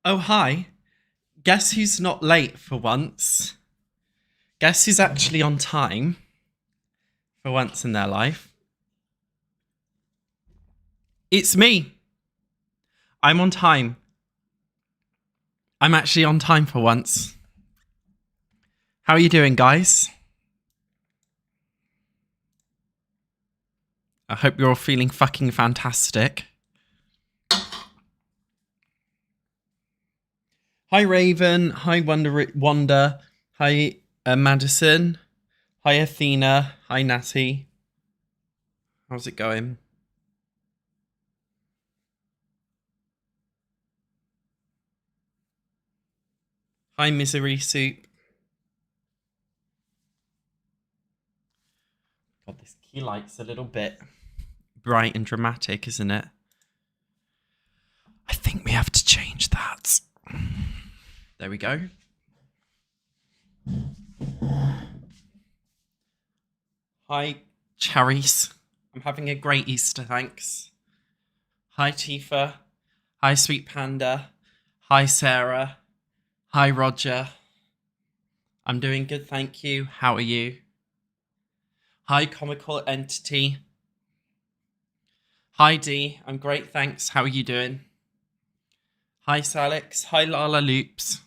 Oh, hi. Guess who's not late for once? Guess who's actually on time for once in their life? It's me. I'm on time. I'm actually on time for once. How are you doing, guys? I hope you're all feeling fucking fantastic. Hi, Raven. Hi, Wonder. Hi, Madison. Hi, Athena. Hi, Natty. How's it going? Hi, Misery Soup. God, this key light's a little bit bright and dramatic, isn't it? I think we have to change that. There we go. Hi, cherries. I'm having a great Easter, thanks. Hi, Tifa. Hi, Sweet Panda. Hi, Sarah. Hi, Roger. I'm doing good, thank you. How are you? Hi, Comical Entity. Hi, Dee. I'm great, thanks. How are you doing? Hi, Salix. Hi, Lala Loops.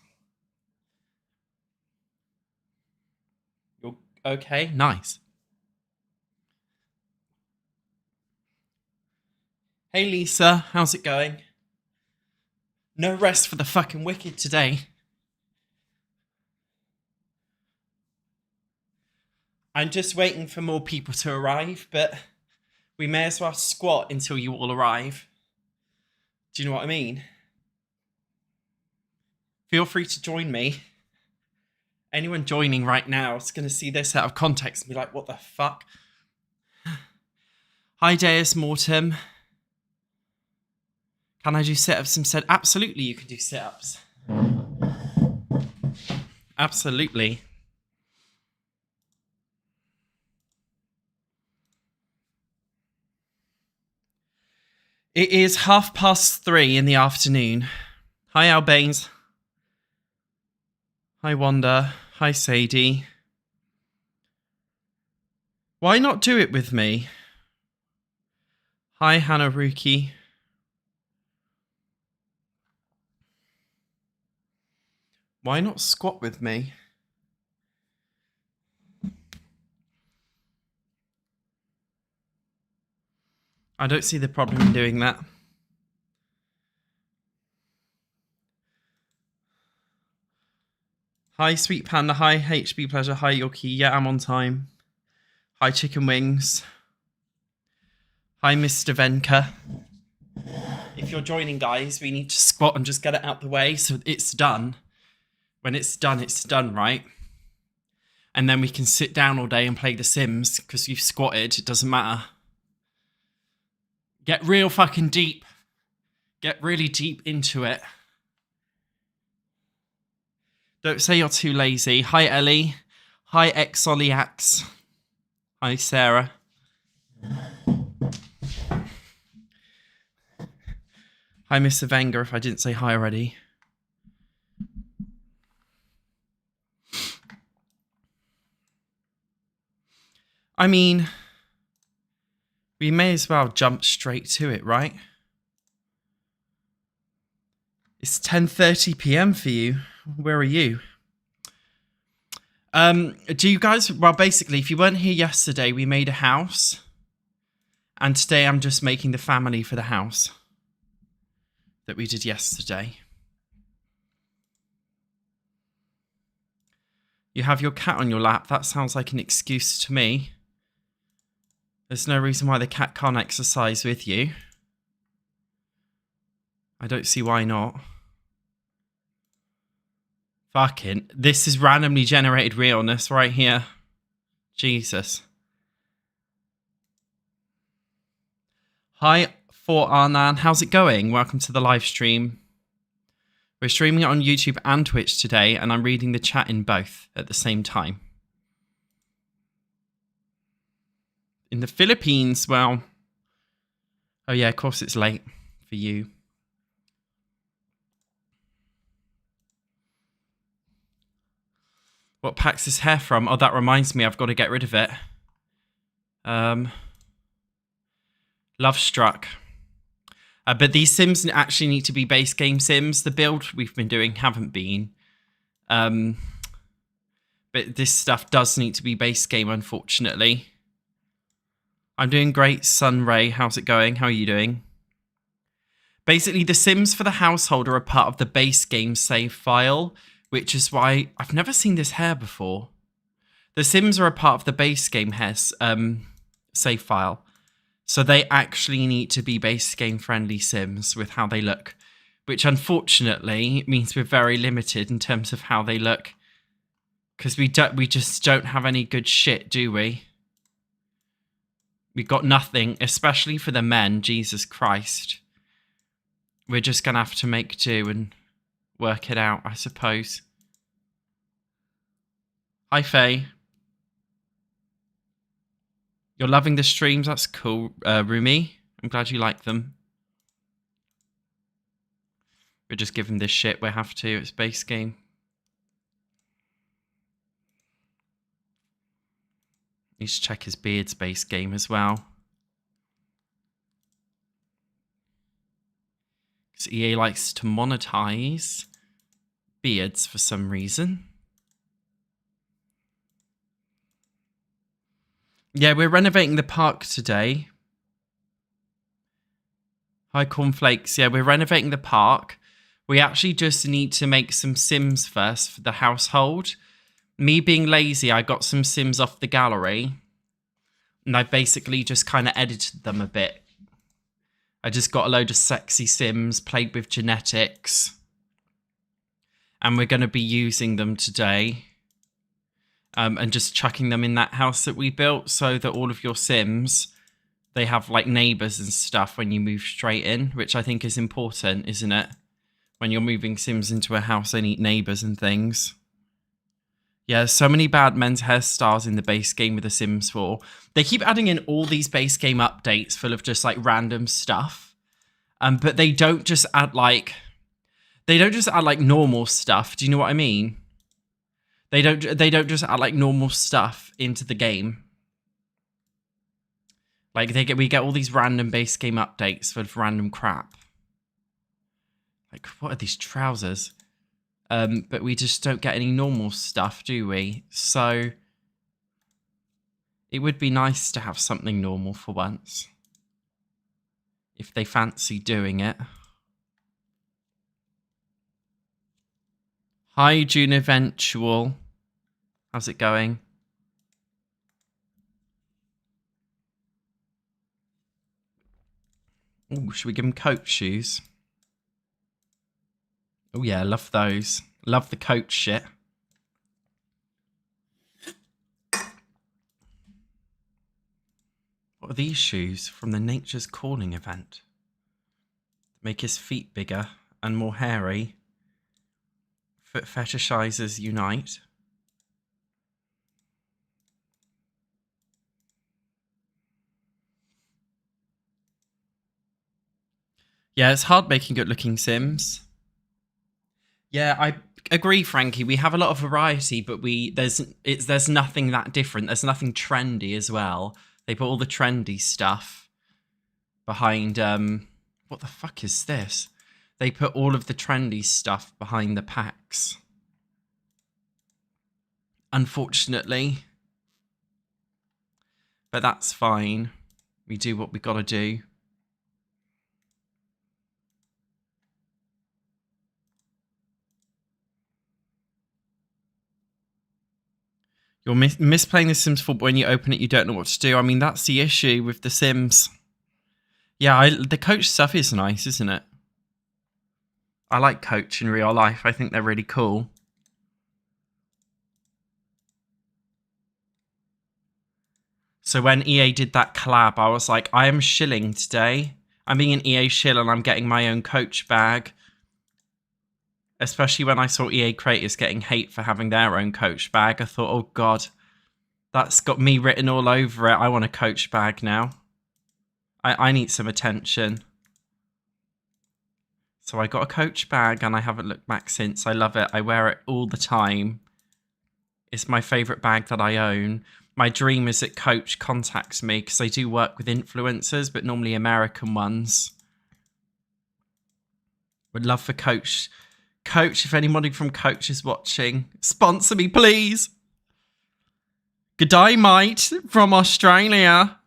You're okay? Nice. Hey, Lisa. How's it going? No rest for the fucking wicked today. I'm just waiting for more people to arrive, but we may as well squat until you all arrive. Do you know what I mean? Feel free to join me. Anyone joining right now is going to see this out of context and be like, what the fuck? Hi, Deus Mortem. Can I do sit-ups instead? Absolutely, you can do sit-ups. Absolutely. It is 3:30 in the afternoon. Hi, Albanes. Hi, Wanda. Hi, Sadie. Why not do it with me? Hi, Hannah Ruki. Why not squat with me? I don't see the problem in doing that. Hi, Sweet Panda. Hi, HB Pleasure. Hi, Yorkie. Yeah, I'm on time. Hi, Chicken Wings. Hi, Mr. Venka. If you're joining, guys, we need to squat and just get it out the way so it's done. When it's done, right? And then we can sit down all day and play The Sims because you've squatted. It doesn't matter. Get real fucking deep. Get really deep into it. Don't say you're too lazy. Hi, Ellie. Hi, Exoliax. Hi, Sarah. Hi, Mr. Wenger, if I didn't say hi already. I mean, we may as well jump straight to it, right? It's 10:30 p.m. for you. Where are you? Do you guys... Well, basically, if you weren't here yesterday, we made a house. And today I'm just making the family for the house that we did yesterday. You have your cat on your lap. That sounds like an excuse to me. There's no reason why the cat can't exercise with you. I don't see why not. Fucking, this is randomly generated realness right here. Jesus. Hi, for Arnan. How's it going? Welcome to the live stream. We're streaming it on YouTube and Twitch today, and I'm reading the chat in both at the same time. In the Philippines, well... Oh yeah, of course it's late for you. What pack's this hair from? Oh, that reminds me, I've got to get rid of it. Love Struck. But these Sims actually need to be base game Sims. The build we've been doing haven't been. But this stuff does need to be base game, unfortunately. I'm doing great, Sunray. How's it going? How are you doing? Basically, the Sims for the household are a part of the base game save file, which is why I've never seen this hair before. The Sims are a part of the base game save file. So they actually need to be base game friendly Sims with how they look, which unfortunately means we're very limited in terms of how they look. Because we just don't have any good shit, do we? We've got nothing, especially for the men, Jesus Christ. We're just going to have to make do and work it out, I suppose. Hi, Faye. You're loving the streams? That's cool, Rumi. I'm glad you like them. We're just giving this shit. We have to. It's base game. Need to check his beard's base game as well. Because EA likes to monetize beards for some reason. Yeah, we're renovating the park today. Hi, Cornflakes. Yeah, we're renovating the park. We actually just need to make some Sims first for the household. Me being lazy, I got some Sims off the gallery. And I basically just kind of edited them a bit. I just got a load of sexy Sims, played with genetics. And we're going to be using them today. And just chucking them in that house that we built so that all of your Sims, they have like neighbors and stuff when you move straight in, which I think is important, isn't it? When you're moving Sims into a house, they need neighbors and things. Yeah, so many bad men's hairstyles in the base game with The Sims 4. They keep adding in all these base game updates full of just like random stuff. But they don't just add like normal stuff. Do you know what I mean? They don't just add like normal stuff into the game. Like we get all these random base game updates full of random crap. Like, what are these trousers? But we just don't get any normal stuff, do we? So it would be nice to have something normal for once. If they fancy doing it. Hi, June Eventual. How's it going? Ooh, should we give him coat shoes? Oh yeah, love those. Love the coat shit. What are these shoes from the Nature's Calling event? Make his feet bigger and more hairy. Foot fetishizers unite. Yeah, it's hard making good-looking Sims. Yeah, I agree, Frankie. We have a lot of variety, but there's nothing that different. There's nothing trendy as well. They put all the trendy stuff behind. What the fuck is this? They put all of the trendy stuff behind the packs. Unfortunately, but that's fine. We do what we gotta do. You're misplaying The Sims 4, but when you open it, you don't know what to do. I mean, that's the issue with The Sims. Yeah, the coach stuff is nice, isn't it? I like coach in real life. I think they're really cool. So when EA did that collab, I was like, I am shilling today. I'm being an EA shill and I'm getting my own coach bag. Especially when I saw EA creators getting hate for having their own coach bag. I thought, oh God, that's got me written all over it. I want a coach bag now. I need some attention. So I got a coach bag and I haven't looked back since. I love it. I wear it all the time. It's my favourite bag that I own. My dream is that Coach contacts me because I do work with influencers, but normally American ones. Would love for Coach. Coach, if anybody from Coach is watching, sponsor me, please. Good day, mate, from Australia.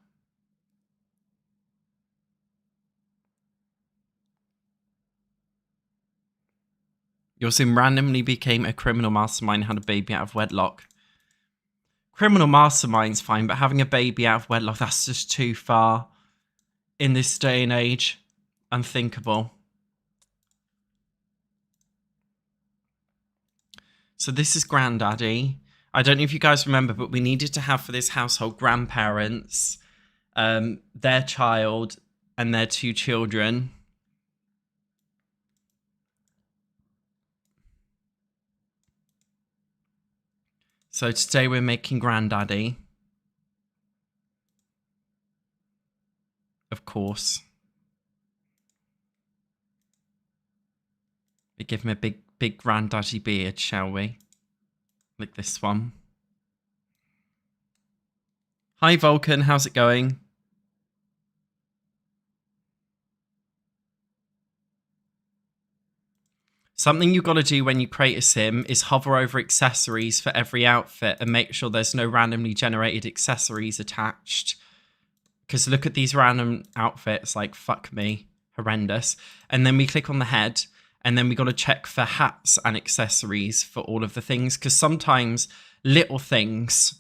Your sim randomly became a criminal mastermind and had a baby out of wedlock. Criminal mastermind's fine, but having a baby out of wedlock, that's just too far in this day and age. Unthinkable. So this is Granddaddy. I don't know if you guys remember, but we needed to have for this household grandparents, their child, and their 2 children. So today we're making Granddaddy. Of course. We give him a big Granddaddy beard, shall we? Like this one. Hi Vulcan, how's it going? Something you've got to do when you create a sim is hover over accessories for every outfit and make sure there's no randomly generated accessories attached. Because look at these random outfits, like fuck me, horrendous. And then we click on the head and then we got to check for hats and accessories for all of the things. Because sometimes little things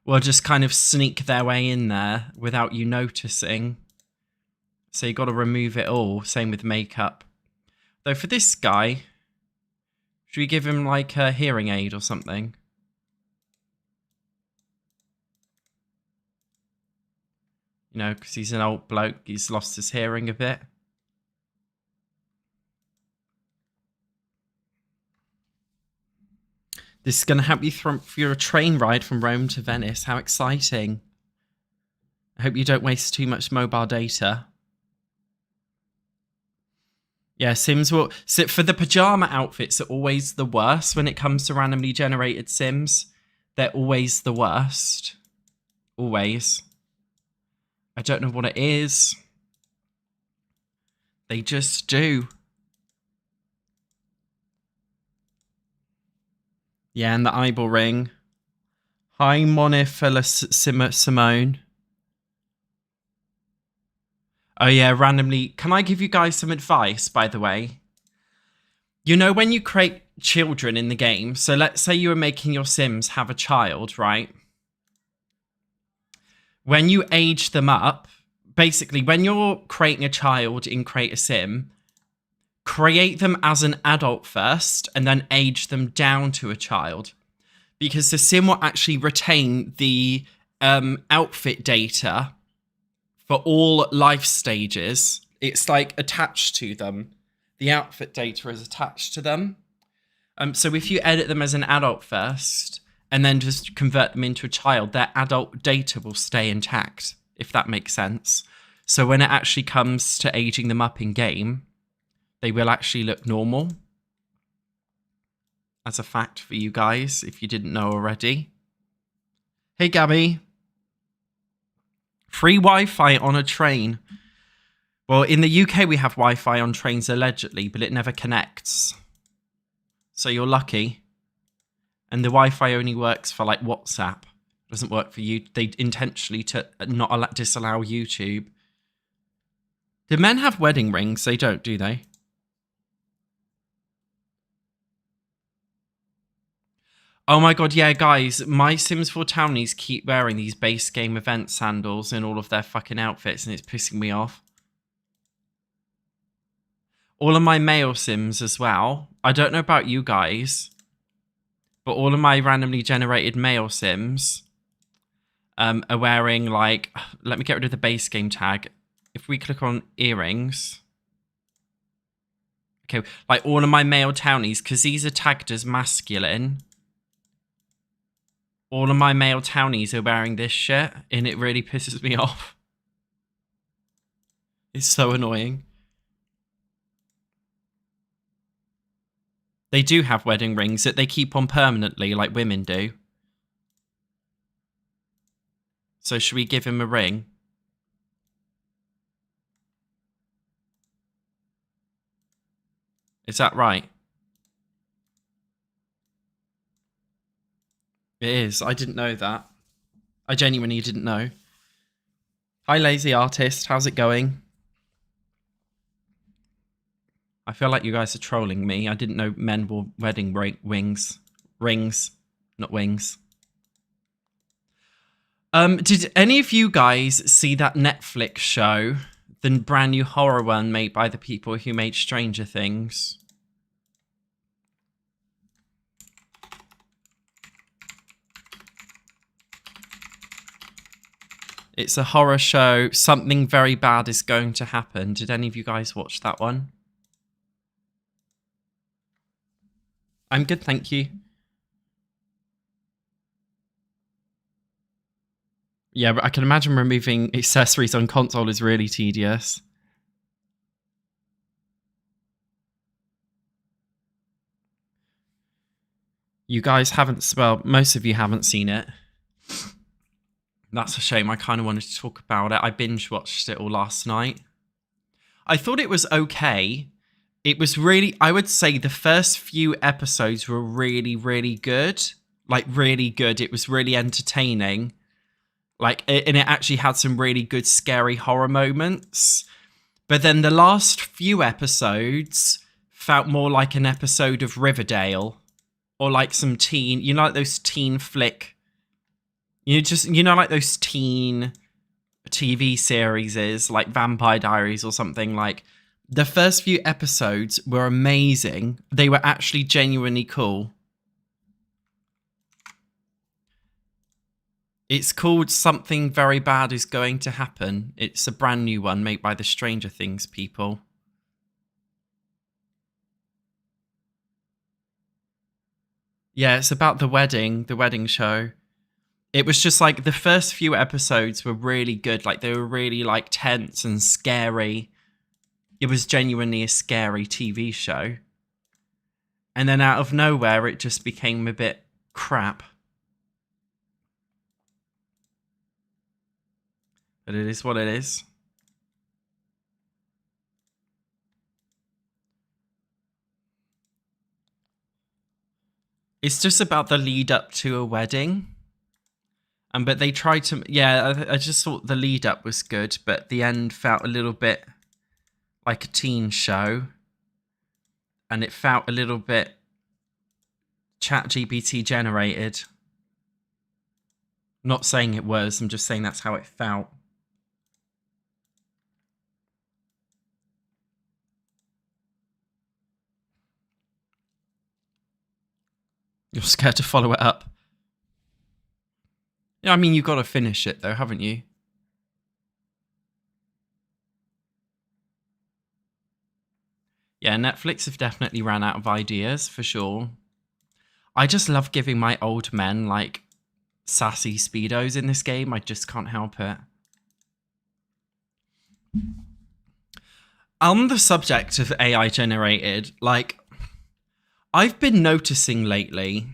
will just kind of sneak their way in there without you noticing. So you got to remove it all. Same with makeup. Though for this guy, should we give him like a hearing aid or something? You know, because he's an old bloke. He's lost his hearing a bit. This is going to help you for your train ride from Rome to Venice. How exciting. I hope you don't waste too much mobile data. Yeah, Sims will... So for the pyjama outfits are always the worst when it comes to randomly generated Sims. They're always the worst. Always. I don't know what it is. They just do. Yeah, and the eyeball ring. Hi, Monifilus Simone. Oh yeah, randomly. Can I give you guys some advice, by the way? You know when you create children in the game, so let's say you were making your Sims have a child, right? When you age them up, basically when you're creating a child in Create a Sim, create them as an adult first and then age them down to a child. Because the Sim will actually retain the outfit data for all life stages. It's like attached to them. The outfit data is attached to them. So if you edit them as an adult first and then just convert them into a child, their adult data will stay intact, if that makes sense. So when it actually comes to aging them up in game, they will actually look normal. As a fact for you guys, if you didn't know already. Hey, Gabby. Free Wi-Fi on a train. Well, in the UK, we have Wi-Fi on trains allegedly, but it never connects. So you're lucky. And the Wi-Fi only works for like WhatsApp. It doesn't work for you. They intentionally to not disallow YouTube. Do men have wedding rings? They don't, do they? Oh my god, yeah, guys, my Sims 4 townies keep wearing these base game event sandals in all of their fucking outfits, and it's pissing me off. All of my male Sims as well. I don't know about you guys, but all of my randomly generated male Sims are wearing, like... Let me get rid of the base game tag. If we click on earrings... Okay, like all of my male townies, because these are tagged as masculine... All of my male townies are wearing this shit, and it really pisses me off. It's so annoying. They do have wedding rings that they keep on permanently, like women do. So should we give him a ring? Is that right? It is. I didn't know that. I genuinely didn't know. Hi, Lazy Artist. How's it going? I feel like you guys are trolling me. I didn't know men wore wedding rings. Rings, not wings. Did any of you guys see that Netflix show? The brand new horror one made by the people who made Stranger Things? It's a horror show. Something very bad is going to happen. Did any of you guys watch that one? I'm good, thank you. Yeah, but I can imagine removing accessories on console is really tedious. You guys haven't, well, most of you haven't seen it. That's a shame. I kind of wanted to talk about it. I binge watched it all last night. I thought it was okay. It was really, I would say the first few episodes were really, really good. Like, really good. It was really entertaining. Like, and it actually had some really good scary horror moments. But then the last few episodes felt more like an episode of Riverdale. Or like some teen, you know, like those teen flick. You know, like those teen TV series is like Vampire Diaries or something. Like, the first few episodes were amazing. They were actually genuinely cool. It's called Something Very Bad Is Going to Happen. It's a brand new one made by the Stranger Things people. Yeah, it's about the wedding show. It was just like the first few episodes were really good. Like, they were really like tense and scary. It was genuinely a scary TV show. And then out of nowhere, it just became a bit crap. But it is what it is. It's just about the lead up to a wedding. But they tried to, yeah, I just thought the lead up was good, but the end felt a little bit like a teen show. And it felt a little bit ChatGPT generated. Not saying it was, I'm just saying that's how it felt. You're scared to follow it up. Yeah, I mean, you've got to finish it though, haven't you? Yeah, Netflix have definitely ran out of ideas, for sure. I just love giving my old men, like, sassy speedos in this game. I just can't help it. On the subject of AI generated, like, I've been noticing lately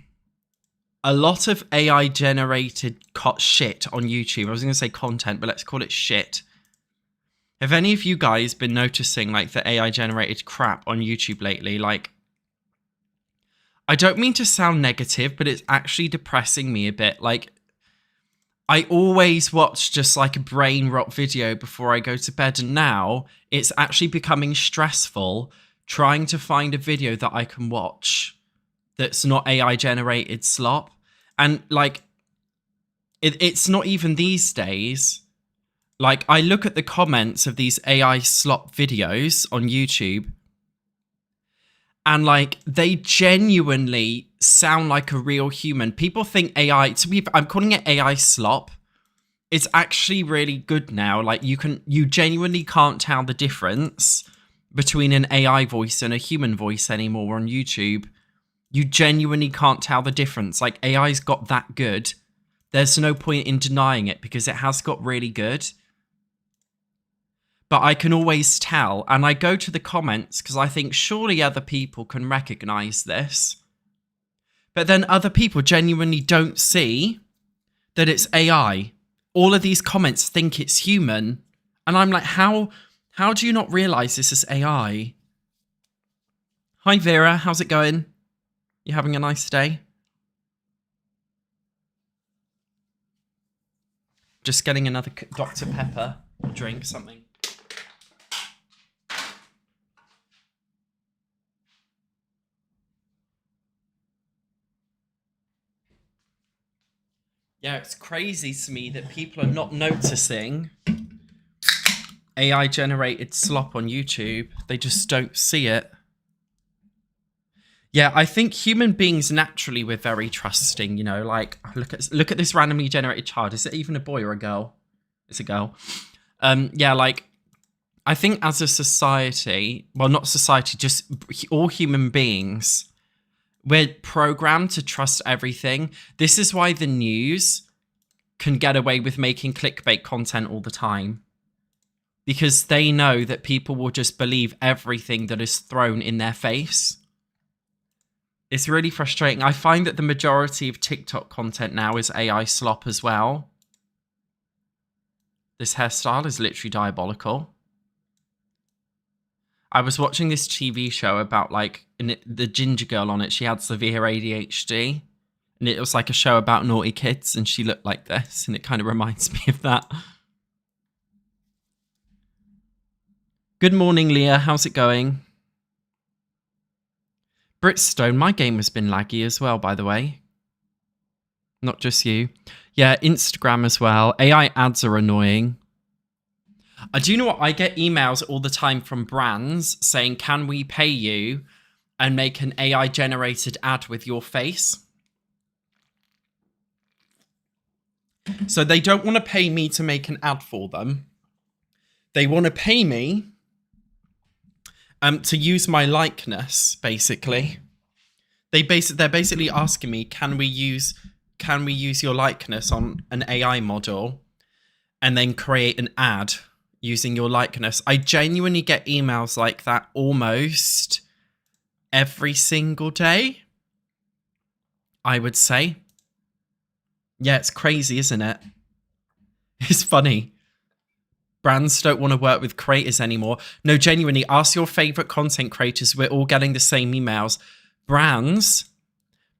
a lot of AI generated shit on YouTube. I was going to say content, but let's call it shit. Have any of you guys been noticing like the AI generated crap on YouTube lately? Like, I don't mean to sound negative, but it's actually depressing me a bit. Like, I always watch just like a brain rot video before I go to bed, and now it's actually becoming stressful trying to find a video that I can watch that's not AI generated slop. And like, it's not even these days. Like, I look at the comments of these AI slop videos on YouTube, and like, they genuinely sound like a real human. People think AI, I'm calling it AI slop. It's actually really good now. Like, you genuinely can't tell the difference between an AI voice and a human voice anymore on YouTube. You genuinely can't tell the difference. Like, AI's got that good. There's no point in denying it because it has got really good. But I can always tell. And I go to the comments because I think surely other people can recognize this. But then other people genuinely don't see that it's AI. all of these comments think it's human. And I'm like, how do you not realize this is AI? Hi, Vera. How's it going? You having a nice day? Just getting another Dr. Pepper drink, something. Yeah, it's crazy to me that people are not noticing AI generated slop on YouTube. They just don't see it. Yeah, I think human beings naturally we're very trusting, you know, like look at this randomly generated child. Is it even a boy or a girl? It's a girl. Yeah, like I think as a society, well, not society, just all human beings, we're programmed to trust everything. This is why the news can get away with making clickbait content all the time. Because they know that people will just believe everything that is thrown in their face. It's really frustrating. I find that the majority of TikTok content now is AI slop as well. This hairstyle is literally diabolical. I was watching this TV show about like the ginger girl on it. She had severe ADHD. And it was like a show about naughty kids. And she looked like this. And it kind of reminds me of that. Good morning, Leah. How's it going? Britstone, my game has been laggy as well, by the way. Not just you. Yeah, Instagram as well. AI ads are annoying. Do you know what? I get emails all the time from brands saying, can we pay you and make an AI generated ad with your face? So they don't want to pay me to make an ad for them. They want to pay me to use my likeness, basically. They're basically asking me, can we use your likeness on an AI model and then create an ad using your likeness? I genuinely get emails like that almost every single day, I would say. Yeah, it's crazy, isn't it? It's funny. Brands don't want to work with creators anymore. No, genuinely, ask your favorite content creators. We're all getting the same emails. Brands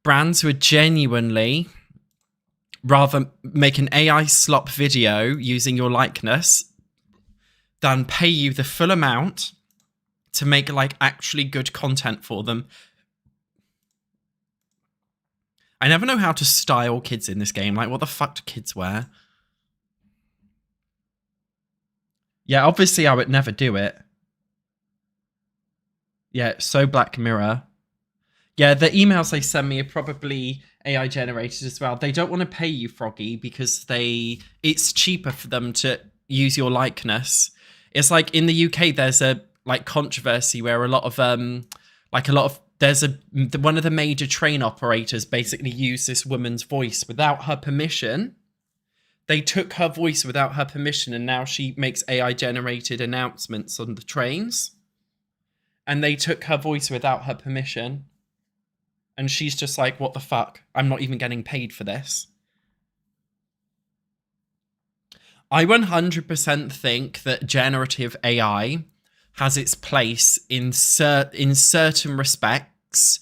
would genuinely rather make an AI slop video using your likeness than pay you the full amount to make like actually good content for them. I never know how to style kids in this game. Like, what the fuck do kids wear? Yeah, obviously I would never do it. Yeah, so Black Mirror. Yeah, the emails they send me are probably AI generated as well. They don't want to pay you, Froggy, because it's cheaper for them to use your likeness. It's like in the UK, there's a like controversy where one of the major train operators basically used this woman's voice without her permission. They took her voice without her permission, and now she makes AI generated announcements on the trains. And they took her voice without her permission. And she's just like, what the fuck? I'm not even getting paid for this. I 100% think that generative AI has its place in certain respects.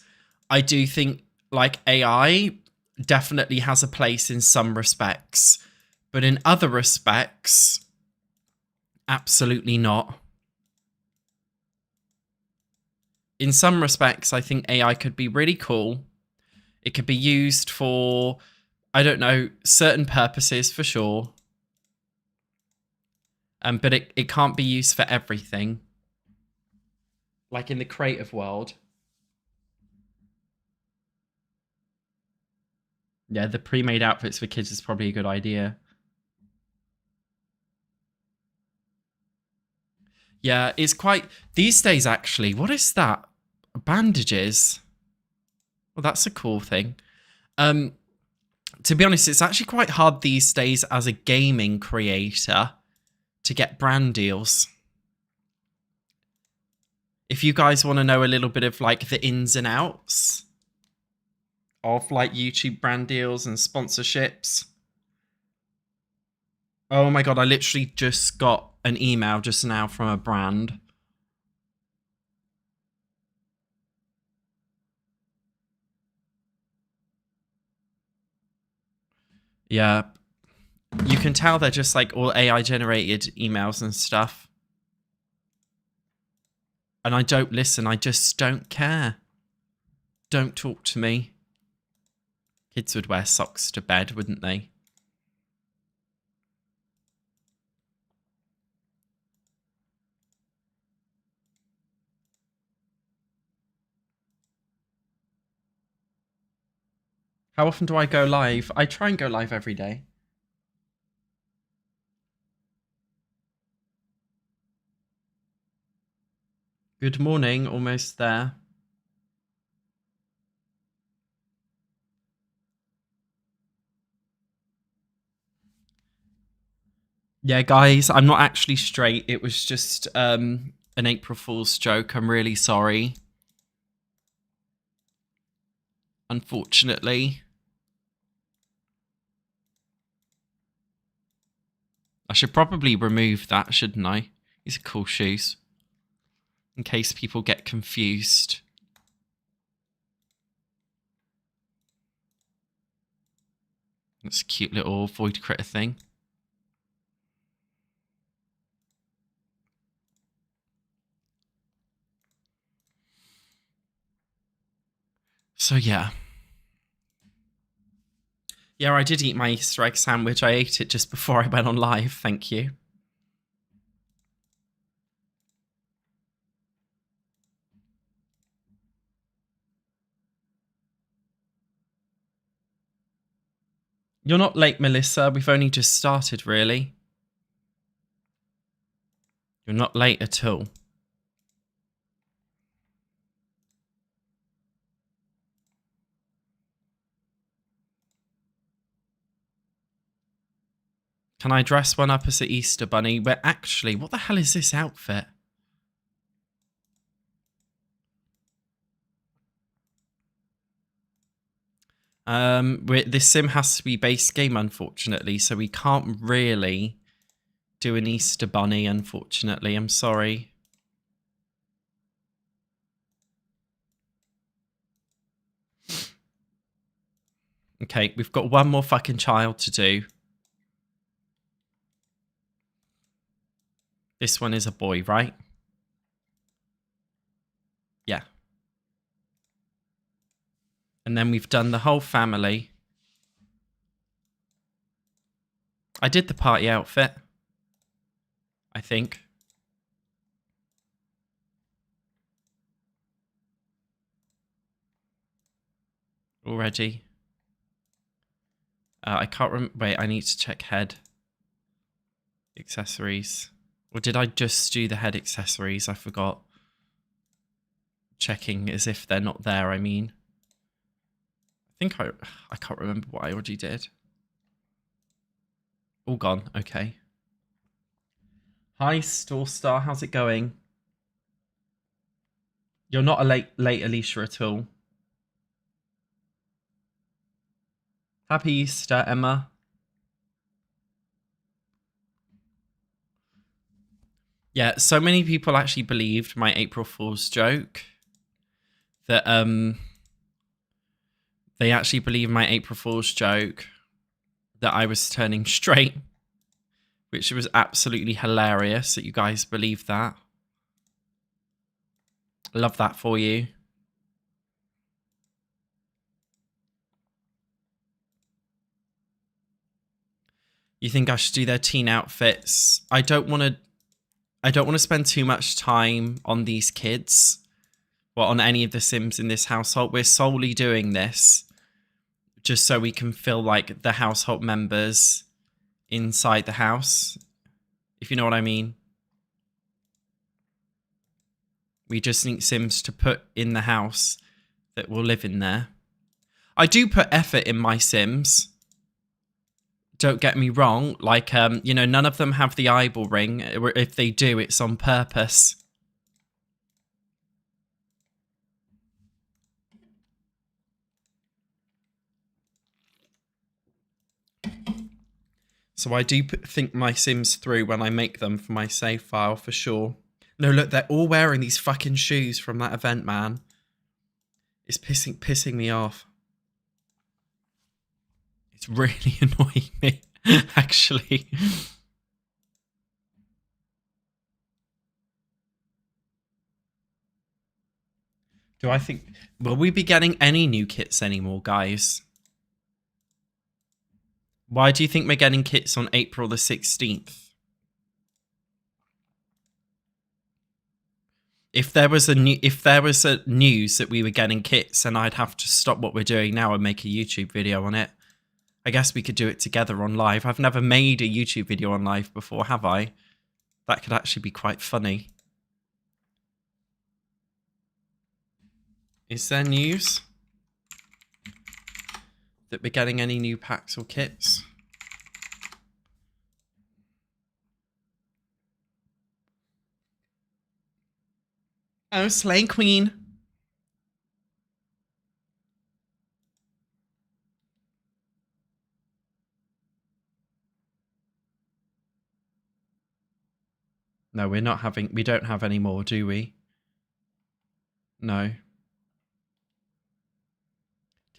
I do think like AI definitely has a place in some respects. But in other respects, absolutely not. In some respects, I think AI could be really cool. It could be used for, I don't know, certain purposes for sure. But it can't be used for everything. Like in the creative world. Yeah, the pre-made outfits for kids is probably a good idea. Yeah, it's quite... These days, actually, what is that? Bandages. Well, that's a cool thing. To be honest, it's actually quite hard these days as a gaming creator to get brand deals. If you guys want to know a little bit of like the ins and outs of like YouTube brand deals and sponsorships, Oh my god, I literally just got an email just now from a brand. Yeah. You can tell they're just like all AI generated emails and stuff. And I don't listen, I just don't care. Don't talk to me. Kids would wear socks to bed, wouldn't they? How often do I go live? I try and go live every day. Good morning, almost there. Yeah, guys, I'm not actually straight. It was just an April Fool's joke. I'm really sorry. Unfortunately. I should probably remove that, shouldn't I? These are cool shoes. In case people get confused. That's a cute little void critter thing. So yeah. Yeah, I did eat my Easter egg sandwich. I ate it just before I went on live. Thank you. You're not late, Melissa. We've only just started, really. You're not late at all. Can I dress one up as an Easter bunny? But actually, what the hell is this outfit? This sim has to be base game, unfortunately, so we can't really do an Easter bunny, unfortunately. I'm sorry. Okay, we've got one more fucking child to do. This one is a boy, right? Yeah. And then we've done the whole family. I did the party outfit, I think. Already. I can't remember. Wait, I need to check head accessories. Or did I just do the head accessories? I forgot. Checking as if they're not there, I mean. I think I can't remember what I already did. All gone. Okay. Hi, Store Star. How's it going? You're not a late Alicia at all. Happy Easter, Emma. Yeah, so many people actually believed my April Fool's joke that they actually believed my April Fool's joke that I was turning straight, which was absolutely hilarious that you guys believed that. Love that for you. You think I should do their teen outfits? I don't want to spend too much time on these kids. Well, on any of the Sims in this household. We're solely doing this just so we can feel like the household members inside the house, if you know what I mean. We just need Sims to put in the house that will live in there. I do put effort in my Sims. Don't get me wrong. Like, you know, none of them have the eyeball ring. If they do, it's on purpose. So I do think my Sims through when I make them for my save file for sure. No, look, they're all wearing these fucking shoes from that event, man. It's pissing me off. It's really annoying me, actually. Do I think... Will we be getting any new kits anymore, guys? Why do you think we're getting kits on April the 16th? If there was a news that we were getting kits, then I'd have to stop what we're doing now and make a YouTube video on it. I guess we could do it together on live. I've never made a YouTube video on live before, have I? That could actually be quite funny. Is there news that we're getting any new packs or kits? Oh, Slay Queen. No, we don't have any more, do we? No.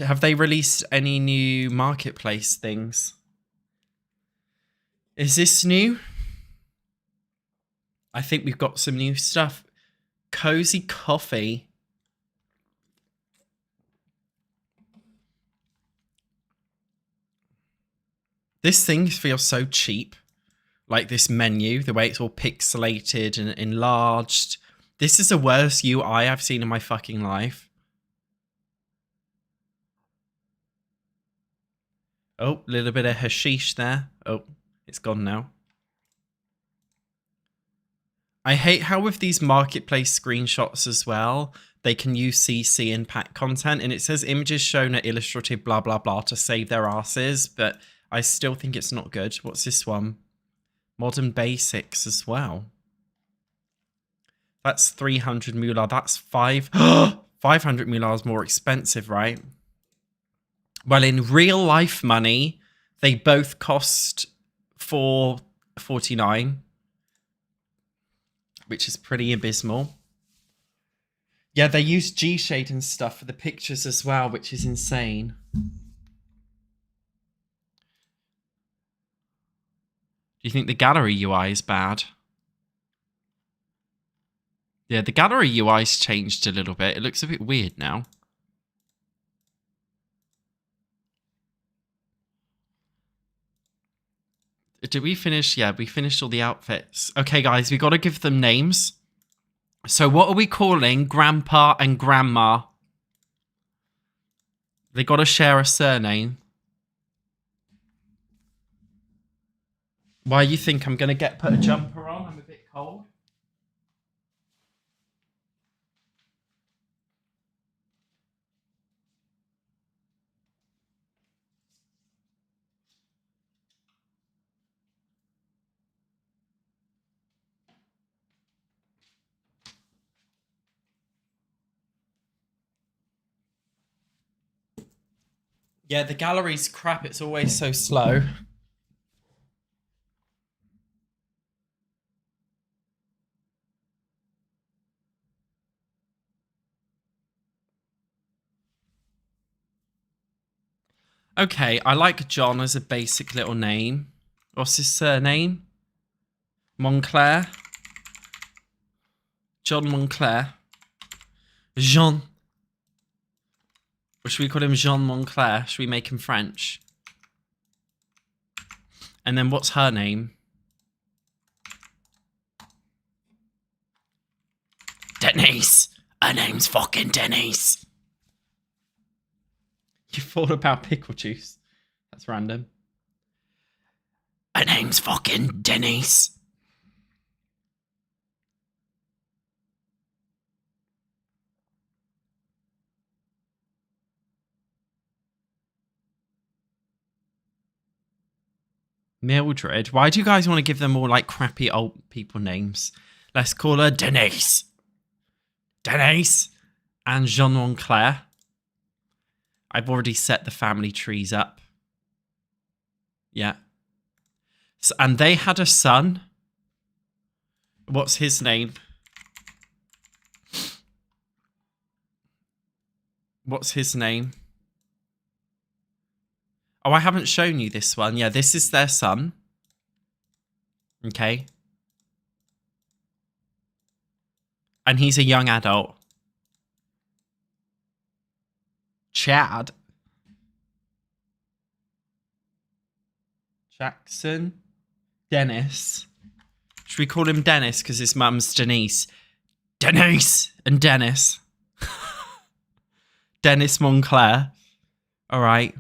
Have they released any new marketplace things? Is this new? I think we've got some new stuff. Cozy coffee. This thing feels so cheap. Like this menu, the way it's all pixelated and enlarged. This is the worst UI I've seen in my fucking life. Oh, a little bit of hashish there. Oh, it's gone now. I hate how with these marketplace screenshots as well, they can use CC in pack content, and it says images shown are illustrative blah blah blah to save their asses, but I still think it's not good. What's this one? Modern Basics as well. That's 300 moolah. That's 500 moolah is more expensive, right? Well, in real life money, they both cost $4.49, which is pretty abysmal. Yeah, they use G-Shade and stuff for the pictures as well, which is insane. Do you think the gallery UI is bad? Yeah, the gallery UI's changed a little bit. It looks a bit weird now. Did we finish? Yeah, we finished all the outfits. Okay, guys, we got to give them names. So what are we calling Grandpa and Grandma? They got to share a surname. Why you think I'm going to put a jumper on? I'm a bit cold. Yeah, the gallery's crap. It's always so slow. Okay, I like John as a basic little name. What's his surname? Monclair. John Monclair. Jean. Or should we call him Jean Monclair? Should we make him French? And then what's her name? Denise. Her name's fucking Denise. You thought about pickle juice. That's random. Her name's fucking Denise. Mildred. Why do you guys want to give them all like crappy old people names? Let's call her Denise. Denise and Jean Monclair. I've already set the family trees up. Yeah. And they had a son. What's his name? What's his name? Oh, I haven't shown you this one. Yeah, this is their son. Okay. And he's a young adult. Chad. Jackson. Dennis. Should we call him Dennis because his mum's Denise? Denise and Dennis. Dennis Montclair. All right.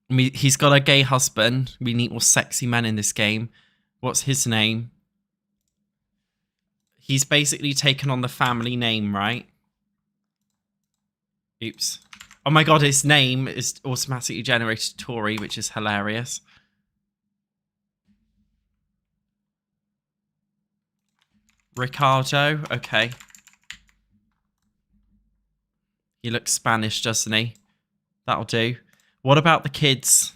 He's got a gay husband. We need more sexy men in this game. What's his name? He's basically taken on the family name, right? Oops. Oh my god, his name is automatically generated Tory, which is hilarious. Ricardo, okay. He looks Spanish, doesn't he? That'll do. What about the kids?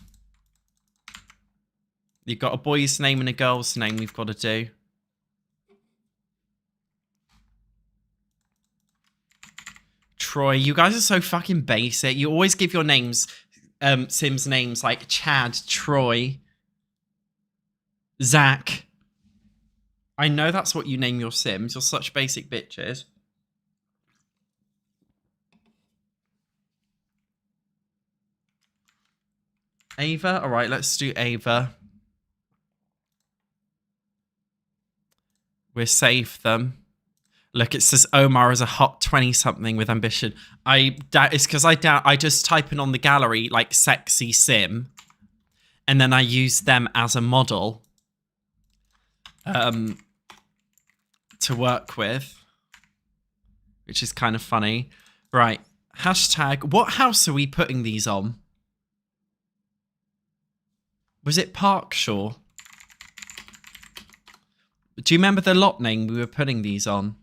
You've got a boy's name and a girl's name we've got to do. Troy, you guys are so fucking basic. You always give your names, Sims names like Chad, Troy, Zach. I know that's what you name your Sims. You're such basic bitches. Ava? Alright, let's do Ava. We'll save them. Look, it says Omar is a hot 20-something with ambition. It's because I just type in on the gallery, like, sexy sim. And then I use them as a model. To work with. Which is kind of funny. Right. Hashtag, what house are we putting these on? Was it Parkshaw? Do you remember the lot name we were putting these on?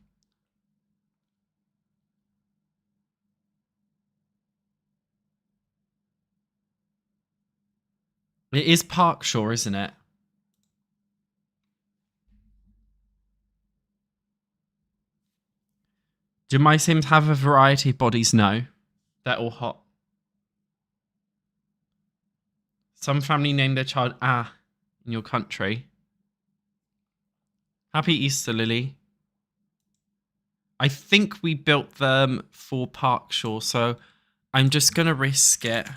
It is Parkshaw, isn't it? Do my Sims have a variety of bodies? No. They're all hot. Some family name their child in your country. Happy Easter, Lily. I think we built them for Parkshaw, so I'm just going to risk it.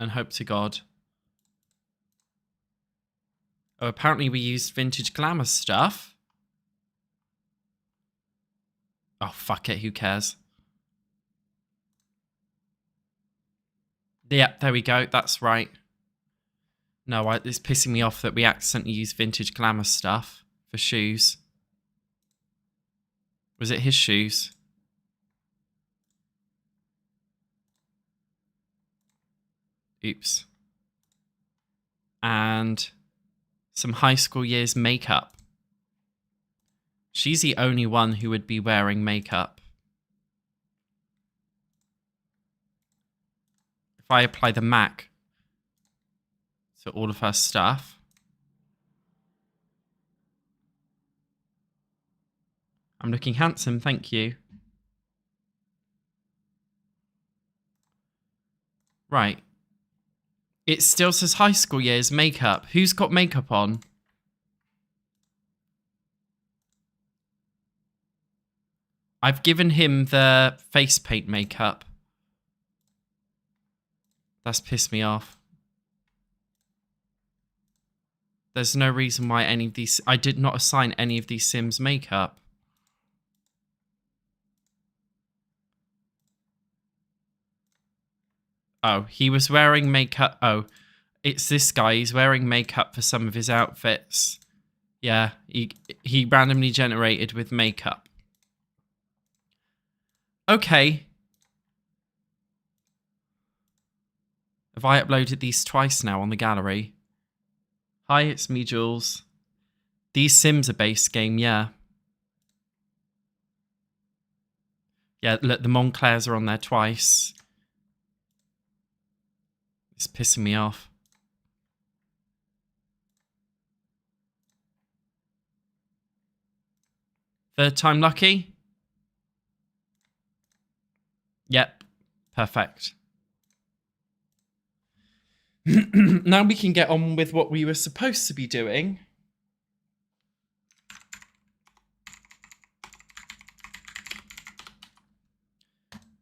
And hope to God. Oh, apparently we used vintage glamour stuff. Oh, fuck it. Who cares? Yeah, there we go. That's right. No, it's pissing me off that we accidentally used vintage glamour stuff for shoes. Was it his shoes? Oops. And some high school years makeup. She's the only one who would be wearing makeup. If I apply the MAC to all of her stuff. I'm looking handsome, thank you. Right. It still says high school years makeup. Who's got makeup on? I've given him the face paint makeup. That's pissed me off. There's no reason why any of these... I did not assign any of these Sims makeup. Oh, he was wearing makeup. Oh, it's this guy. He's wearing makeup for some of his outfits. Yeah, he randomly generated with makeup. Okay. Have I uploaded these twice now on the gallery? Hi, it's me, Jules. These Sims are base game, yeah. Yeah, look, the Montclairs are on there twice. It's pissing me off. Third time lucky? Yep. Perfect. Now we can get on with what we were supposed to be doing.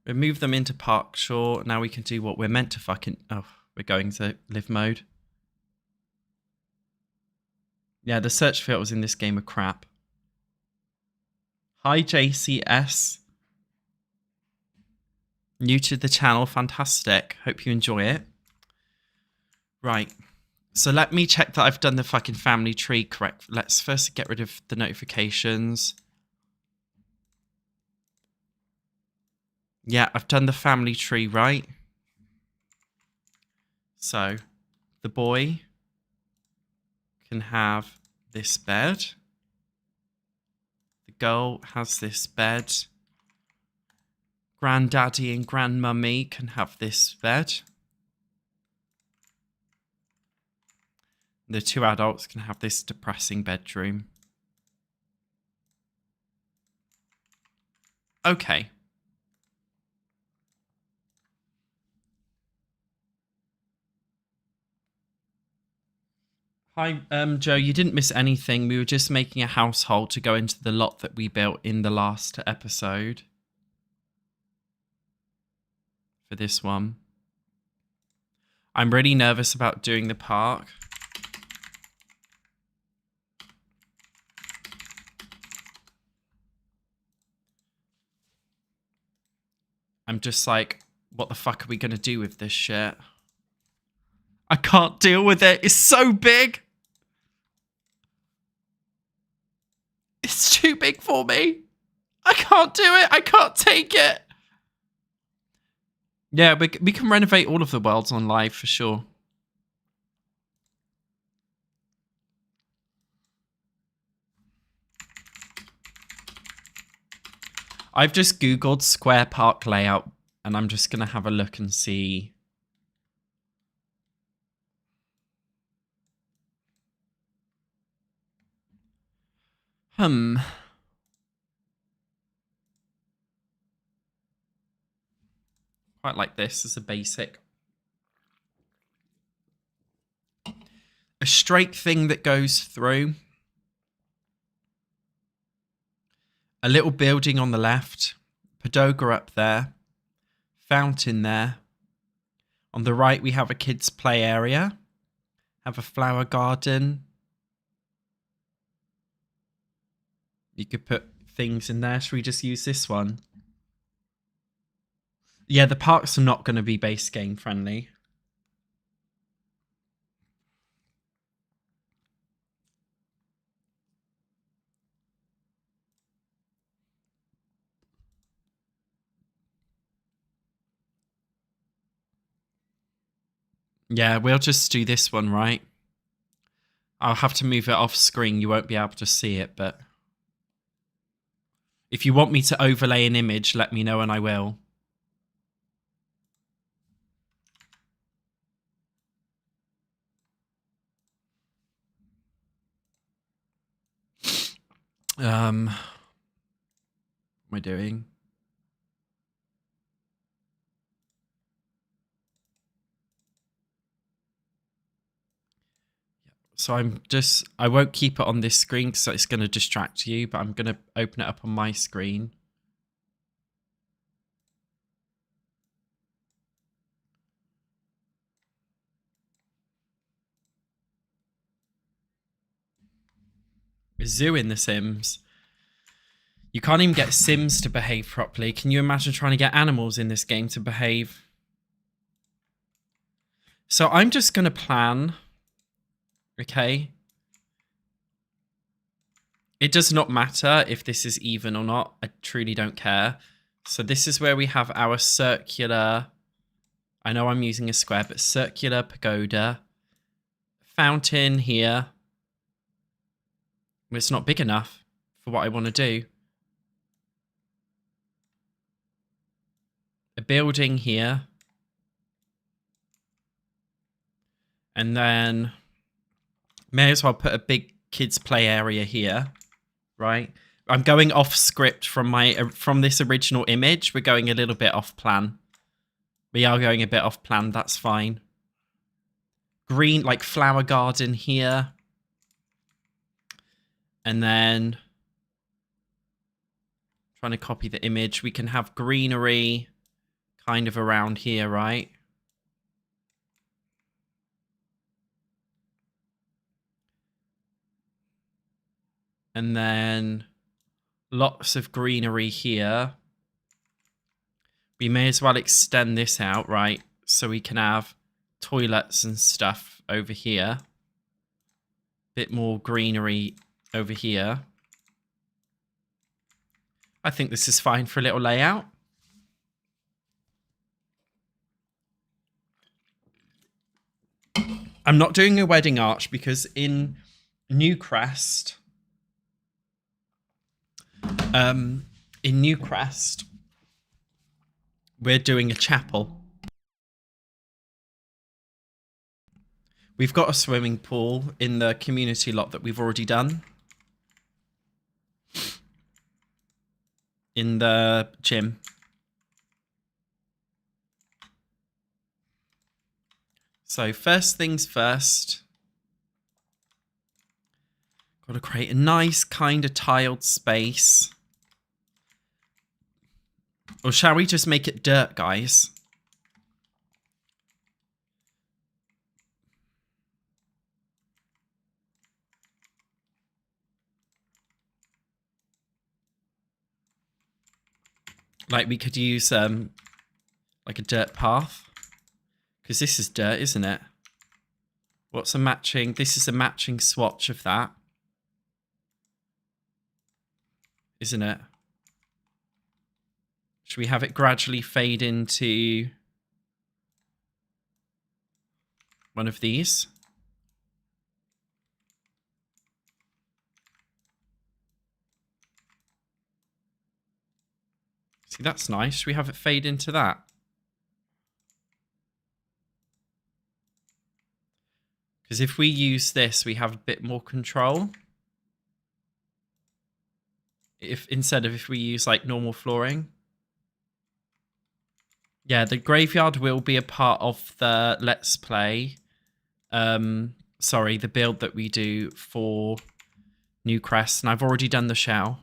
Remove them into Park Shore. Now we can do what we're meant to fucking... Oh, we're going to live mode. Yeah, the search filters in this game are crap. Hi, JCS. New to the channel. Fantastic. Hope you enjoy it. Right. So let me check that I've done the fucking family tree correct. Let's first get rid of the notifications. Yeah, I've done the family tree right. So the boy can have this bed. The girl has this bed. Granddaddy and grandmummy can have this bed. The two adults can have this depressing bedroom. Okay. Hi, Joe, you didn't miss anything. We were just making a household to go into the lot that we built in the last episode. For this one. I'm really nervous about doing the park. I'm just like, what the fuck are we going to do with this shit? I can't deal with it. It's so big. It's too big for me. I can't do it. I can't take it. Yeah, we can renovate all of the worlds on live for sure. I've just Googled square park layout and I'm just going to have a look and see. Quite like this as a basic. A straight thing that goes through. A little building on the left. Pagoda up there. Fountain there. On the right we have a kids' play area. Have a flower garden. You could put things in there. Should we just use this one? Yeah, the parks are not going to be base game friendly. Yeah, we'll just do this one, right? I'll have to move it off screen. You won't be able to see it, but... If you want me to overlay an image, let me know and I will. What am I doing? So I won't keep it on this screen because it's going to distract you, but I'm going to open it up on my screen. A zoo in The Sims. You can't even get Sims to behave properly. Can you imagine trying to get animals in this game to behave? So I'm just going to plan. Okay. It does not matter if this is even or not. I truly don't care. So this is where we have our circular... I know I'm using a square, but circular pagoda. Fountain here. It's not big enough for what I want to do. a building here. And then may as well put a big kids play area here, right? I'm going off script from this original image. We're going a little bit off plan. We are going a bit off plan. That's fine. Green, like flower garden here. And then trying to copy the image. We can have greenery kind of around here, right? And then lots of greenery here. We may as well extend this out, right? So we can have toilets and stuff over here. Bit more greenery over here. I think this is fine for a little layout. I'm not doing a wedding arch because in Newcrest, we're doing a chapel. We've got a swimming pool in the community lot that we've already done. In the gym. So first things first. Got to create a nice kind of tiled space. Or shall we just make it dirt, guys? Like we could use like a dirt path. Because this is dirt, isn't it? What's a matching? This is a matching swatch of that. Isn't it? Should we have it gradually fade into one of these? See, that's nice. Should we have it fade into that? Because if we use this, we have a bit more control. If we use like normal flooring. Yeah, the graveyard will be a part of the Let's Play. Sorry, the build that we do for Newcrest. And I've already done the shell.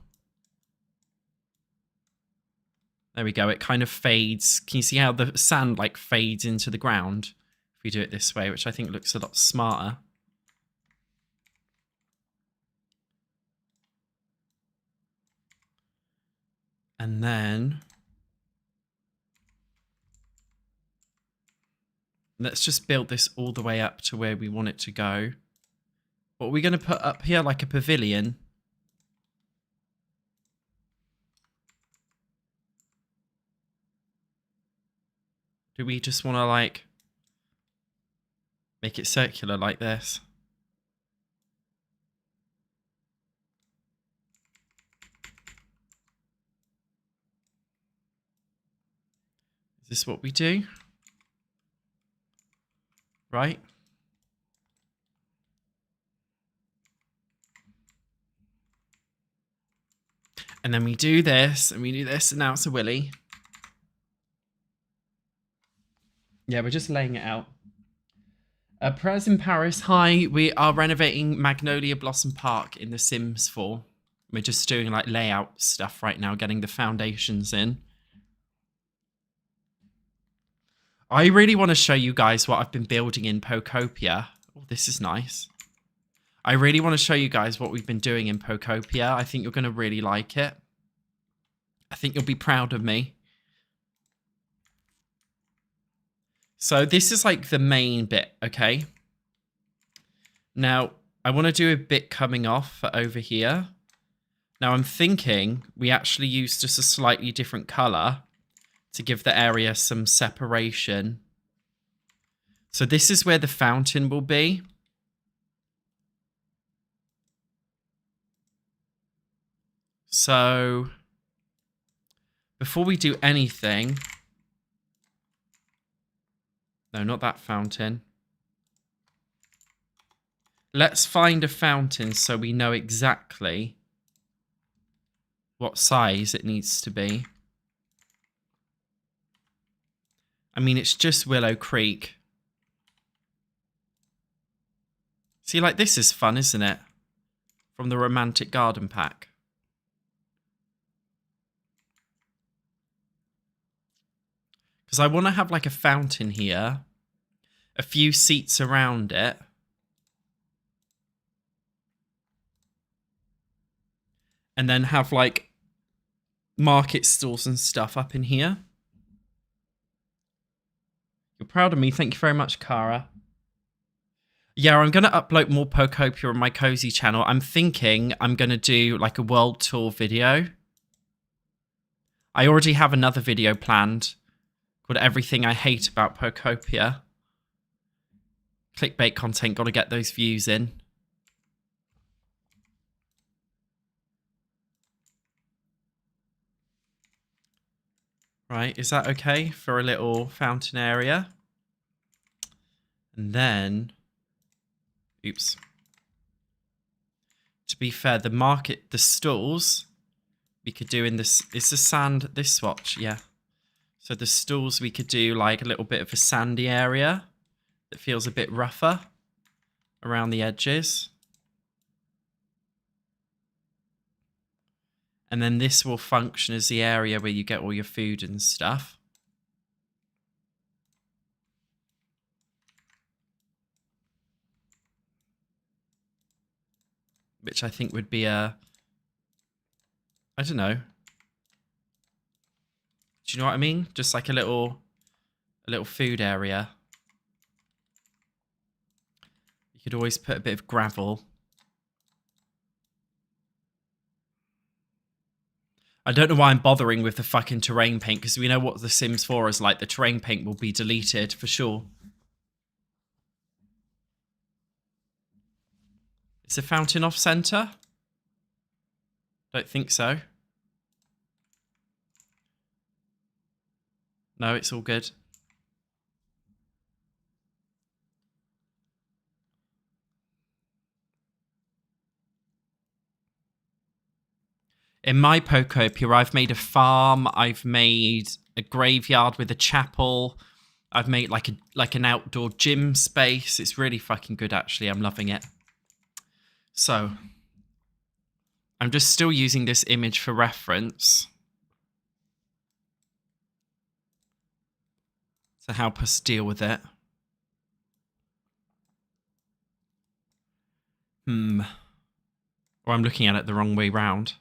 There we go. It kind of fades. Can you see how the sand like fades into the ground? If we do it this way, which I think looks a lot smarter. And then let's just build this all the way up to where we want it to go. What are we going to put up here? Like a pavilion? Do we just want to like make it circular like this? Is this what we do? Right? And then we do this, and we do this, and now it's a willy. Yeah, we're just laying it out. Perez in Paris, hi. We are renovating Magnolia Blossom Park in The Sims 4. We're just doing like layout stuff right now, getting the foundations in. I really want to show you guys what I've been building in Pocopia. Oh, this is nice. I really want to show you guys what we've been doing in Pocopia. I think you're going to really like it. I think you'll be proud of me. So this is like the main bit, okay? Now, I want to do a bit coming off for over here. Now, I'm thinking we actually use just a slightly different color to give the area some separation. So this is where the fountain will be. So before we do anything, No, not that fountain. Let's find a fountain so we know exactly what size it needs to be. I mean, it's just Willow Creek. See, like, this is fun, isn't it? From the Romantic Garden Pack. Because I want to have, like, a fountain here. A few seats around it. And then have, like, market stalls and stuff up in here. You're proud of me. Thank you very much, Cara. Yeah, I'm going to upload more Pokopia on my Cozy channel. I'm thinking I'm going to do, like, a world tour video. I already have another video planned called Everything I Hate About Pokopia. Clickbait content, got to get those views in. Right, is that okay for a little fountain area? And then, oops. To be fair, the stalls we could do in this, is the sand this swatch? Yeah. So the stalls we could do like a little bit of a sandy area that feels a bit rougher around the edges. And then this will function as the area where you get all your food and stuff. Which I think would be a, I don't know. Do you know what I mean? Just like a little food area. You could always put a bit of gravel. I don't know why I'm bothering with the fucking terrain paint, because we know what the Sims 4 is like. The terrain paint will be deleted for sure. Is the fountain off center? Don't think so. No, it's all good. In my Pokopia, I've made a farm. I've made a graveyard with a chapel. I've made like an outdoor gym space. It's really fucking good, actually. I'm loving it. So, I'm just still using this image for reference to help us deal with it. Or I'm looking at it the wrong way round.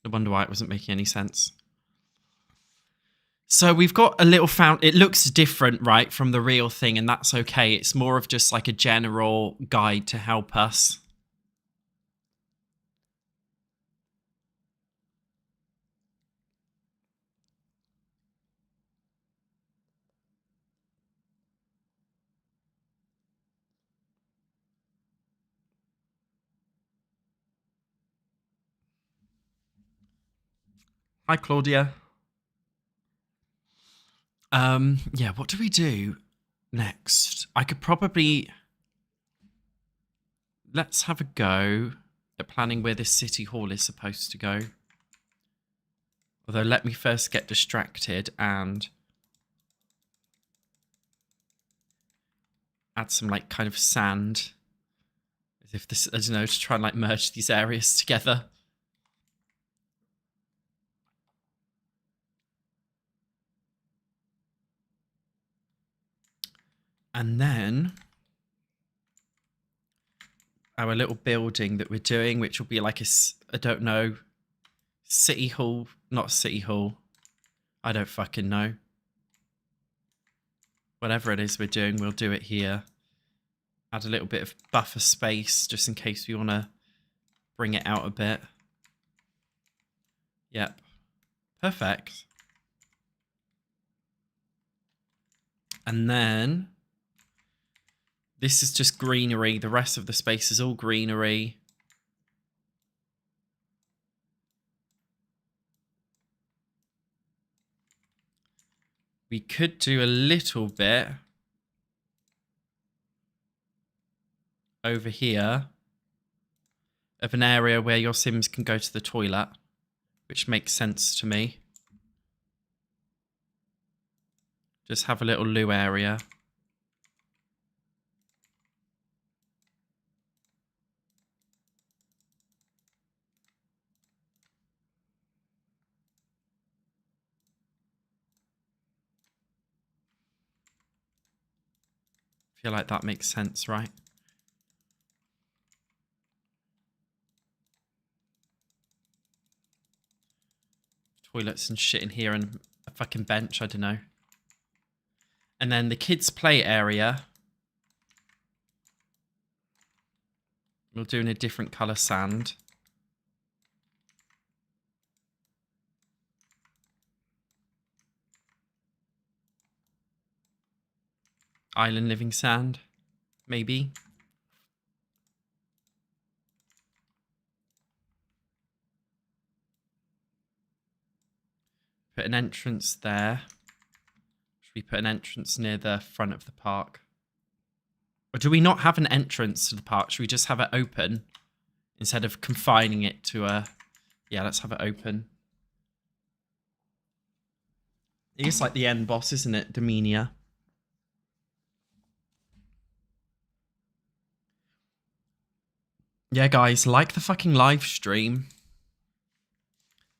I wonder why it wasn't making any sense. So we've got a little fountain. It looks different, right, from the real thing, and that's okay. It's more of just like a general guide to help us. Hi, Claudia. Yeah, what do we do next? I could probably... Let's have a go at planning where this city hall is supposed to go. Although, let me first get distracted and add some, like, kind of sand. As if this, I don't know, to try and, like, merge these areas together. And then our little building that we're doing, which will be like a, I don't know, city hall, not city hall. I don't fucking know. Whatever it is we're doing, we'll do it here. Add a little bit of buffer space just in case we want to bring it out a bit. Yep. Perfect. And then this is just greenery. The rest of the space is all greenery. We could do a little bit over here of an area where your Sims can go to the toilet, which makes sense to me. Just have a little loo area. I feel like that makes sense, right? Toilets and shit in here and a fucking bench, I don't know. And then the kids' play area. We'll do in a different colour sand. Island living sand, maybe. Put an entrance there. Should we put an entrance near the front of the park? Or do we not have an entrance to the park? Should we just have it open instead of confining it to a... Yeah, let's have it open. It's like the end boss, isn't it? Domenia. Yeah, guys, like the fucking live stream.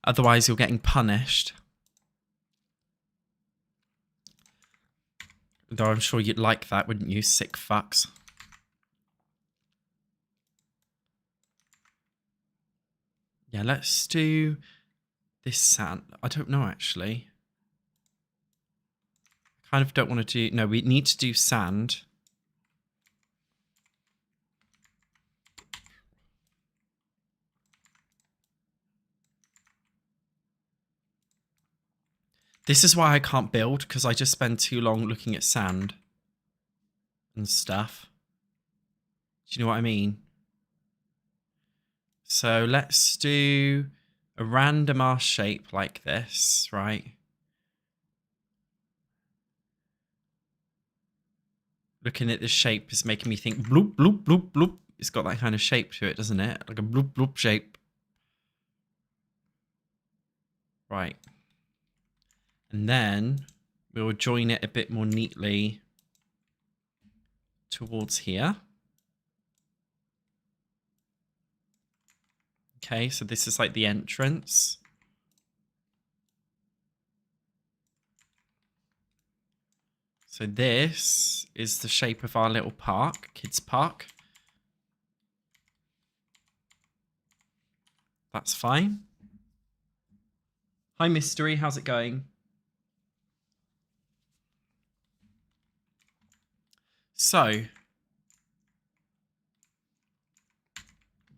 Otherwise, you're getting punished. Though I'm sure you'd like that, wouldn't you, sick fucks? Yeah, let's do this sand. I don't know, actually. I kind of don't want to do... No, we need to do sand. This is why I can't build, because I just spend too long looking at sand and stuff. Do you know what I mean? So let's do a random ass shape like this, right? Looking at this shape is making me think bloop, bloop, bloop, bloop. It's got that kind of shape to it, doesn't it? Like a bloop, bloop shape. Right. And then we'll join it a bit more neatly towards here. Okay, so this is like the entrance. So this is the shape of our little park, kids park. That's fine. Hi, Mystery, how's it going? So,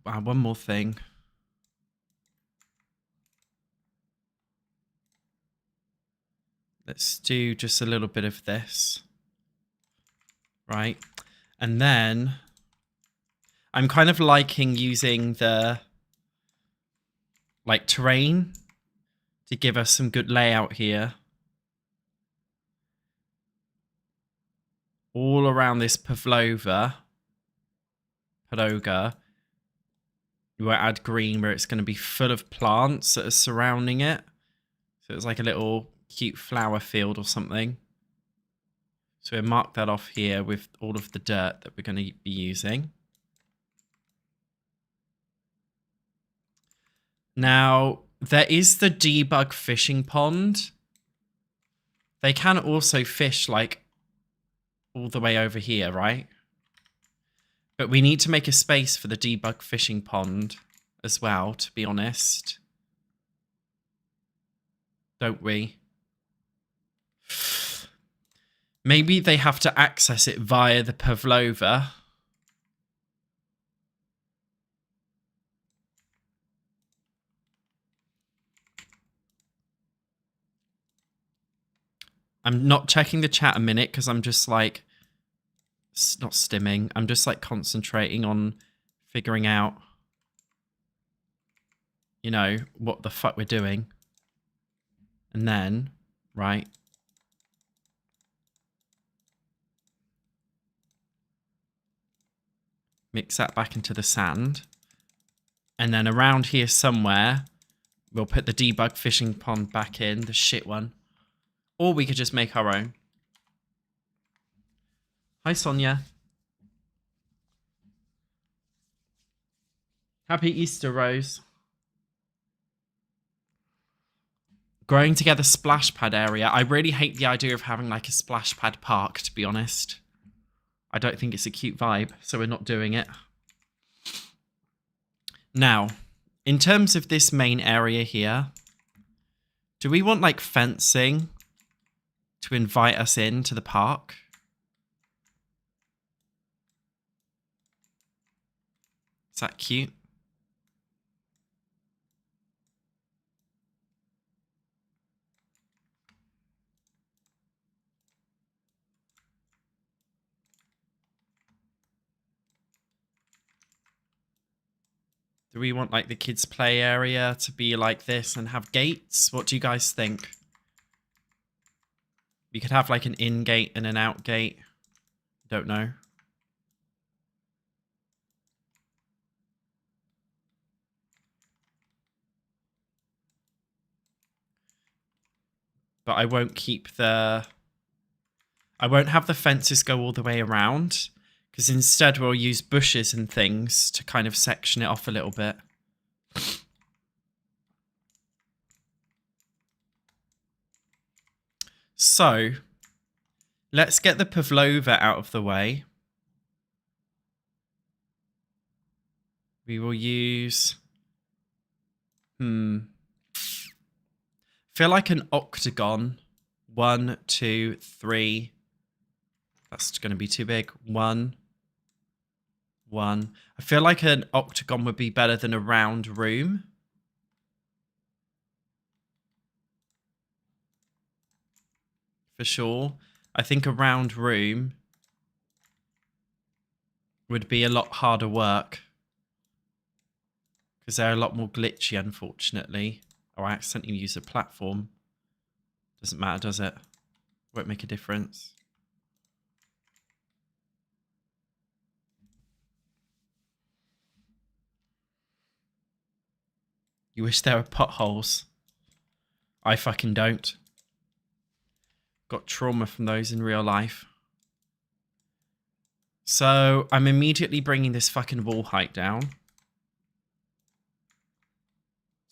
one more thing. Let's do just a little bit of this. Right. And then I'm kind of liking using the like terrain to give us some good layout here. All around this Padoga, you will add green where it's going to be full of plants that are surrounding it. So it's like a little cute flower field or something. So we'll mark that off here with all of the dirt that we're going to be using. Now, there is the Debug fishing pond. They can also fish like all the way over here, right? But we need to make a space for the Debug fishing pond as well, to be honest. Don't we? Maybe they have to access it via the Pavlova. I'm not checking the chat a minute because I'm just like, not stimming. I'm just like concentrating on figuring out, you know, what the fuck we're doing. And then, right. Mix that back into the sand. And then around here somewhere, we'll put the debug fishing pond back in, the shit one. Or we could just make our own. Hi, Sonia. Happy Easter, Rose. Growing together splash pad area. I really hate the idea of having like a splash pad park, to be honest. I don't think it's a cute vibe, so we're not doing it. Now, in terms of this main area here, do we want like fencing to invite us into the park? Is that cute? Do we want like the kids play area to be like this and have gates? What do you guys think? We could have like an in gate and an out gate. Don't know. But I won't keep the... I won't have the fences go all the way around. Because instead we'll use bushes and things to kind of section it off a little bit. So, let's get the pavlova out of the way. We will use... feel like an octagon. 1, 2, 3. That's going to be too big. 1. I feel like an octagon would be better than a round room. For sure. I think a round room would be a lot harder work. Because they're a lot more glitchy, unfortunately. Oh, I accidentally used a platform. Doesn't matter, does it? Won't make a difference. You wish there were potholes. I fucking don't. Got trauma from those in real life. So, I'm immediately bringing this fucking wall height down.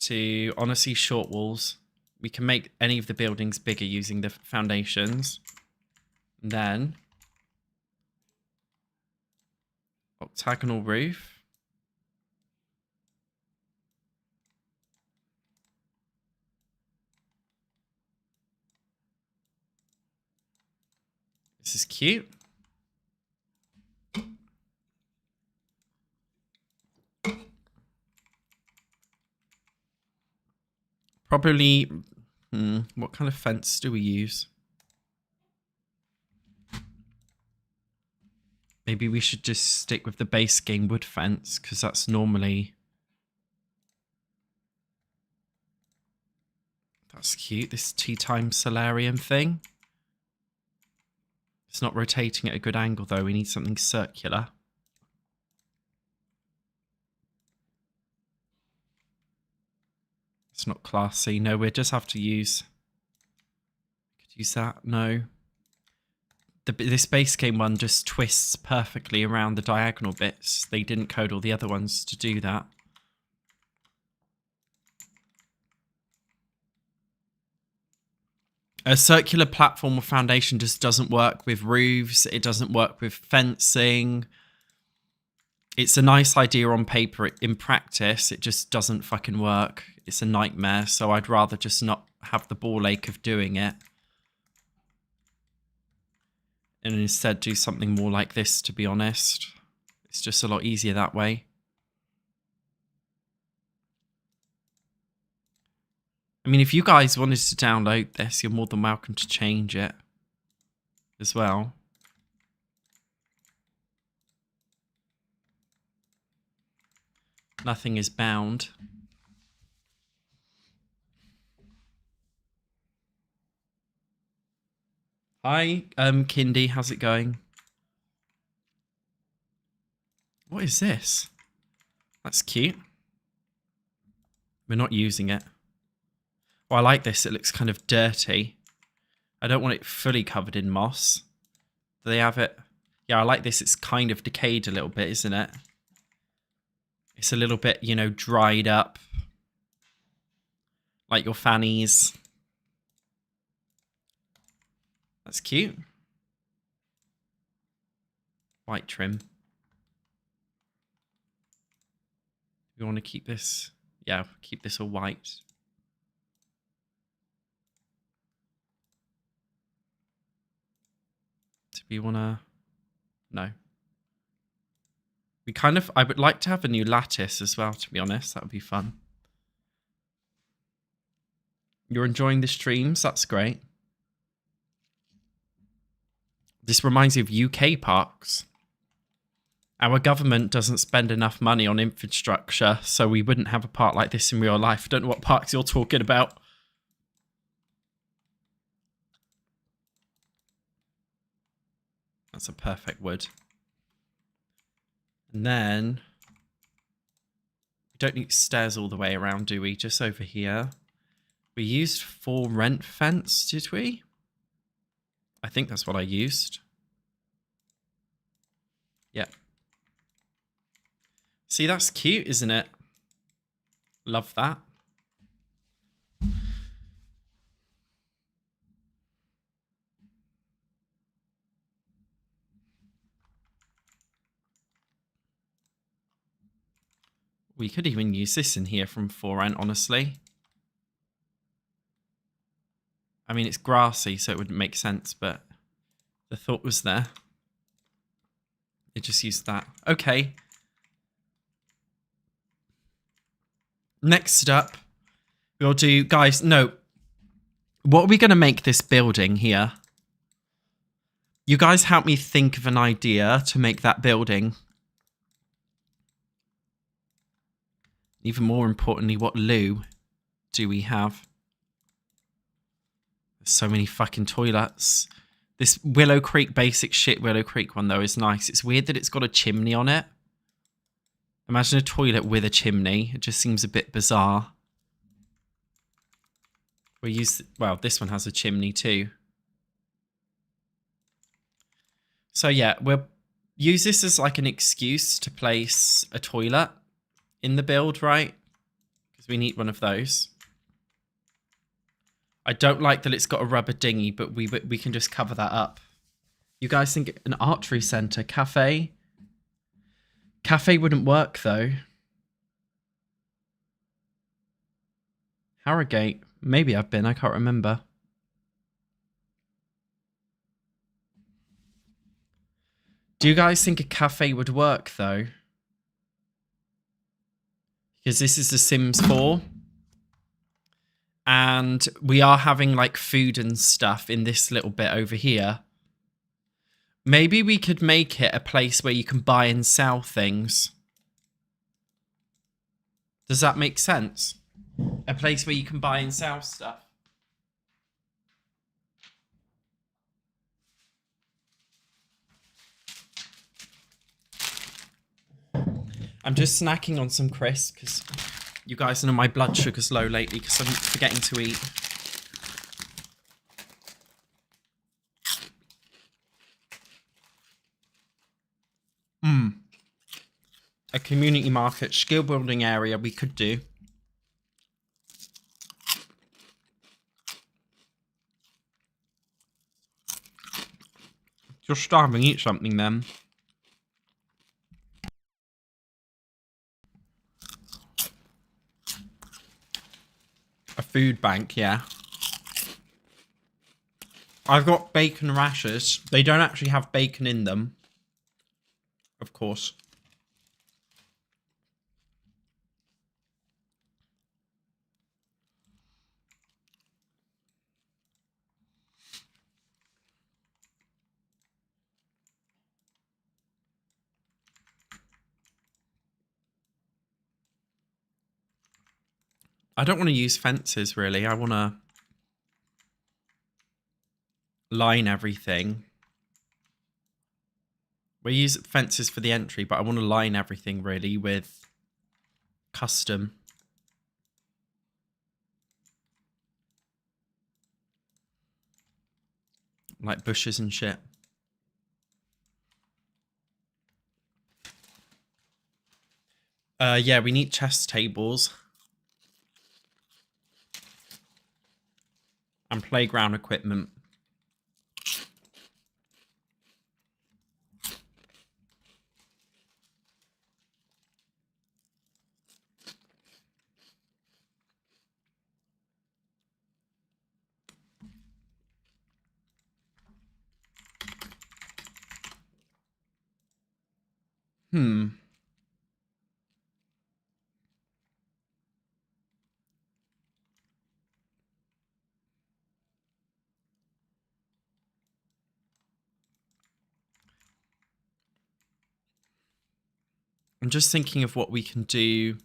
To, honestly, short walls. We can make any of the buildings bigger using the foundations. And then... octagonal roof. This is cute. Probably... what kind of fence do we use? Maybe we should just stick with the base game wood fence, because that's normally... That's cute, this tea time solarium thing. It's not rotating at a good angle, though. We need something circular. It's not classy. No, we just have to use... Could use that. No. This base game one just twists perfectly around the diagonal bits. They didn't code all the other ones to do that. A circular platform or foundation just doesn't work with roofs. It doesn't work with fencing. It's a nice idea on paper. In practice, it just doesn't fucking work. It's a nightmare. So I'd rather just not have the ball ache of doing it. And instead do something more like this, to be honest. It's just a lot easier that way. I mean, if you guys wanted to download this, you're more than welcome to change it as well. Nothing is bound. Hi, Kindy, how's it going? What is this? That's cute. We're not using it. Oh, I like this. It looks kind of dirty. I don't want it fully covered in moss. Do they have it? Yeah, I like this. It's kind of decayed a little bit, isn't it? It's a little bit, you know, dried up. Like your fannies. That's cute. White trim. We want to keep this... Yeah, keep this all white. Do we want to... No. We kind of... I would like to have a new lattice as well, to be honest. That would be fun. You're enjoying the streams? That's great. This reminds me of UK parks. Our government doesn't spend enough money on infrastructure, so we wouldn't have a park like this in real life. I don't know what parks you're talking about. That's a perfect wood. And then... We don't need stairs all the way around, do we? Just over here. We used 4 rent fence, did we? I think that's what I used. Yeah. See, that's cute, isn't it? Love that. We could even use this in here from For Rent, honestly. I mean, it's grassy, so it wouldn't make sense, but the thought was there. It just used that. Okay. Next up, we'll do... Guys, no. What are we going to make this building here? You guys help me think of an idea to make that building. Even more importantly, what loo do we have? There's so many fucking toilets. This Willow Creek, basic shit Willow Creek one, though, is nice. It's weird that it's got a chimney on it. Imagine a toilet with a chimney. It just seems a bit bizarre. Well, this one has a chimney too. So yeah, we'll use this as like an excuse to place a toilet in the build, right? Because we need one of those. I don't like that it's got a rubber dinghy, but we can just cover that up. You guys think an archery center, cafe? Cafe wouldn't work though. Harrogate. Maybe I've been, I can't remember. Do you guys think a cafe would work though? Because this is the Sims 4. And we are having like food and stuff in this little bit over here. Maybe we could make it a place where you can buy and sell things. Does that make sense? A place where you can buy and sell stuff. I'm just snacking on some crisps because you guys know my blood sugar's low lately because I'm forgetting to eat. A community market, skill building area we could do. If you're starving, eat something then. A food bank, yeah. I've got bacon rashers. They don't actually have bacon in them. Of course. I don't want to use fences, really. I want to line everything We use fences for the entry, but I want to line everything really with custom. Like bushes and shit. Yeah, we need chess tables. And playground equipment. I'm just thinking of what we can do.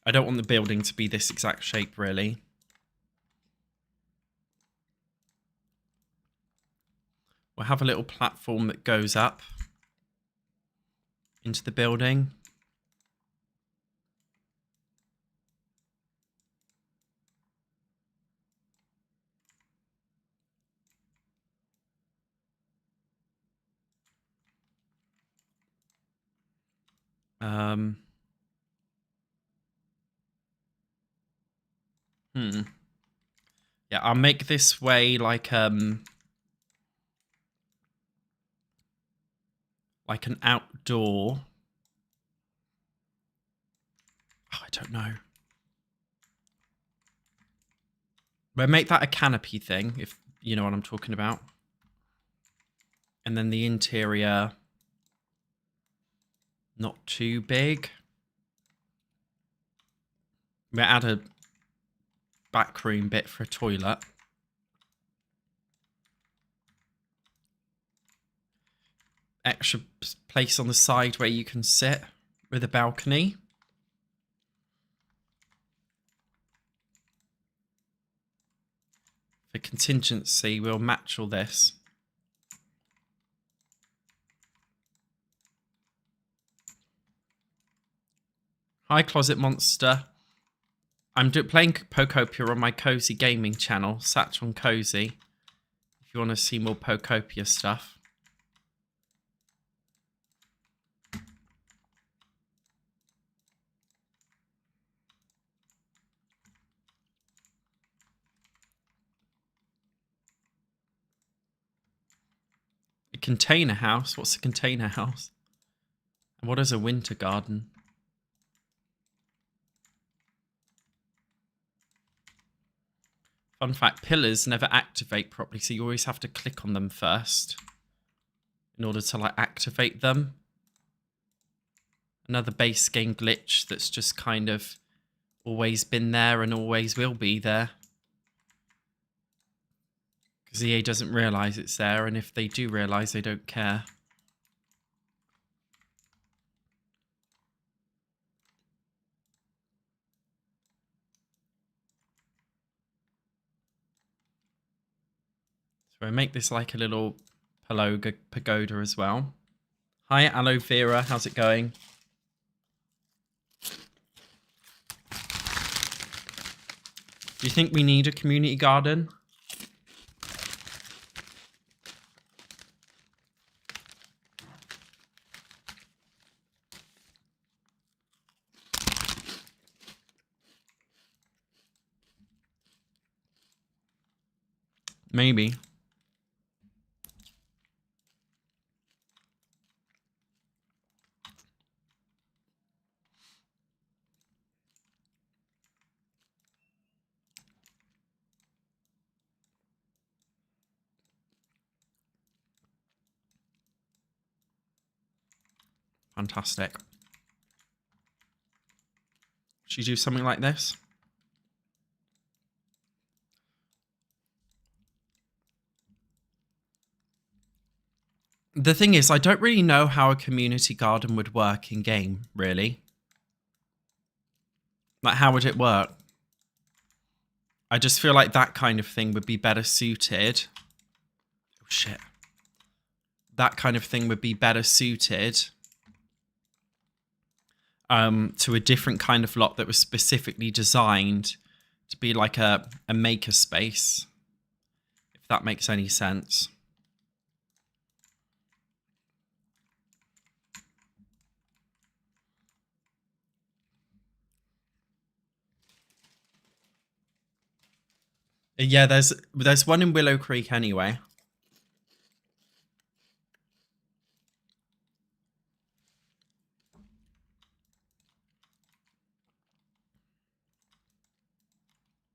I don't want the building to be this exact shape, really. We'll have a little platform that goes up into the building. Yeah, I'll make this way like an outdoor. Oh, I don't know. We'll make that a canopy thing, if you know what I'm talking about. And then the interior, not too big. We'll add a back room bit for a toilet. Extra place on the side where you can sit with a balcony. For contingency, we'll match all this. Hi, Closet Monster. I'm playing Pokopia on my Cozy Gaming channel, SatchOnSims. If you want to see more Pokopia stuff. A container house? What's a container house? And what is a winter garden? Fun fact, pillars never activate properly, so you always have to click on them first in order to like activate them. Another base game glitch that's just kind of always been there and always will be there. Because EA doesn't realise it's there, and if they do realise, they don't care. So I make this like a little pagoda as well. Hi, Aloe Vera. How's it going? Do you think we need a community garden? Maybe. Fantastic. Should you do something like this? The thing is, I don't really know how a community garden would work in game, really. Like, how would it work? I just feel like that kind of thing would be better suited. Oh, shit. that kind of thing would be better suited to a different kind of lot that was specifically designed to be like a maker space, if that makes any sense. Yeah, there's one in Willow Creek anyway.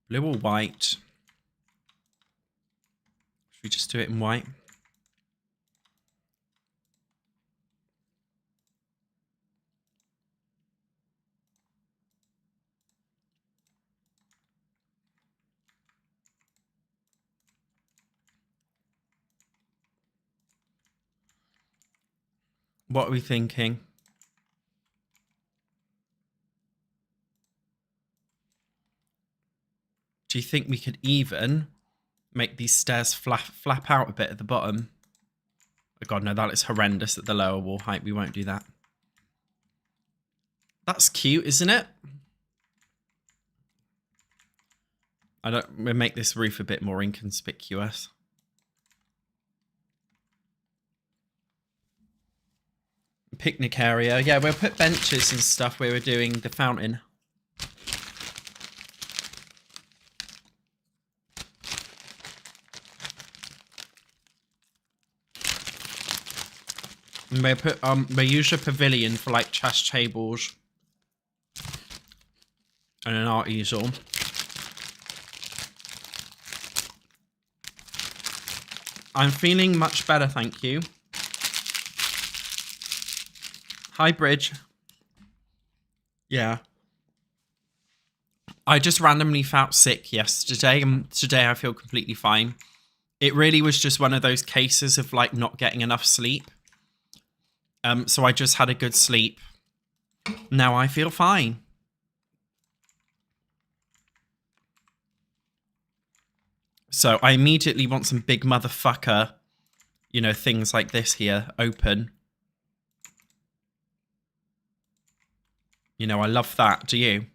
Blue or white? Should we just do it in white? What are we thinking? Do you think we could even make these stairs flap out a bit at the bottom? Oh god, no, that is horrendous at the lower wall height. We won't do that. That's cute, isn't it? We'll make this roof a bit more inconspicuous. Picnic area. Yeah, we'll put benches and stuff where we're doing the fountain. And we'll use a pavilion for like chess tables and an art easel. I'm feeling much better, thank you. Hi, Bridge. Yeah. I just randomly felt sick yesterday, and today I feel completely fine. It really was just one of those cases of like not getting enough sleep. So I just had a good sleep. Now I feel fine. So I immediately want some big motherfucker, you know, things like this here open. You know, I love that. Do you?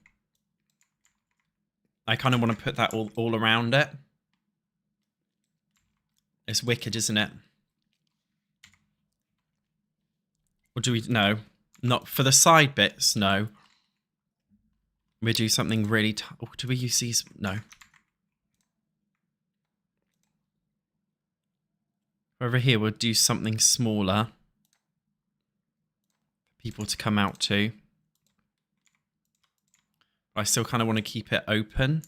I kind of want to put that all around it. It's wicked, isn't it? Or do we... No. Not for the side bits, no. We do something really... Oh, do we use these? No. Over here, we'll do something smaller. For people to come out to. I still kind of want to keep it open.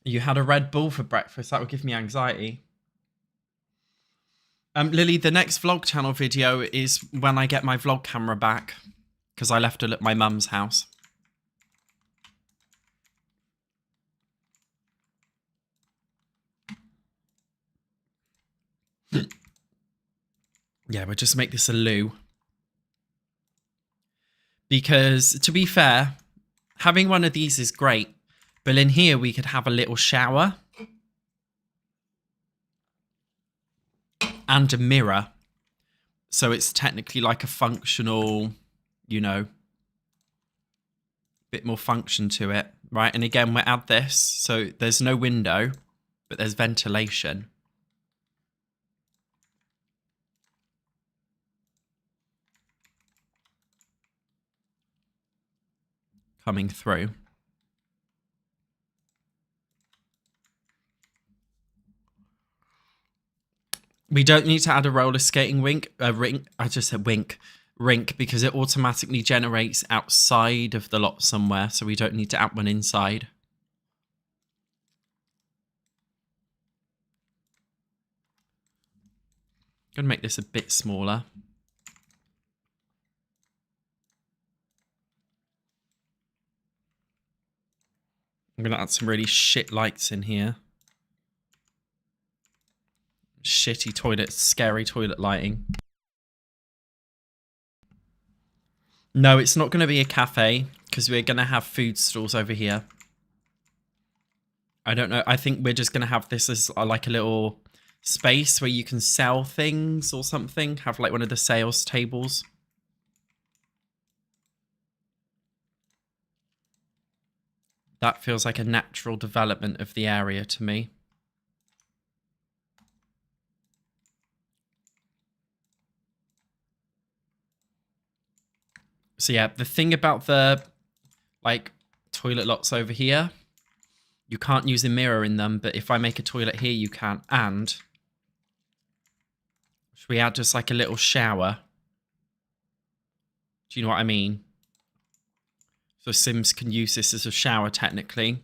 You had a Red Bull for breakfast. That would give me anxiety. Lily, the next vlog channel video is when I get my vlog camera back. Because I left it at my mum's house. Yeah, we'll just make this a loo. Because, to be fair, having one of these is great. But in here, we could have a little shower. And a mirror. So it's technically like a functional, you know, bit more function to it. Right, and again, we'll add this. So there's no window, but there's ventilation. Coming through. We don't need to add a roller skating rink. I just said rink because it automatically generates outside of the lot somewhere, so we don't need to add one inside. I'm gonna make this a bit smaller. I'm gonna add some really shit lights in here. Shitty toilet, scary toilet lighting. No, it's not going to be a cafe because we're going to have food stalls over here. I don't know. I think we're just going to have this as like a little space where you can sell things or something. Have like one of the sales tables. That feels like a natural development of the area to me. So yeah, the thing about the like toilet lots over here, you can't use a mirror in them, but if I make a toilet here, you can. And should we add just like a little shower? Do you know what I mean? So Sims can use this as a shower technically.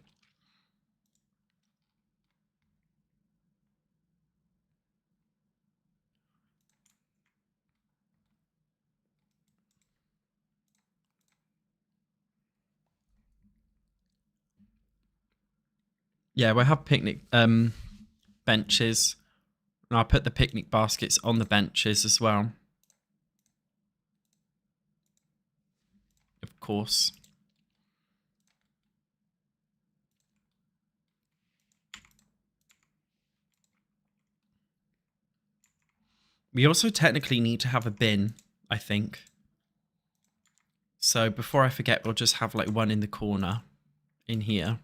Yeah, we'll have picnic benches. And I'll put the picnic baskets on the benches as well. Of course. We also technically need to have a bin, I think. So before I forget, we'll just have like one in the corner in here.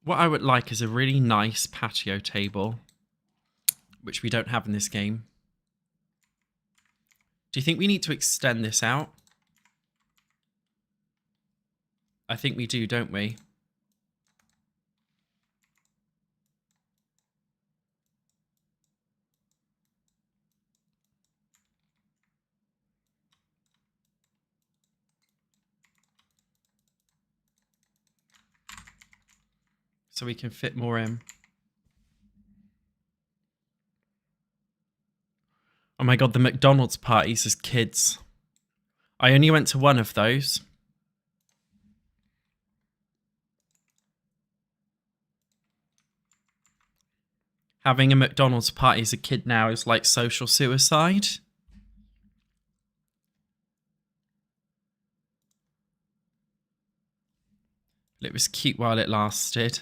What I would like is a really nice patio table, which we don't have in this game. Do you think we need to extend this out? I think we do, don't we? So we can fit more in. Oh my god, the McDonald's parties as kids. I only went to one of those. Having a McDonald's party as a kid now is like social suicide. But it was cute while it lasted.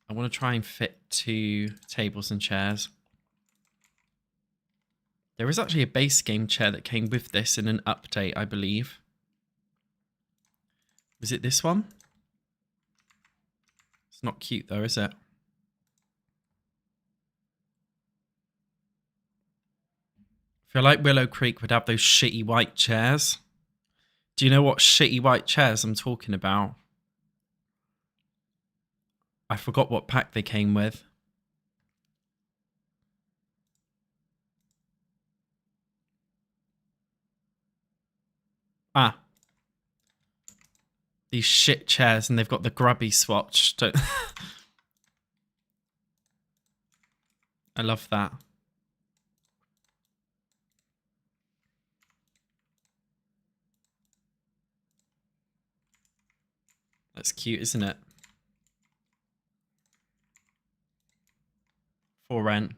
I want to try and fit 2 tables and chairs. There is actually a base game chair that came with this in an update, I believe. Was it this one? It's not cute though, is it? I feel like Willow Creek would have those shitty white chairs. Do you know what shitty white chairs I'm talking about? I forgot what pack they came with. Ah. These shit chairs, and they've got the grubby swatch. I love that. That's cute, isn't it? For rent.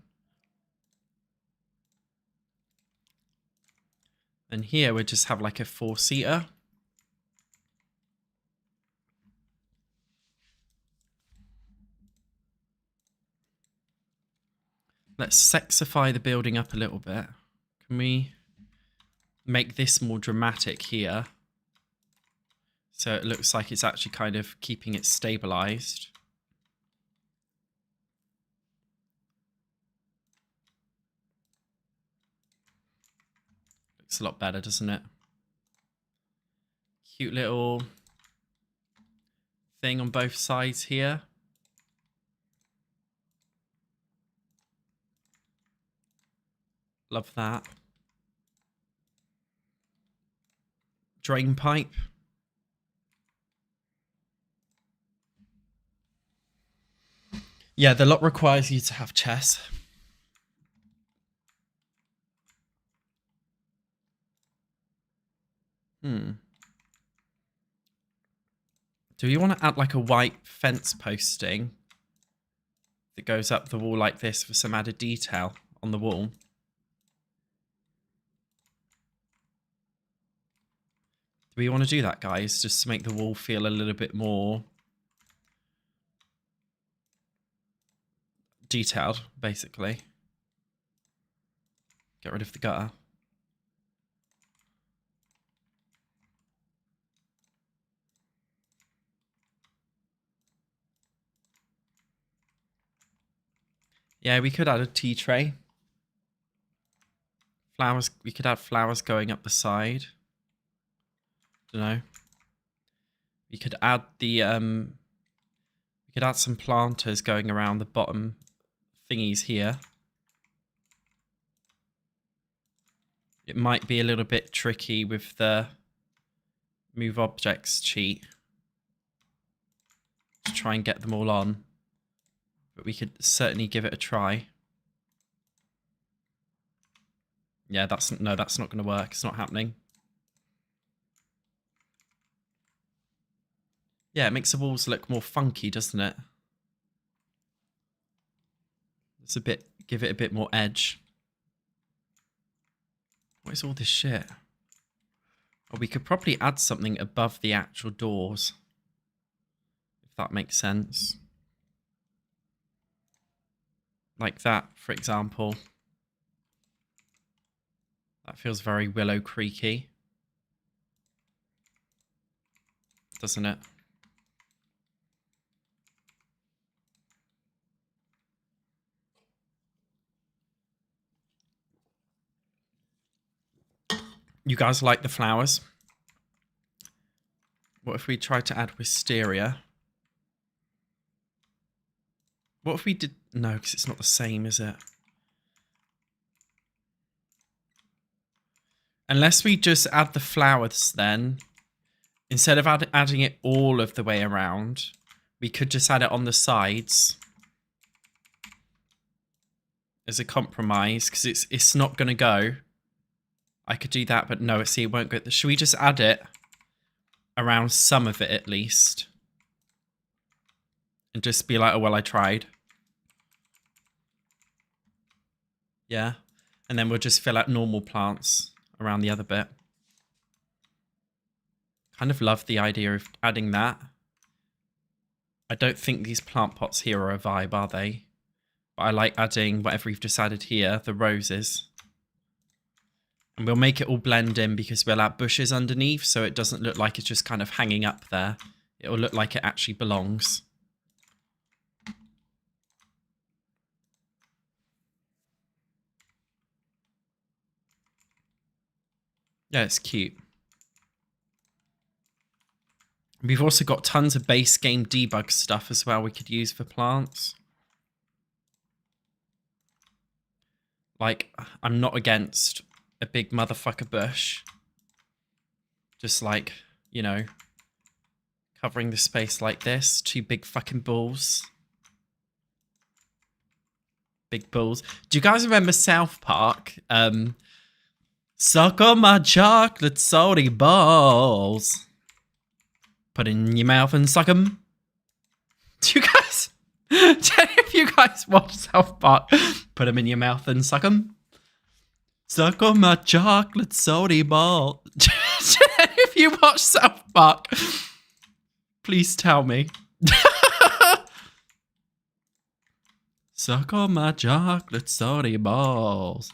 And here we just have like a 4-seater. Let's sexify the building up a little bit. Can we make this more dramatic here? So it looks like it's actually kind of keeping it stabilized. Looks a lot better, doesn't it? Cute little thing on both sides here. Love that. Drain pipe. Yeah, the lot requires you to have chess. Do you want to add like a white fence posting? that goes up the wall like this for some added detail on the wall. Do we want to do that, guys? Just to make the wall feel a little bit more detailed, basically. Get rid of the gutter. Yeah, we could add a tea tray. Flowers, we could have flowers going up the side. Don't know. We could add the we could add some planters going around the bottom thingies here. It might be a little bit tricky with the move objects cheat to try and get them all on, but we could certainly give it a try. Yeah, that's not going to work. It's not happening. Yeah, it makes the walls look more funky, doesn't it? It's a bit, give it a bit more edge. What is all this shit? Oh, we could probably add something above the actual doors, if that makes sense. Like that, for example. That feels very Willow Creeky, doesn't it? You guys like the flowers? What if we tried to add wisteria? What if we did... No, because it's not the same, is it? Unless we just add the flowers then, instead of adding it all of the way around, we could just add it on the sides as a compromise, because it's not going to go. I could do that, but no, see, it won't go. Should we just add it around some of it at least? And just be like, oh, well, I tried. Yeah. And then we'll just fill out normal plants around the other bit. Kind of love the idea of adding that. I don't think these plant pots here are a vibe, are they? But I like adding whatever we've just added here, the roses. And we'll make it all blend in because we'll add bushes underneath, so it doesn't look like it's just kind of hanging up there. It'll look like it actually belongs. Yeah, it's cute. We've also got tons of base game debug stuff as well we could use for plants. Like, I'm not against a big motherfucker bush. Just like, you know, covering the space like this. 2 big fucking balls. Big balls. Do you guys remember South Park? Suck on my chocolate salty balls. Put it in your mouth and suck them. Do you guys... Do any of you guys watch South Park? Put them in your mouth and suck them. Suck on my chocolate salty ball. Do any of you watch South Park? Please tell me. Suck on my chocolate salty balls.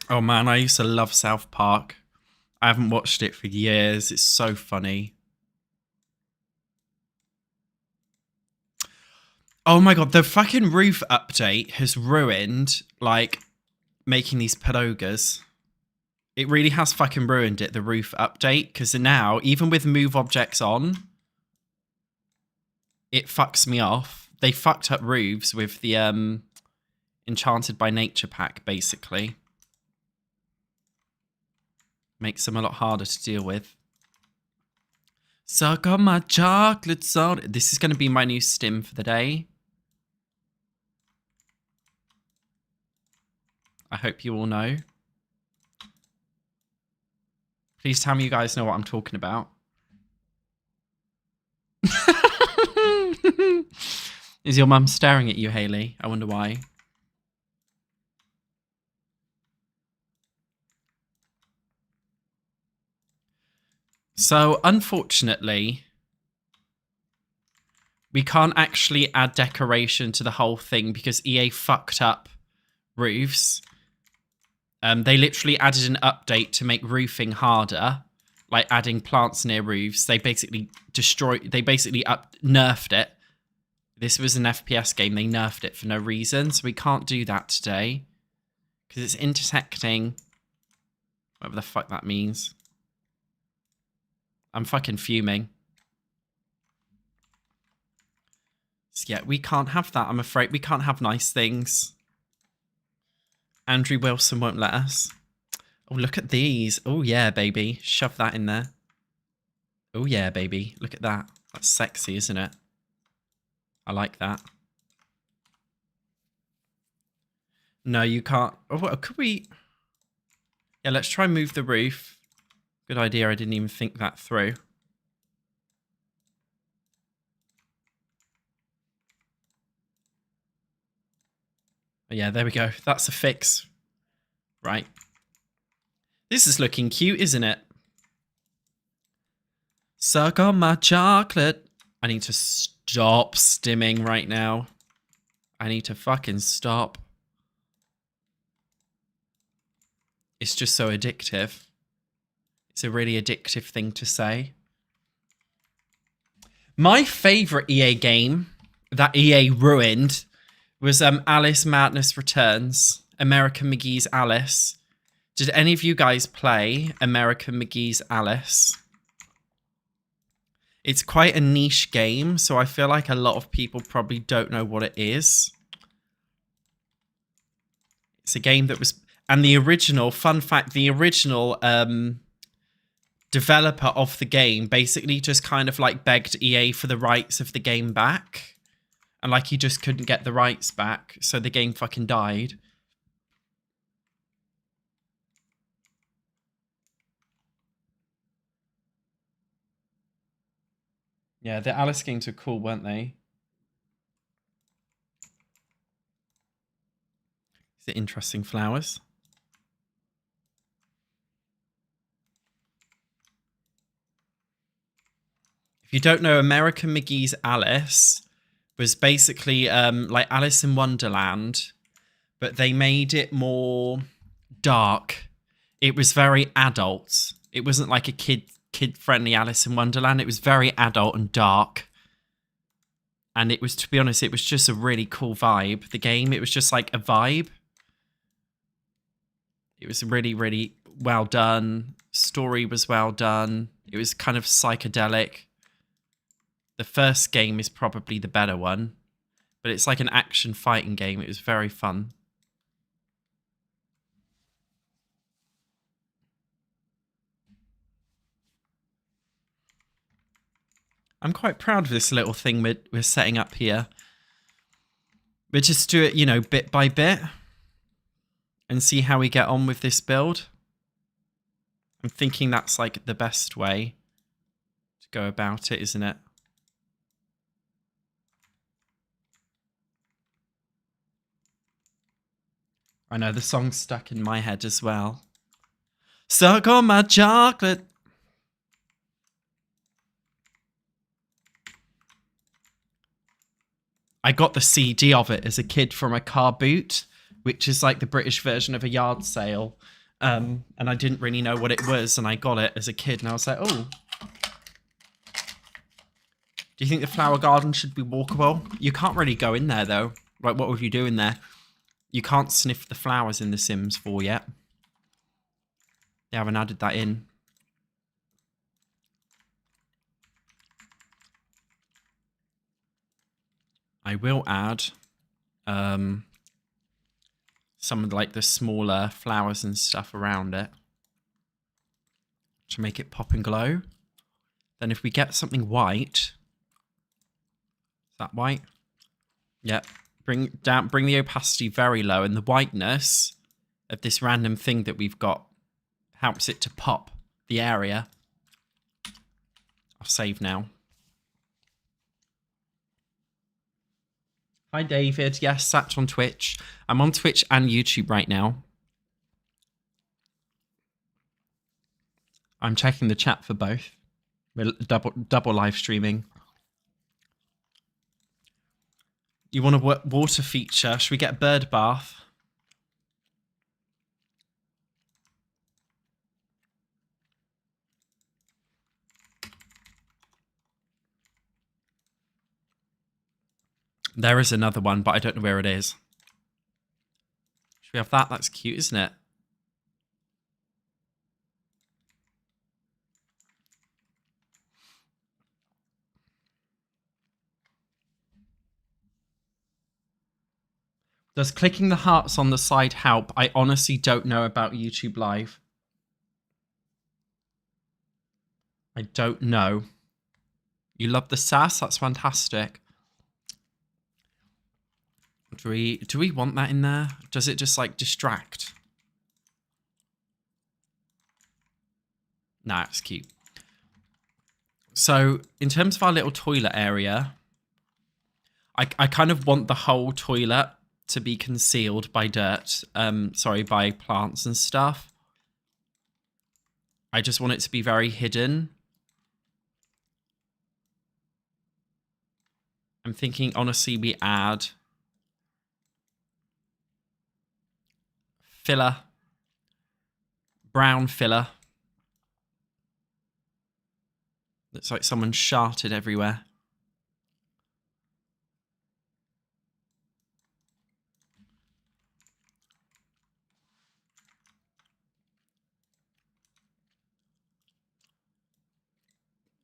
Oh man, I used to love South Park. I haven't watched it for years. It's so funny. Oh my god, the fucking roof update has ruined, like, making these pedogas. It really has fucking ruined it, the roof update, because now, even with move objects on, it fucks me off. They fucked up roofs with the Enchanted by Nature pack, basically. Makes them a lot harder to deal with. Suck on my chocolate soda. This is going to be my new stim for the day. I hope you all know. Please tell me you guys know what I'm talking about. Is your mum staring at you, Hayley? I wonder why. So, unfortunately, we can't actually add decoration to the whole thing because EA fucked up roofs. They literally added an update to make roofing harder, like adding plants near roofs. They basically nerfed it. This was an FPS game. They nerfed it for no reason, so we can't do that today because it's intersecting. Whatever the fuck that means. I'm fucking fuming. So yeah, we can't have that, I'm afraid. We can't have nice things. Andrew Wilson won't let us. Oh, look at these. Oh, yeah, baby. Shove that in there. Oh, yeah, baby. Look at that. That's sexy, isn't it? I like that. No, you can't. Oh, well, could we... Yeah, let's try and move the roof. Good idea. I didn't even think that through. Oh, yeah, there we go. That's a fix. Right. This is looking cute, isn't it? Suck on my chocolate. I need to stop stimming right now. I need to fucking stop. It's just so addictive. It's a really addictive thing to say. My favourite EA game that EA ruined was Alice Madness Returns. American McGee's Alice. Did any of you guys play American McGee's Alice? It's quite a niche game, so I feel like a lot of people probably don't know what it is. It's a game that was... And the original, fun fact, the original developer of the game basically just kind of like begged EA for the rights of the game back. And like he just couldn't get the rights back, so the game fucking died. Yeah, the Alice games were cool, weren't they? Is it interesting flowers? If you don't know, American McGee's Alice was basically like Alice in Wonderland, but they made it more dark. It was very adult. It wasn't like a kid-friendly Alice in Wonderland. It was very adult and dark. And it was, to be honest, it was just a really cool vibe. The game, it was just like a vibe. It was really, really well done. Story was well done. It was kind of psychedelic. The first game is probably the better one, but it's like an action fighting game. It was very fun. I'm quite proud of this little thing we're setting up here. We'll just do it, you know, bit by bit and see how we get on with this build. I'm thinking that's like the best way to go about it, isn't it? I know, the song's stuck in my head as well. Suck on my chocolate. I got the CD of it as a kid from a car boot, which is like the British version of a yard sale. And I didn't really know what it was, and I got it as a kid, and I was like, oh. Do you think the flower garden should be walkable? You can't really go in there, though. Like, what would you do in there? You can't sniff the flowers in The Sims 4 yet. They haven't added that in. I will add some of like the smaller flowers and stuff around it to make it pop and glow. Then if we get something white, is that white? Yep. Bring the opacity very low, and the whiteness of this random thing that we've got helps it to pop the area. I'll save now. Hi, David. Yes, Satch on Twitch. I'm on Twitch and YouTube right now. I'm checking the chat for both. We're double live streaming. You want a water feature? Should we get a bird bath? There is another one, but I don't know where it is. Should we have that? That's cute, isn't it? Does clicking the hearts on the side help? I honestly don't know about YouTube Live. I don't know. You love the sass? That's fantastic. Do we want that in there? Does it just like distract? Nah, it's cute. So in terms of our little toilet area, I kind of want the whole toilet to be concealed by dirt. Sorry, by plants and stuff. I just want it to be very hidden. I'm thinking, honestly, we add filler, brown filler. Looks like someone sharted everywhere.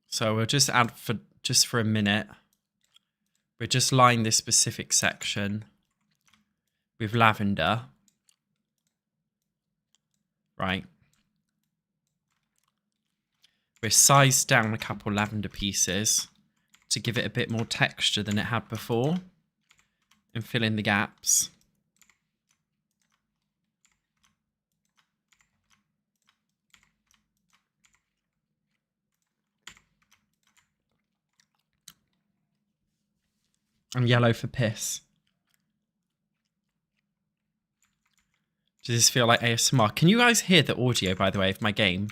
So we'll just add for a minute. We'll just line this specific section with lavender. Right. We'll size down a couple lavender pieces to give it a bit more texture than it had before and fill in the gaps. And yellow for piss. Does this feel like ASMR? Can you guys hear the audio, by the way, of my game?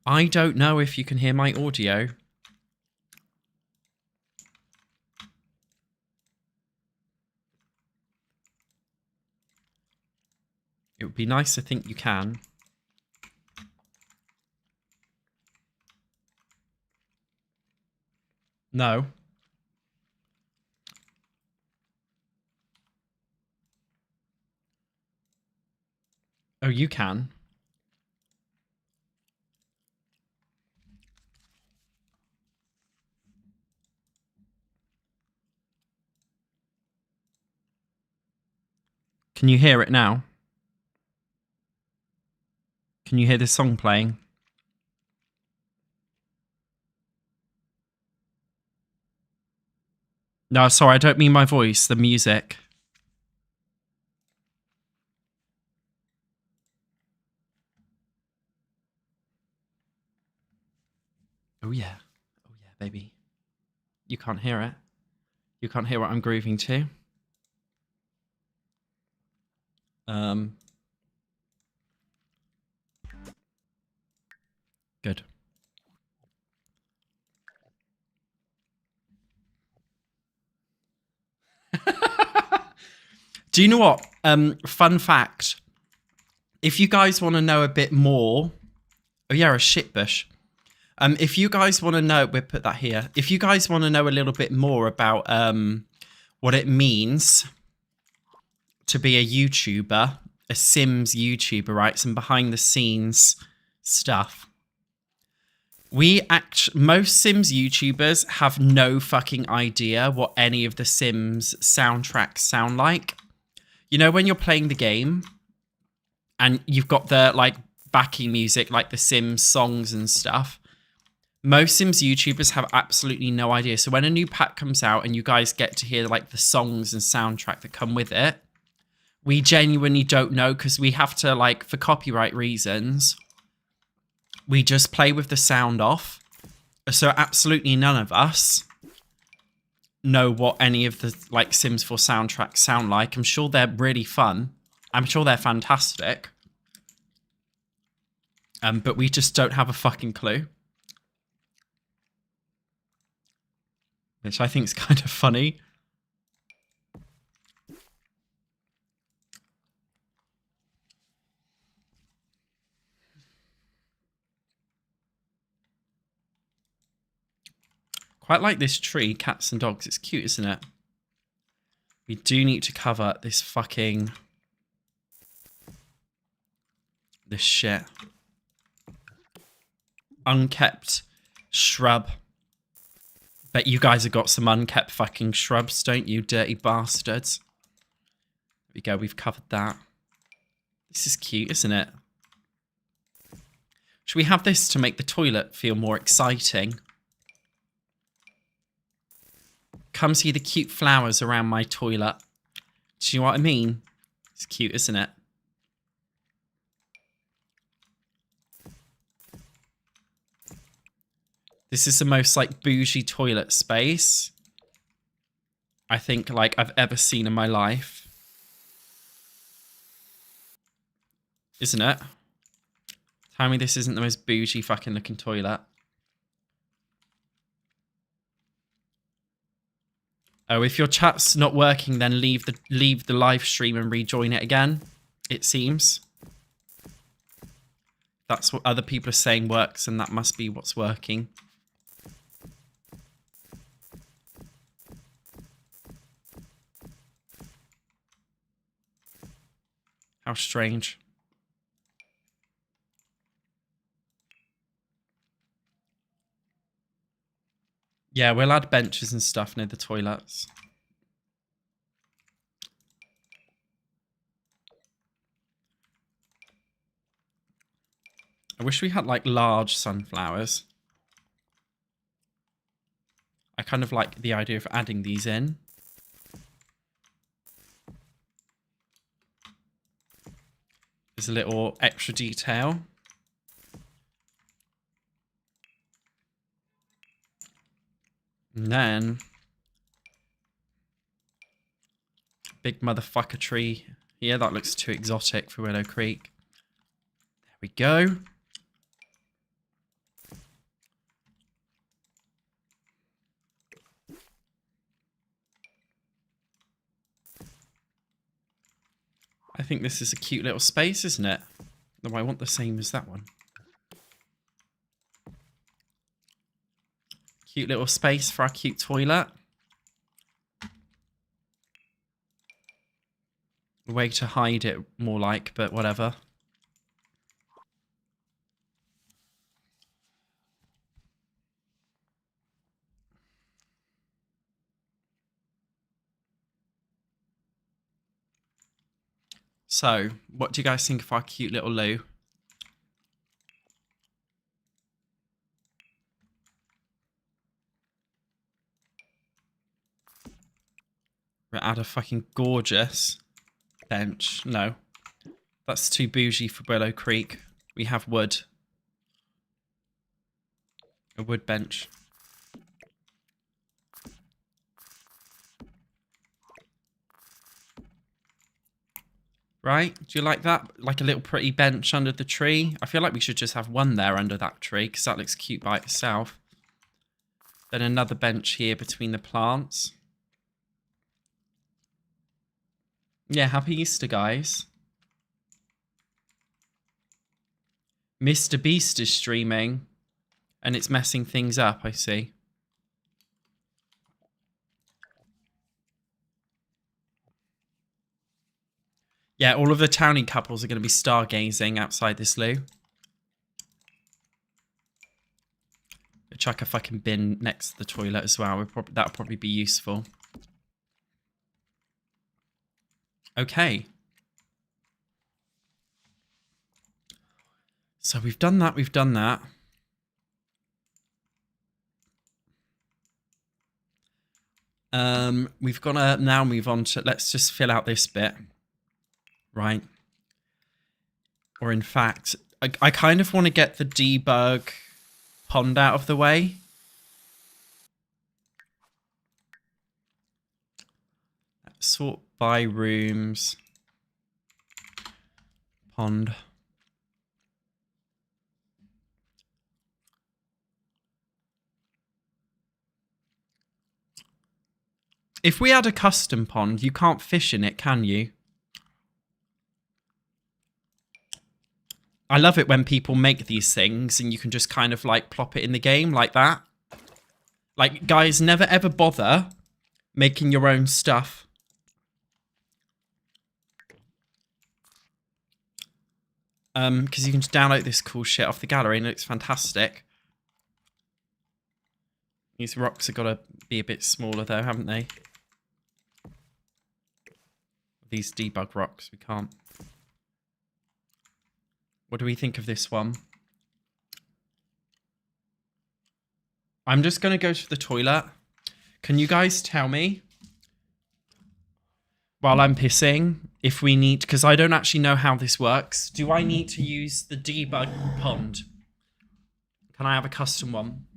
I don't know if you can hear my audio. It would be nice to think you can. No. Oh, you can. Can you hear it now? Can you hear this song playing? No, sorry, I don't mean my voice, the music. Oh yeah. Oh yeah, baby. You can't hear it. You can't hear what I'm grooving to. Good. Do you know what? Fun fact. If you guys want to know a bit more... Oh yeah, a shit bush. If you guys want to know... We'll put that here. If you guys want to know a little bit more about what it means to be a YouTuber, a Sims YouTuber, right? Some behind the scenes stuff. Most Sims YouTubers have no fucking idea what any of the Sims soundtracks sound like. You know, when you're playing the game and you've got the like backing music, like the Sims songs and stuff. Most Sims YouTubers have absolutely no idea. So when a new pack comes out and you guys get to hear like the songs and soundtrack that come with it, We genuinely don't know because we have to, like, for copyright reasons, we just play with the sound off. So absolutely none of us know what any of the, like, Sims 4 soundtracks sound like. I'm sure they're really fun. I'm sure they're fantastic. But we just don't have a fucking clue. Which I think is kind of funny. Quite like this tree, cats and dogs. It's cute, isn't it? We do need to cover this fucking... this shit. Unkept shrub. Bet you guys have got some unkept fucking shrubs, don't you, dirty bastards? There we go, we've covered that. This is cute, isn't it? Should we have this to make the toilet feel more exciting? Come see the cute flowers around my toilet. Do you know what I mean? It's cute, isn't it? This is the most, like, bougie toilet space I think, like, I've ever seen in my life. Isn't it? Tell me this isn't the most bougie fucking looking toilet. Oh, if your chat's not working, then leave the live stream and rejoin it again, it seems. That's what other people are saying works, and that must be what's working. How strange. Yeah, we'll add benches and stuff near the toilets. I wish we had, like, large sunflowers. I kind of like the idea of adding these in. There's a little extra detail. And then... big motherfucker tree. Yeah, that looks too exotic for Willow Creek. There we go. I think this is a cute little space, isn't it? No, I want the same as that one. Cute little space for our cute toilet. A way to hide it, more like, but whatever. So, what do you guys think of our cute little loo? We'll add a fucking gorgeous bench. No, that's too bougie for Willow Creek. We have wood. A wood bench. Right? Do you like that? Like a little pretty bench under the tree? I feel like we should just have one there under that tree because that looks cute by itself. Then another bench here between the plants. Yeah, happy Easter, guys. Mr. Beast is streaming and it's messing things up, I see. Yeah, all of the townie couples are going to be stargazing outside this loo. Chuck a fucking bin next to the toilet as well. That would probably be useful. Okay. So we've done that, we've done that. We've got to now move on to, let's just fill out this bit. right? Or in fact, I kind of want to get the debug pond out of the way. Sort by rooms. Pond. If we add a custom pond, you can't fish in it, can you? I love it when people make these things and you can just kind of like plop it in the game like that. Like, guys, never ever bother making your own stuff. Because you can just download this cool shit off the gallery and it looks fantastic. These rocks have got to be a bit smaller though, haven't they? These debug rocks, we can't. What do we think of this one? I'm just going to go to the toilet. Can you guys tell me, while I'm pissing, if we need... Because I don't actually know how this works. Do I need to use the debug pond? Can I have a custom one?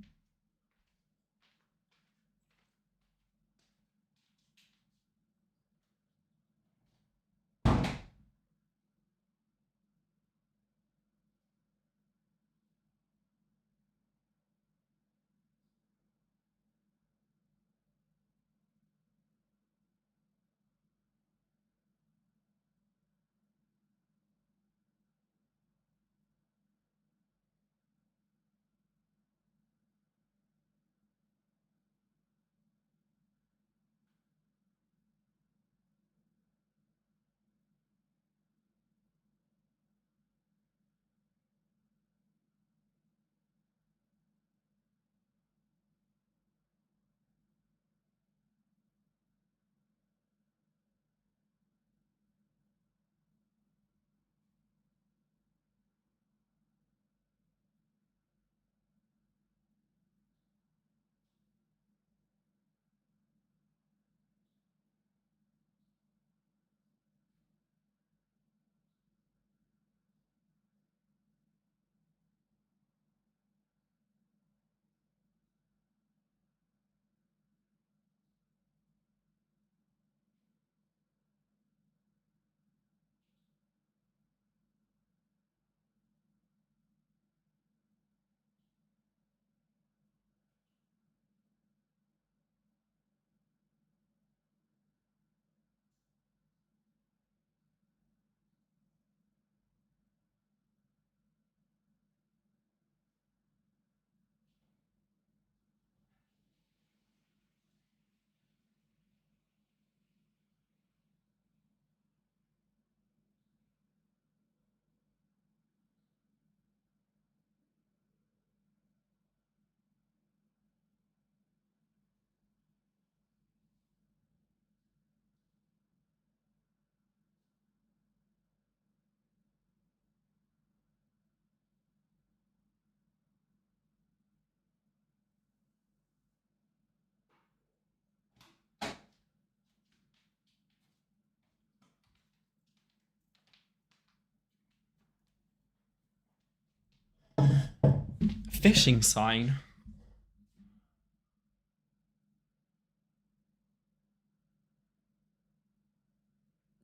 Fishing sign.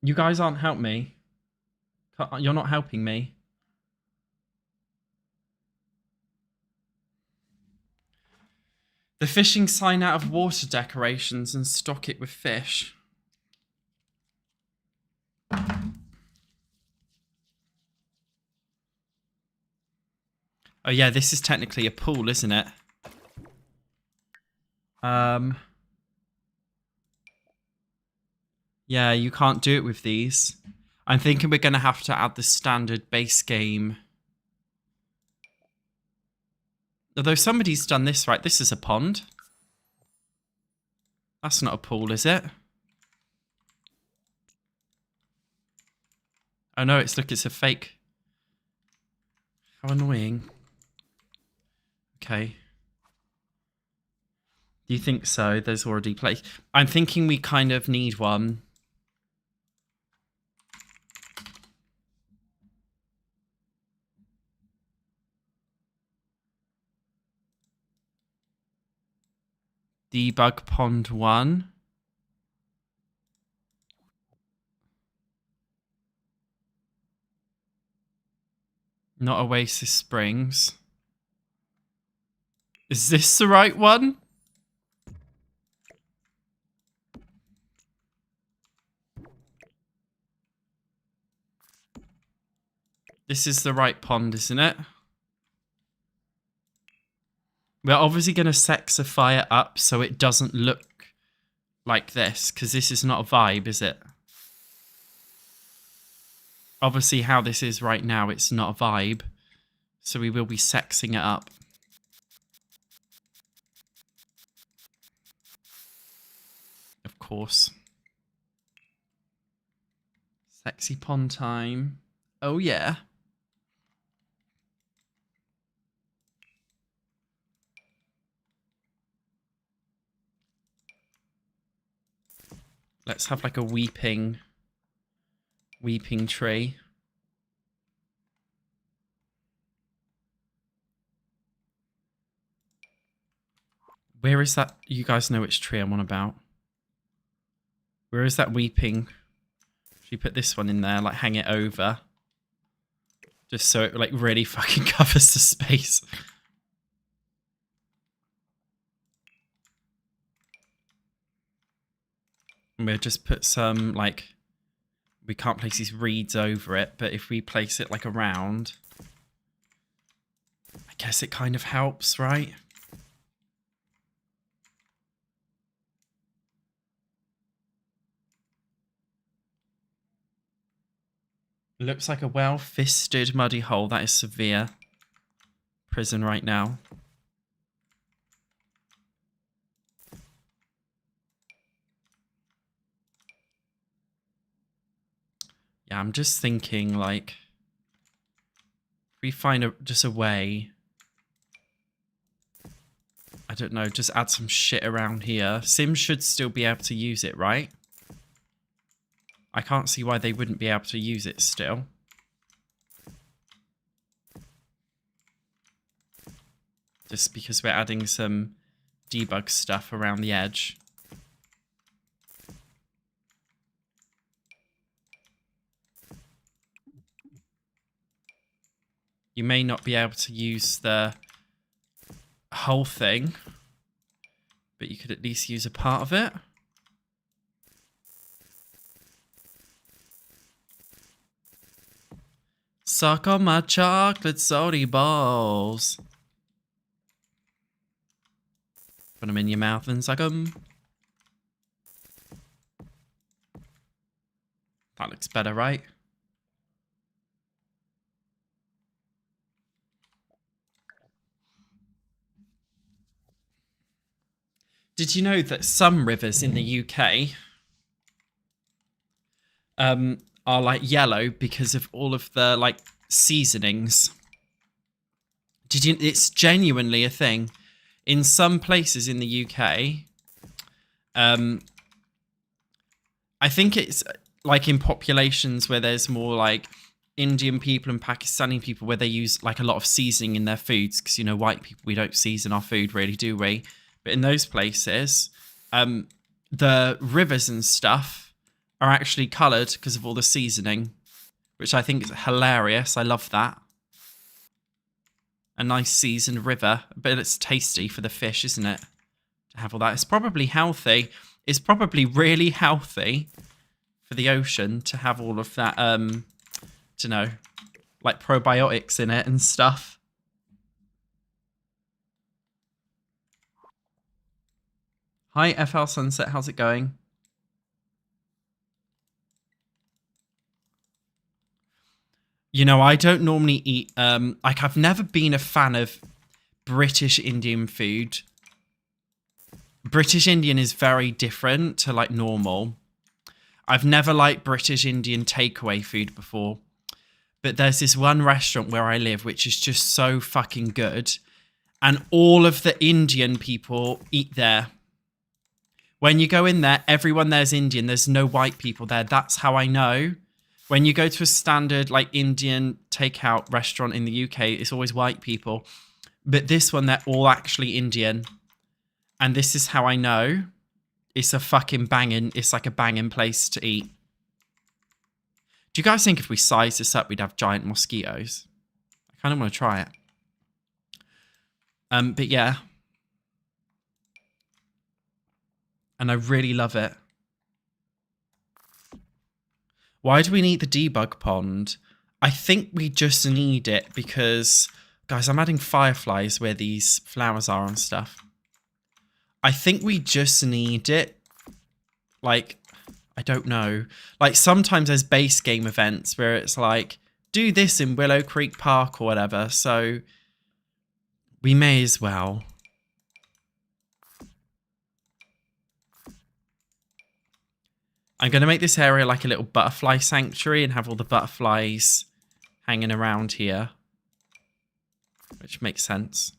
You guys aren't helping me. You're not helping me. The fishing sign out of water decorations and stock it with fish. Oh yeah, this is technically a pool, isn't it? Yeah, you can't do it with these. I'm thinking we're going to have to add the standard base game. Although somebody's done this right. This is a pond. That's not a pool, is it? Oh no, it's a fake. How annoying. Okay. Do you think so? There's already placed. I'm thinking we kind of need one. Debug Pond 1. Not Oasis Springs. Is this the right one? This is the right pond, isn't it? We're obviously going to sexify it up so it doesn't look like this, because this is not a vibe, is it? Obviously, how this is right now, it's not a vibe. So we will be sexing it up. Of course. Sexy pond time. Oh, yeah. Let's have like a weeping tree. Where is that? You guys know which tree I'm on about. Where is that weeping? Should we put this one in there, like hang it over? Just so it like really fucking covers the space. And we'll just put some like, we can't place these reeds over it, but if we place it like around, I guess it kind of helps, right? Looks like a well-fisted muddy hole. That is severe. Prison right now. Yeah, I'm just thinking, like, if we find just a way, I don't know, just add some shit around here. Sims should still be able to use it, right? I can't see why they wouldn't be able to use it still. Just because we're adding some debug stuff around the edge. You may not be able to use the whole thing, but you could at least use a part of it. Suck on my chocolate soda balls. Put them in your mouth and suck them. That looks better, right? Did you know that some rivers in the UK are like yellow because of all of the like seasonings? Did you? It's genuinely a thing. In some places in the UK, I think it's like in populations where there's more like Indian people and Pakistani people where they use like a lot of seasoning in their foods because, you know, white people, we don't season our food really, do we? But in those places, the rivers and stuff are actually coloured because of all the seasoning, which I think is hilarious. I love that. A nice seasoned river, but it's tasty for the fish, isn't it? To have all that. It's probably healthy. It's probably really healthy for the ocean to have all of that, you know, like probiotics in it and stuff. Hi, FL Sunset. How's it going? You know, I don't normally eat, like, I've never been a fan of British Indian food. British Indian is very different to, like, normal. I've never liked British Indian takeaway food before. But there's this one restaurant where I live, which is just so fucking good. And all of the Indian people eat there. When you go in there, everyone there's Indian. There's no white people there. That's how I know. When you go to a standard like Indian takeout restaurant in the UK, it's always white people. But this one, they're all actually Indian. And this is how I know it's a fucking banging, it's like a banging place to eat. Do you guys think if we size this up, we'd have giant mosquitoes? I kind of want to try it. But yeah. And I really love it. Why do we need the debug pond? I think we just need it because, guys, I'm adding fireflies where these flowers are and stuff. I think we just need it. Like, I don't know. Like, sometimes there's base game events where it's like, do this in Willow Creek Park or whatever. So we may as well. I'm going to make this area like a little butterfly sanctuary and have all the butterflies hanging around here. Which makes sense.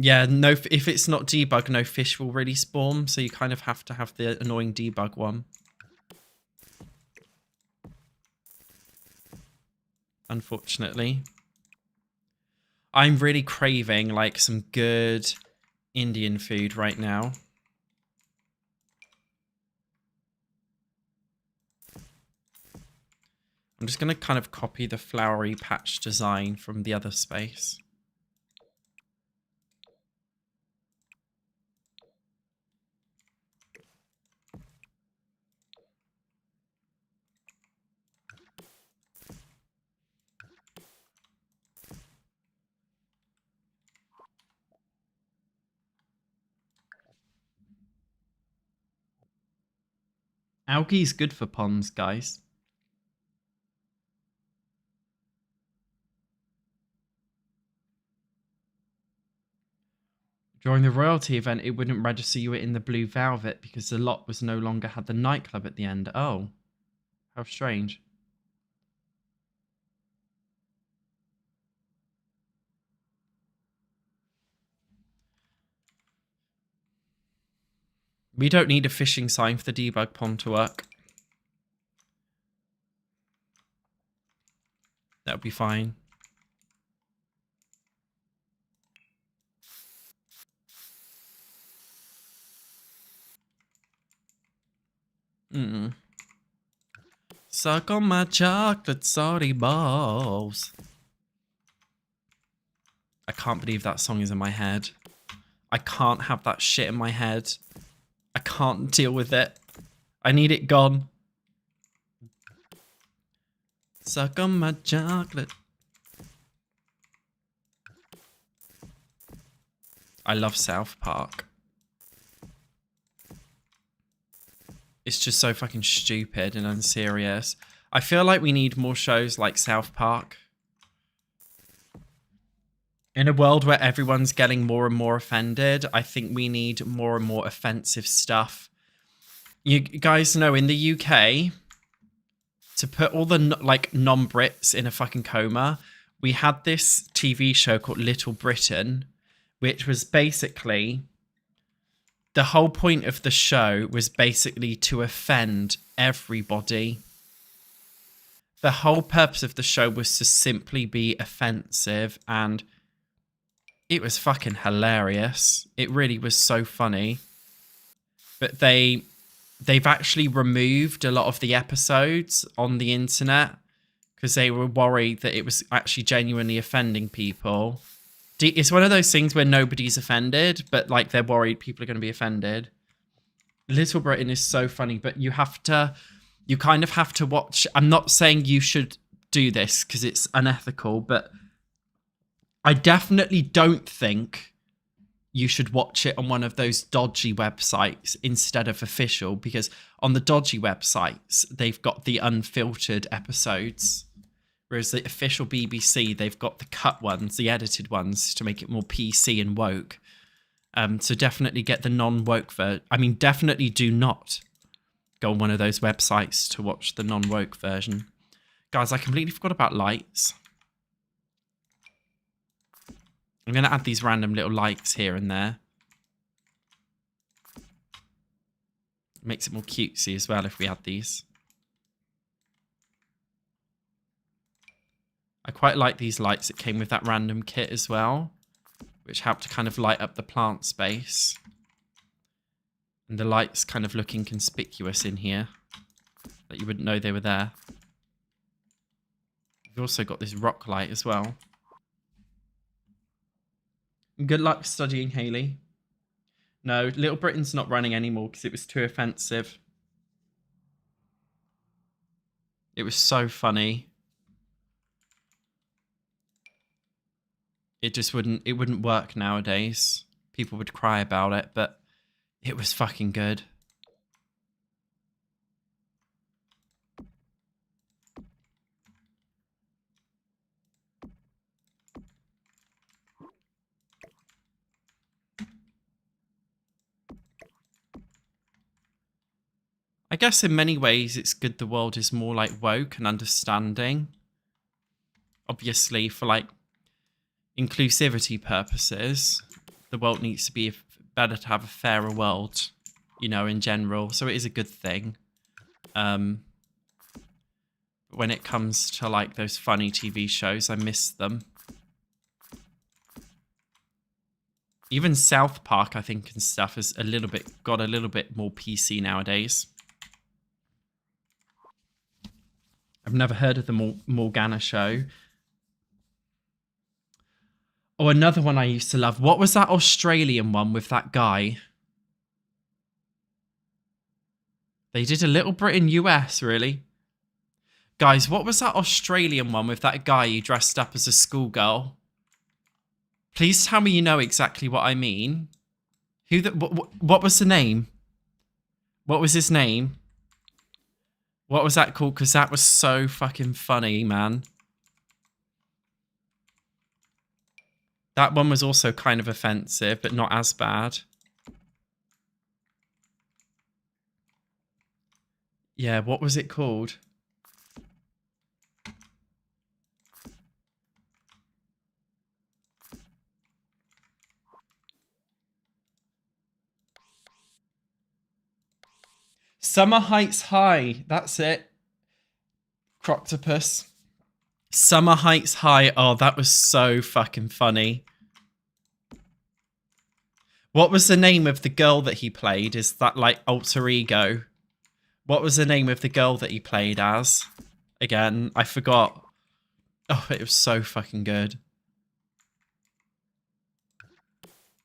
Yeah, no. If it's not debug, no fish will really spawn. So you kind of have to have the annoying debug one. Unfortunately. I'm really craving like some good Indian food right now. I'm just going to kind of copy the flowery patch design from the other space. Algae is good for ponds, guys. During the royalty event, it wouldn't register you were in the blue velvet because the lot was no longer had the nightclub at the end. Oh, how strange. We don't need a fishing sign for the debug pond to work. That would be fine. Suck on my chocolate salty balls. I can't believe that song is in my head. I can't have that shit in my head. I can't deal with it. I need it gone. Suck on my chocolate. I love South Park. It's just so fucking stupid and unserious. I feel like we need more shows like South Park. In a world where everyone's getting more and more offended, I think we need more and more offensive stuff. You guys know in the UK, to put all the like non-Brits in a fucking coma, we had this TV show called Little Britain, which was basically... the whole point of the show was basically to offend everybody. The whole purpose of the show was to simply be offensive, and it was fucking hilarious. It really was so funny. But they've actually removed a lot of the episodes on the internet because they were worried that it was actually genuinely offending people. It's one of those things where nobody's offended, but like they're worried people are going to be offended. Little Britain is so funny, but you kind of have to watch. I'm not saying you should do this because it's unethical, but I definitely don't think you should watch it on one of those dodgy websites instead of official, because on the dodgy websites, they've got the unfiltered episodes. Whereas the official BBC, they've got the cut ones, the edited ones, to make it more PC and woke. So definitely get the non-woke version. I mean, definitely do not go on one of those websites to watch the non-woke version. Guys, I completely forgot about lights. I'm going to add these random little lights here and there. Makes it more cutesy as well if we add these. I quite like these lights that came with that random kit as well, which helped to kind of light up the plant space. And the lights kind of looking conspicuous in here, that you wouldn't know they were there. We've also got this rock light as well. Good luck studying, Hayley. No, Little Britain's not running anymore because it was too offensive. It was so funny. It just wouldn't work nowadays. People would cry about it, but it was fucking good. I guess in many ways it's good the world is more like woke and understanding. Obviously for like inclusivity purposes, the world needs to be better to have a fairer world, you know, in general. So it is a good thing. But when it comes to like those funny TV shows, I miss them. Even South Park, I think, and stuff has got a little bit more PC nowadays. I've never heard of the Morgana show. Oh, another one I used to love. What was that Australian one with that guy? They did a Little Britain US, really? Guys, what was that Australian one with that guy who dressed up as a schoolgirl? Please tell me you know exactly what I mean. What was the name? What was his name? What was that called? Because that was so fucking funny, man. That one was also kind of offensive, but not as bad. Yeah, what was it called? Summer Heights High. That's it. Croctopus. Summer Heights High. Oh, that was so fucking funny. What was the name of the girl that he played? Is that like alter ego? What was the name of the girl that he played as? Again, I forgot. Oh, it was so fucking good.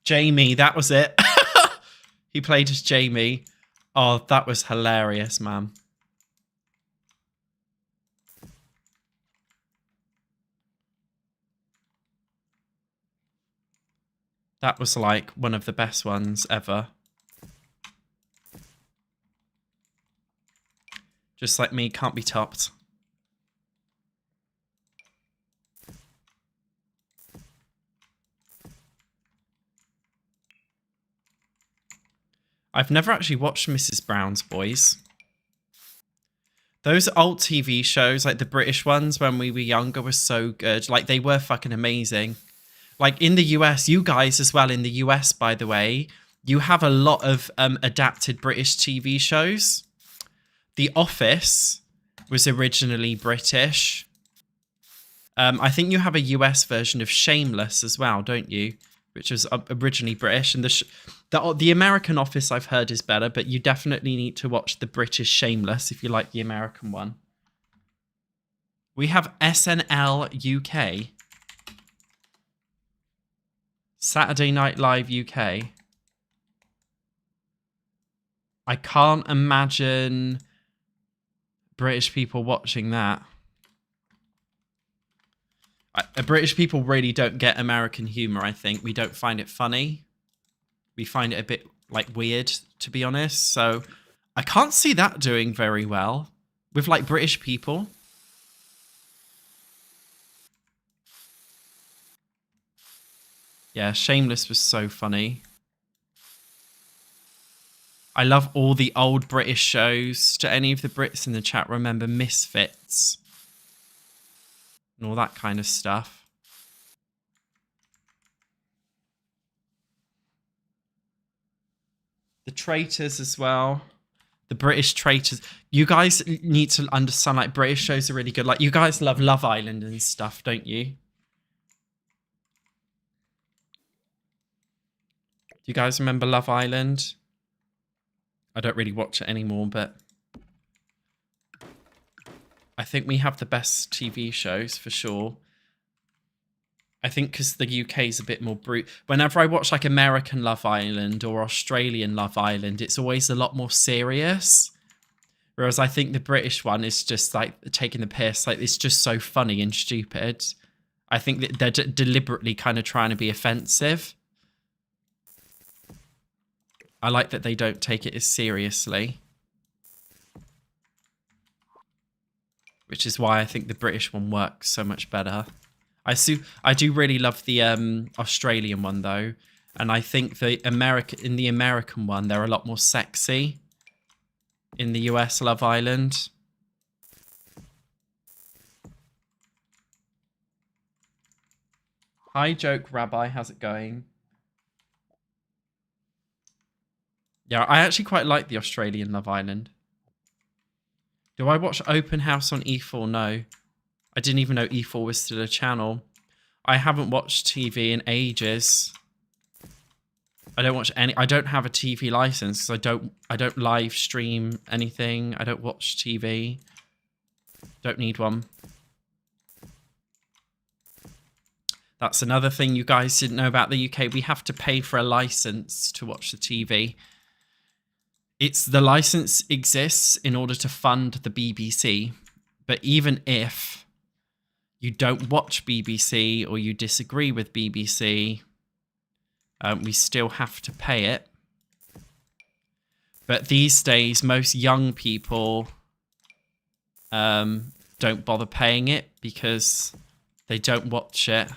Jamie, that was it. He played as Jamie. Oh, that was hilarious, man. That was like one of the best ones ever. Just like me, can't be topped. I've never actually watched Mrs. Brown's Boys. Those old TV shows, like the British ones when we were younger, were so good. Like, they were fucking amazing. Like, in the US, you guys as well, in the US, by the way, you have a lot of adapted British TV shows. The Office was originally British. I think you have a US version of Shameless as well, don't you? Which was originally British. And the American Office I've heard is better, but you definitely need to watch the British Shameless if you like the American one. We have SNL UK. Saturday Night Live UK. I can't imagine British people watching that. British people really don't get American humor, I think. We don't find it funny. We find it a bit, like, weird, to be honest. So I can't see that doing very well with, like, British people. Yeah, Shameless was so funny. I love all the old British shows. Do any of the Brits in the chat remember Misfits? And all that kind of stuff. The Traitors as well. The British traitors. You guys need to understand, like, British shows are really good. Like, you guys love Love Island and stuff, don't you? Do you guys remember Love Island? I don't really watch it anymore, but I think we have the best TV shows for sure. I think because the UK is a bit more brute. Whenever I watch like American Love Island or Australian Love Island, it's always a lot more serious. Whereas I think the British one is just like taking the piss. Like, it's just so funny and stupid. I think that they're deliberately kind of trying to be offensive. I like that they don't take it as seriously. Which is why I think the British one works so much better. I do really love the Australian one though, and I think in the American one they're a lot more sexy. In the US Love Island. Hi Joke Rabbi, how's it going? Yeah, I actually quite like the Australian Love Island. Do I watch Open House on E4? No. I didn't even know E4 was still a channel. I haven't watched TV in ages. I don't watch any. I don't have a TV license because I don't live stream anything. I don't watch TV. Don't need one. That's another thing you guys didn't know about the UK. We have to pay for a license to watch the TV. The license exists in order to fund the BBC. But even if you don't watch BBC or you disagree with BBC, we still have to pay it. But these days, most young people don't bother paying it because they don't watch it.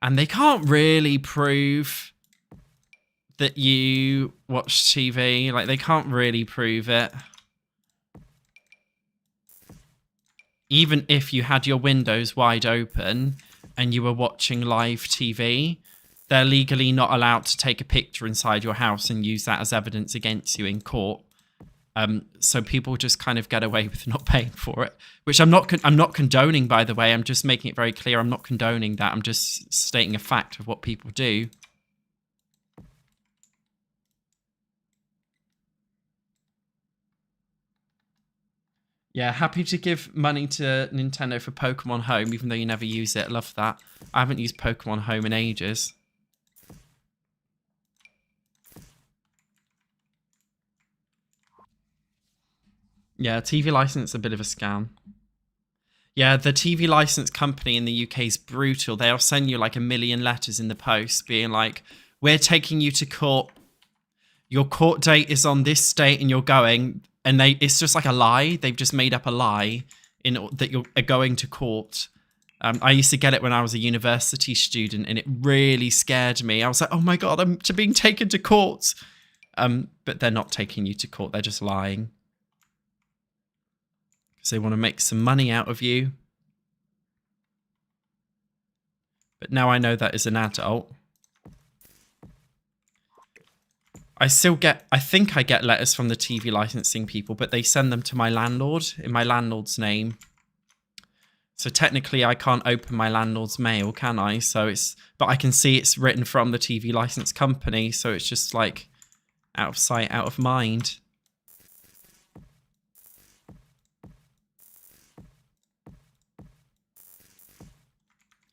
And they can't really prove that you watch TV. Like, they can't really prove it. Even if you had your windows wide open and you were watching live TV, they're legally not allowed to take a picture inside your house and use that as evidence against you in court. So people just kind of get away with not paying for it, which I'm not condoning, by the way. I'm just making it very clear. I'm not condoning that. I'm just stating a fact of what people do. Yeah, happy to give money to Nintendo for Pokemon Home, even though you never use it. I love that. I haven't used Pokemon Home in ages. Yeah, TV license is a bit of a scam. Yeah, the TV license company in the UK is brutal. They'll send you like 1 million letters in the post being like, we're taking you to court. Your court date is on this date and you're going. And it's just like a lie. They've just made up a lie that you're going to court. I used to get it when I was a university student, and it really scared me. I was like, oh my God, I'm being taken to court. But they're not taking you to court. They're just lying. Because they want to make some money out of you. But now I know that as an adult. I think I get letters from the TV licensing people, but they send them to my landlord in my landlord's name. So technically I can't open my landlord's mail, can I? But I can see it's written from the TV license company. So it's just like out of sight, out of mind.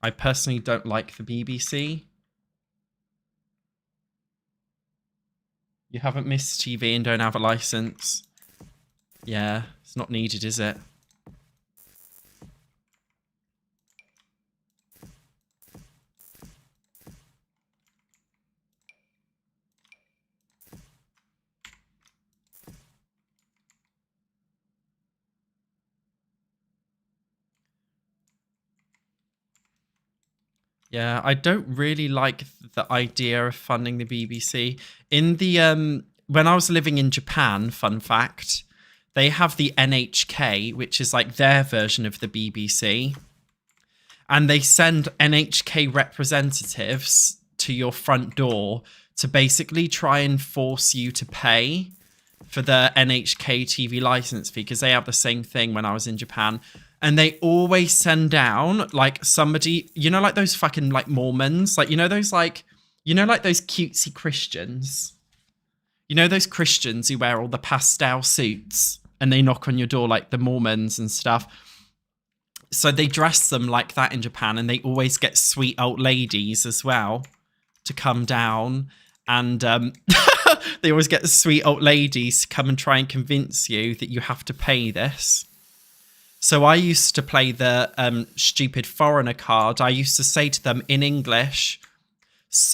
I personally don't like the BBC. You haven't missed TV and don't have a license. Yeah, it's not needed, is it? Yeah, I don't really like the idea of funding the BBC. In the when I was living in Japan, fun fact, they have the NHK, which is like their version of the BBC. And they send NHK representatives to your front door to basically try and force you to pay for the NHK TV license fee, because they have the same thing when I was in Japan. And they always send down like somebody, you know, like those fucking like Mormons, like, you know, those like, you know, like those cutesy Christians, you know, those Christians who wear all the pastel suits and they knock on your door like the Mormons and stuff. So they dress them like that in Japan, and they always get sweet old ladies as well to come down. And they always get the sweet old ladies to come and try and convince you that you have to pay this. So I used to play the stupid foreigner card. I used to say to them in English,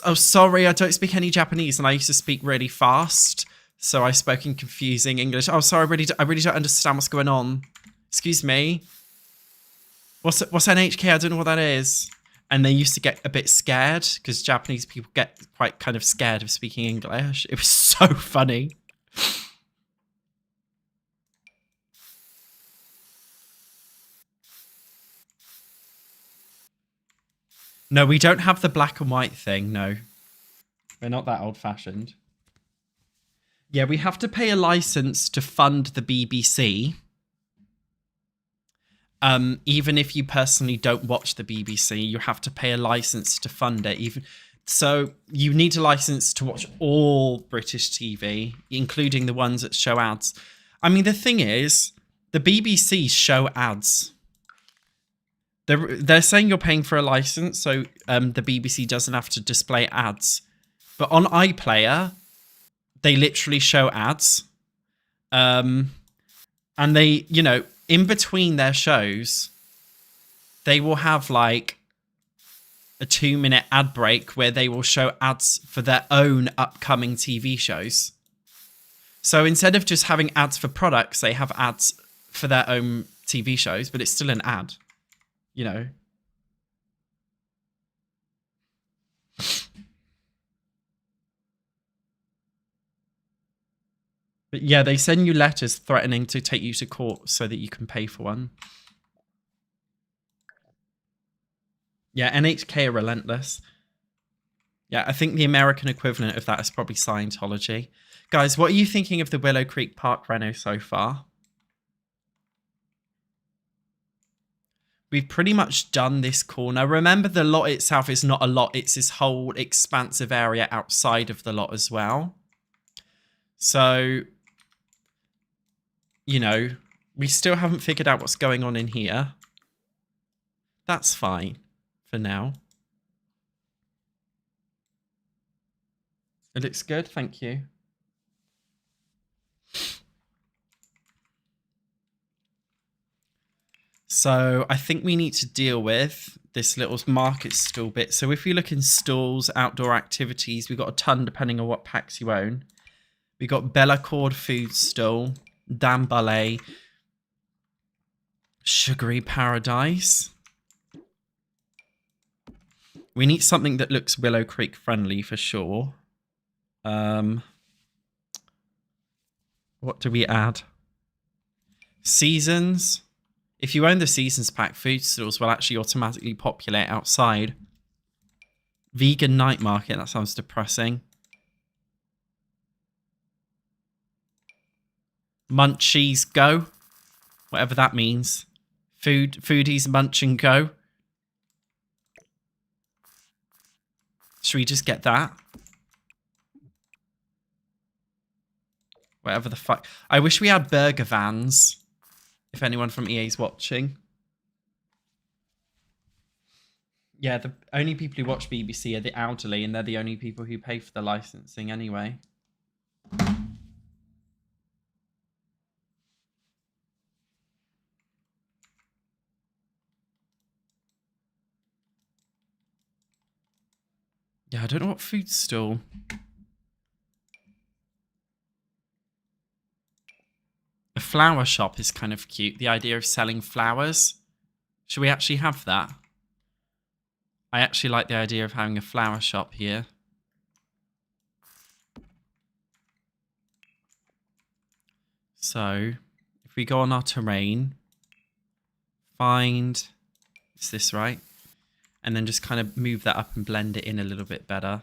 "Oh, sorry, I don't speak any Japanese." And I used to speak really fast. So I spoke in confusing English. "Oh, sorry, I really don't understand what's going on. Excuse me. What's NHK? I don't know what that is." And they used to get a bit scared because Japanese people get quite kind of scared of speaking English. It was so funny. No, we don't have the black and white thing. No, we're not that old fashioned. Yeah, we have to pay a license to fund the BBC. Even if you personally don't watch the BBC, you have to pay a license to fund it. Even so, you need a license to watch all British TV, including the ones that show ads. I mean, the thing is, the BBC show ads. They're saying you're paying for a license, so the BBC doesn't have to display ads. But on iPlayer, they literally show ads. And they, you know, in between their shows, they will have like a 2-minute ad break where they will show ads for their own upcoming TV shows. So instead of just having ads for products, they have ads for their own TV shows, but it's still an ad, you know. But yeah, they send you letters threatening to take you to court so that you can pay for one. Yeah, NHK are relentless. Yeah, I think the American equivalent of that is probably Scientology. Guys, what are you thinking of the Willow Creek Park reno so far? We've pretty much done this corner. Remember, the lot itself is not a lot. It's this whole expansive area outside of the lot as well. So, you know, we still haven't figured out what's going on in here. That's fine for now. It looks good, thank you. So I think we need to deal with this little market stall bit. So if you look in stalls, outdoor activities, we've got a ton depending on what packs you own. We've got Bellacord food stall, Dam Ballet, Sugary Paradise. We need something that looks Willow Creek friendly for sure. What do we add? Seasons. If you own the Seasons pack, food stalls will actually automatically populate outside. Vegan night market. That sounds depressing. Munchies go. Whatever that means. Foodies munch and go. Should we just get that? Whatever the fuck. I wish we had burger vans. If anyone from EA is watching. Yeah, the only people who watch BBC are the elderly, and they're the only people who pay for the licensing anyway. Yeah, I don't know what food stall. A flower shop is kind of cute. The idea of selling flowers. Should we actually have that? I actually like the idea of having a flower shop here. So, if we go on our terrain, find, is this right? And then just kind of move that up and blend it in a little bit better.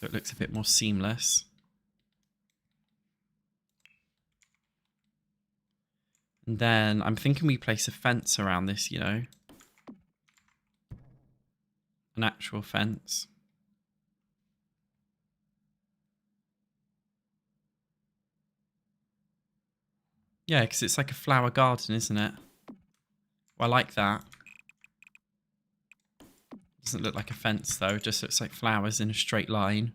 so it looks a bit more seamless. And then I'm thinking we place a fence around this, you know. An actual fence. Yeah, because it's like a flower garden, isn't it? Well, I like that. Doesn't look like a fence, though. It just looks like flowers in a straight line.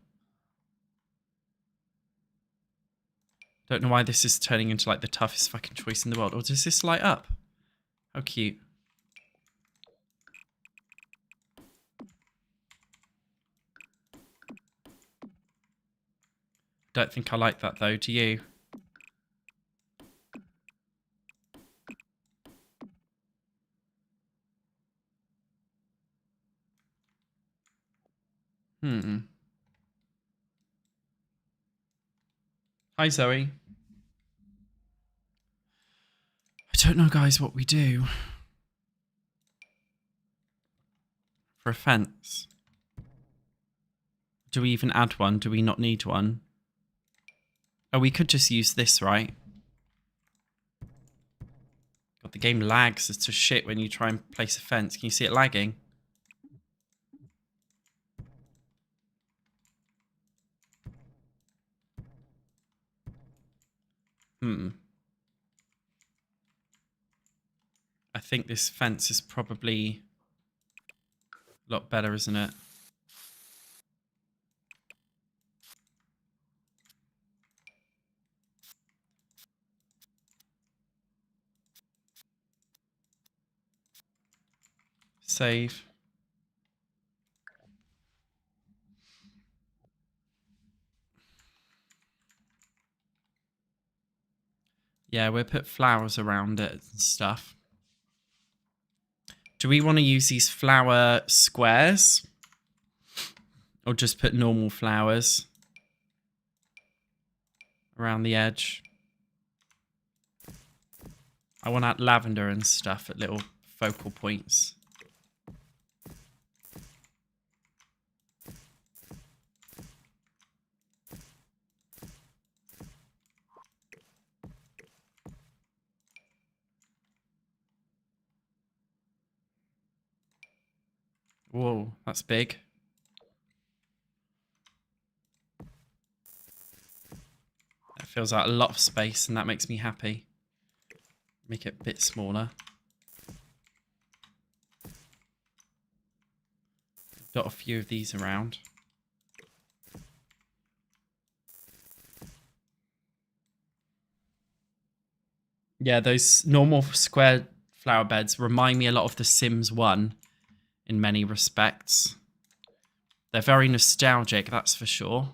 Don't know why this is turning into like the toughest fucking choice in the world. Or does this light up? How cute. Don't think I like that, though. Do you? Hi, Zoe. I don't know, guys, what we do for a fence. Do we even add one? Do we not need one? Oh, we could just use this, right? God, the game lags as to shit when you try and place a fence. Can you see it lagging? I think this fence is probably a lot better, isn't it? Save. Yeah, we'll put flowers around it and stuff. Do we want to use these flower squares? Or just put normal flowers around the edge? I want to add lavender and stuff at little focal points. Whoa, that's big. That fills out a lot of space and that makes me happy. Make it a bit smaller. Got a few of these around. Yeah, those normal square flower beds remind me a lot of The Sims 1 in many respects. They're very nostalgic, that's for sure.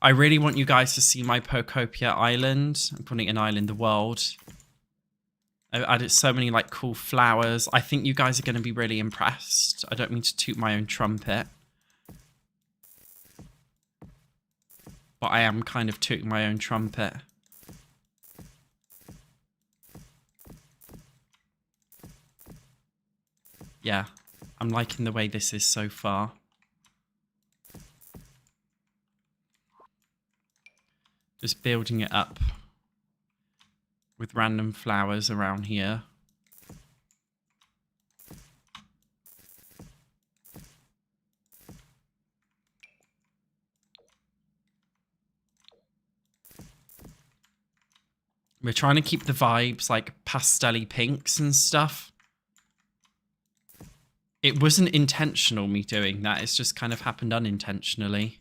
I really want you guys to see my Pocopia Island. I'm putting an island in the world. I've added so many like cool flowers. I think you guys are going to be really impressed. I don't mean to toot my own trumpet. But I am kind of tooting my own trumpet. Yeah, I'm liking the way this is so far. Just building it up with random flowers around here. We're trying to keep the vibes like pastel-y pinks and stuff. It wasn't intentional, me doing that. It's just kind of happened unintentionally.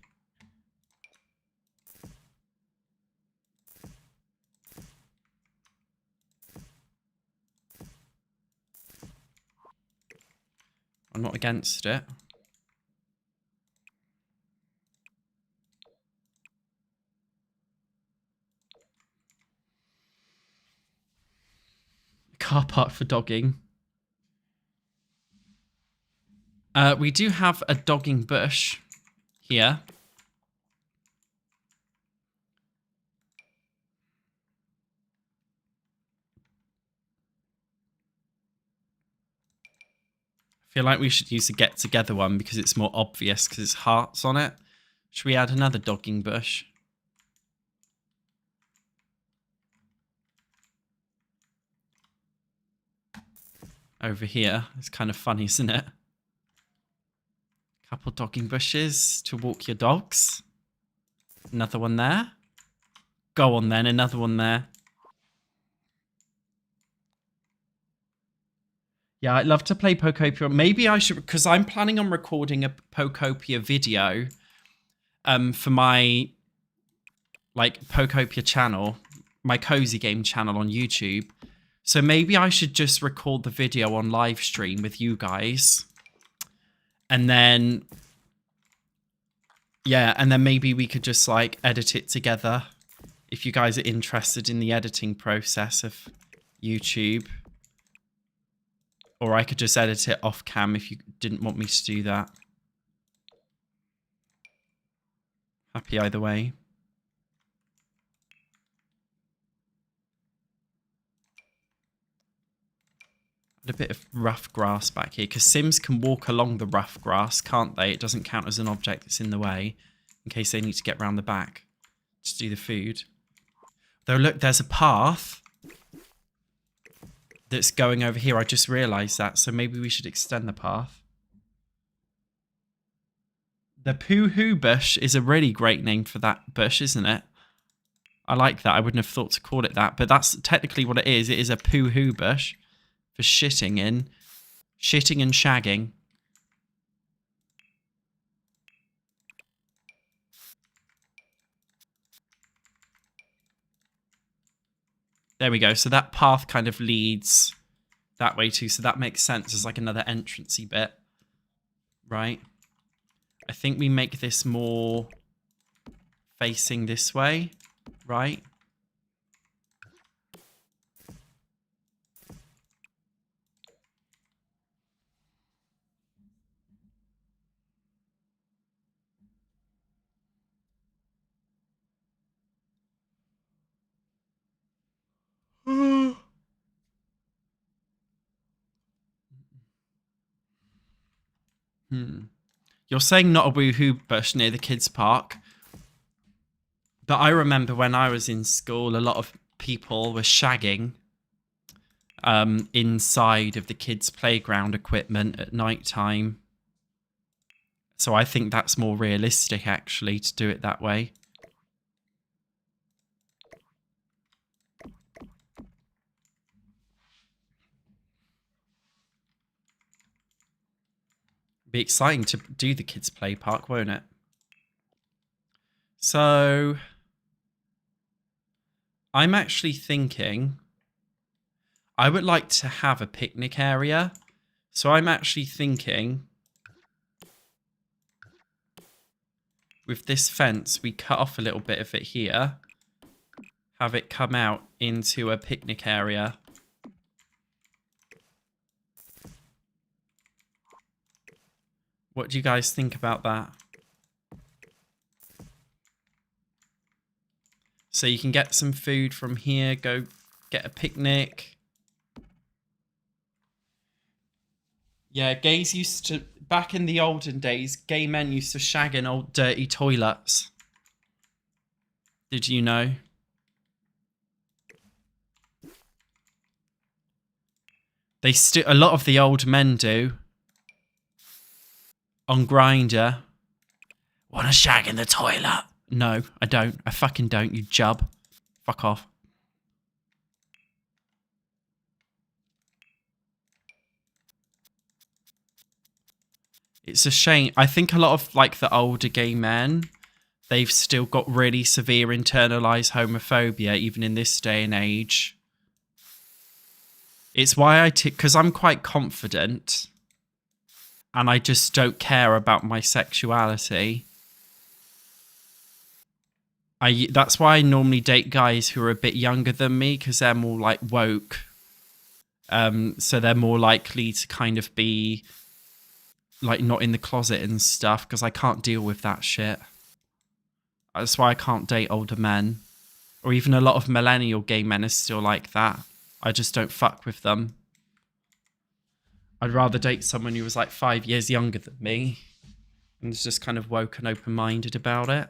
I'm not against it. Car park for dogging. We do have a dogging bush here. feel like we should use the get together one because it's more obvious because it's hearts on it. Should we add another dogging bush? Over here. It's kind of funny, isn't it? Couple dogging bushes to walk your dogs. Another one there. Go on then, another one there. Yeah, I'd love to play Pokopia. Maybe I should, because I'm planning on recording a Pokopia video for my like Pokopia channel, my cozy game channel on YouTube. So maybe I should just record the video on live stream with you guys. And then, yeah, and then maybe we could just like edit it together. If you guys are interested in the editing process of YouTube. Or I could just edit it off cam if you didn't want me to do that. Happy either way. A bit of rough grass back here, because Sims can walk along the rough grass, can't they? It doesn't count as an object that's in the way, in case they need to get round the back to do the food. Though look, there's a path that's going over here. I just realised that, so maybe we should extend the path. The Pooh-hoo bush is a really great name for that bush, isn't it? I like that. I wouldn't have thought to call it that, but that's technically what it is. It is a Pooh-hoo bush. For shitting and shagging. There we go. So that path kind of leads that way too. So that makes sense as like another entrancey bit. Right? I think we make this more facing this way. Right? You're saying not a woohoo bush near the kids' park. But I remember when I was in school, a lot of people were shagging inside of the kids' playground equipment at night time. So I think that's more realistic, actually, to do it that way. Be exciting to do the kids' play park, won't it? So I'm actually thinking I would like to have a picnic area. So I'm actually thinking with this fence, we cut off a little bit of it here. Have it come out into a picnic area. What do you guys think about that? So you can get some food from here, go get a picnic. Yeah, gays used to, back in the olden days, gay men used to shag in old dirty toilets. Did you know? They a lot of the old men do. On Grindr. Wanna shag in the toilet? No, I don't. I fucking don't, you jub. Fuck off. It's a shame. I think a lot of like the older gay men, they've still got really severe internalized homophobia even in this day and age. It's why because I'm quite confident and I just don't care about my sexuality. That's why I normally date guys who are a bit younger than me, because they're more like woke. So they're more likely to kind of be like not in the closet and stuff, because I can't deal with that shit. That's why I can't date older men. Or even a lot of millennial gay men are still like that. I just don't fuck with them. I'd rather date someone who was like 5 years younger than me and is just kind of woke and open-minded about it.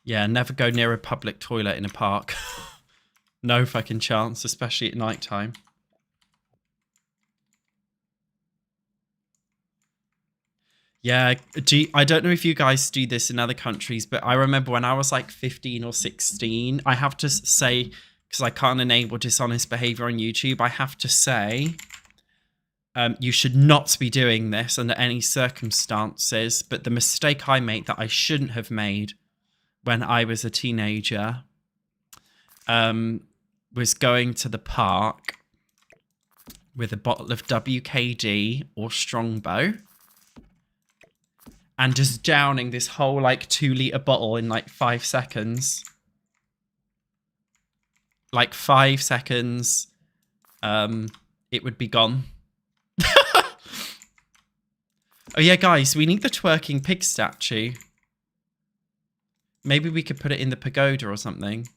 Yeah, never go near a public toilet in a park. No fucking chance, especially at night time. Yeah, I don't know if you guys do this in other countries, but I remember when I was like 15 or 16, I have to say, because I can't enable dishonest behavior on YouTube, I have to say, you should not be doing this under any circumstances. But the mistake I made that I shouldn't have made when I was a teenager was going to the park with a bottle of WKD or Strongbow and just downing this whole like 2-litre bottle in like 5 seconds. Like 5 seconds, it would be gone. Oh yeah, guys, we need the twerking pig statue. Maybe we could put it in the pagoda or something.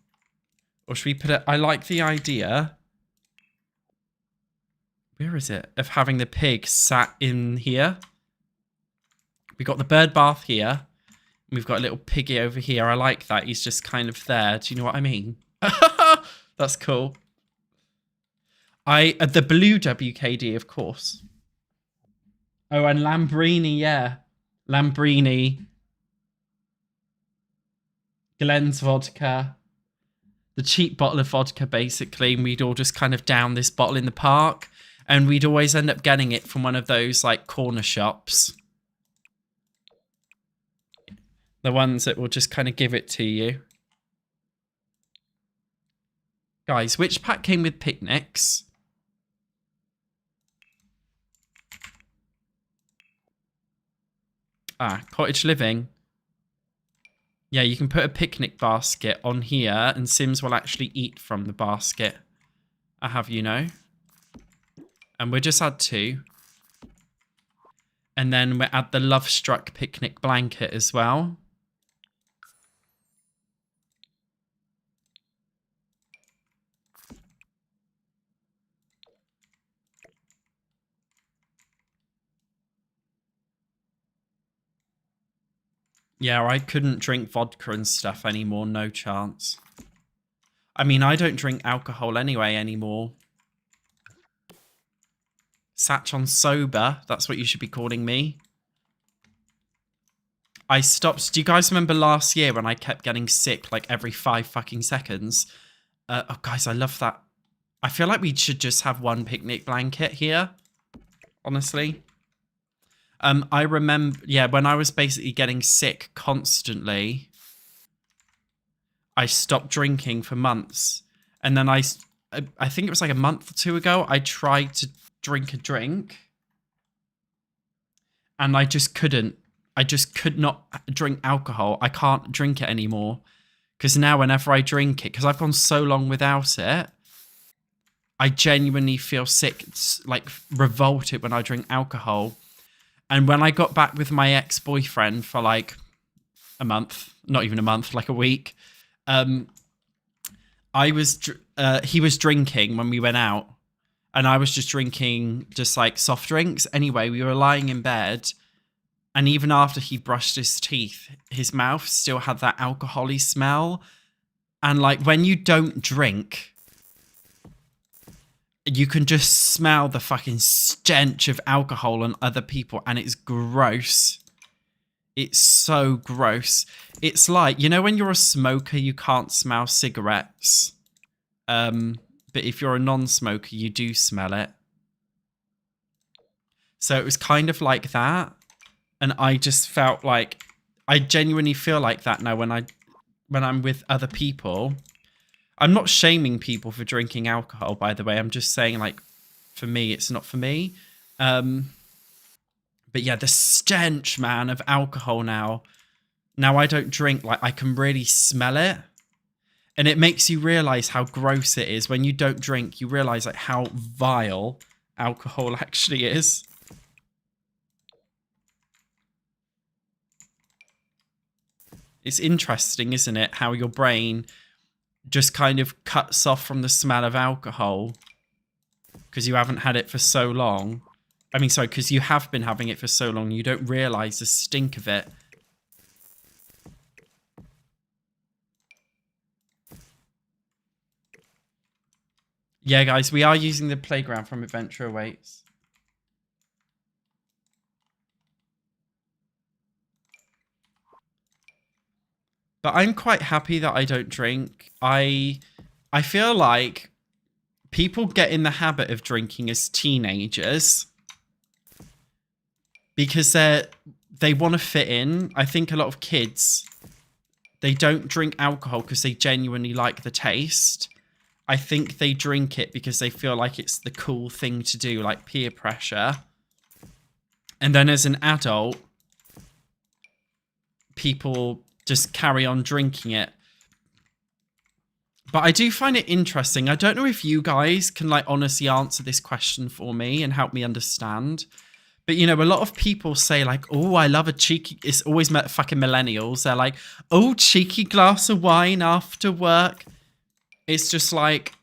Or should we put it... I like the idea. Where is it? Of having the pig sat in here. We got the bird bath here. We've got a little piggy over here. I like that. He's just kind of there. Do you know what I mean? That's cool. The blue WKD, of course. Oh, and Lambrini, yeah. Lambrini. Glen's vodka. The cheap bottle of vodka, basically. And we'd all just kind of down this bottle in the park. And we'd always end up getting it from one of those, like, corner shops. The ones that will just kind of give it to you. Guys, which pack came with picnics? Ah, cottage living. Yeah, you can put a picnic basket on here and Sims will actually eat from the basket. I have you know. And we'll just add 2. And then we'll add the Love Struck picnic blanket as well. Yeah, I couldn't drink vodka and stuff anymore. No chance. I mean, I don't drink alcohol anyway anymore. SatchOnSober. That's what you should be calling me. I stopped. Do you guys remember last year when I kept getting sick like every 5 fucking seconds? Oh, guys, I love that. I feel like we should just have one picnic blanket here. Honestly. I remember, yeah, when I was basically getting sick constantly, I stopped drinking for months. And then I think it was like a month or 2 ago, I tried to drink a drink. And I just couldn't. I just could not drink alcohol. I can't drink it anymore. Because now whenever I drink it, because I've gone so long without it, I genuinely feel sick, like revolted when I drink alcohol. And when I got back with my ex-boyfriend for like a month, not even a month, like a week, he was drinking when we went out and I was just drinking just like soft drinks. Anyway, we were lying in bed and even after he brushed his teeth, his mouth still had that alcohol-y smell. And like when you don't drink, you can just smell the fucking stench of alcohol on other people and it's gross. It's so gross. It's like, you know when you're a smoker, you can't smell cigarettes. But if you're a non-smoker, you do smell it. So it was kind of like that. And I just felt like, I genuinely feel like that now when I'm with other people. I'm not shaming people for drinking alcohol, by the way. I'm just saying, like, for me, it's not for me. But yeah, the stench, man, of alcohol now. Now I don't drink, like, I can really smell it. And it makes you realize how gross it is. When you don't drink, you realize, like, how vile alcohol actually is. It's interesting, isn't it? How your brain just kind of cuts off from the smell of alcohol because you haven't had it for so long. I mean, sorry, because you have been having it for so long, you don't realise the stink of it. Yeah, guys, we are using the playground from Adventure Awaits. But I'm quite happy that I don't drink. I feel like people get in the habit of drinking as teenagers because they want to fit in. I think a lot of kids, they don't drink alcohol because they genuinely like the taste. I think they drink it because they feel like it's the cool thing to do, like peer pressure. And then as an adult, people just carry on drinking it. But I do find it interesting. I don't know if you guys can like honestly answer this question for me and help me understand. But, you know, a lot of people say like, oh, I love a cheeky... It's always fucking millennials. They're like, oh, cheeky glass of wine after work. It's just like,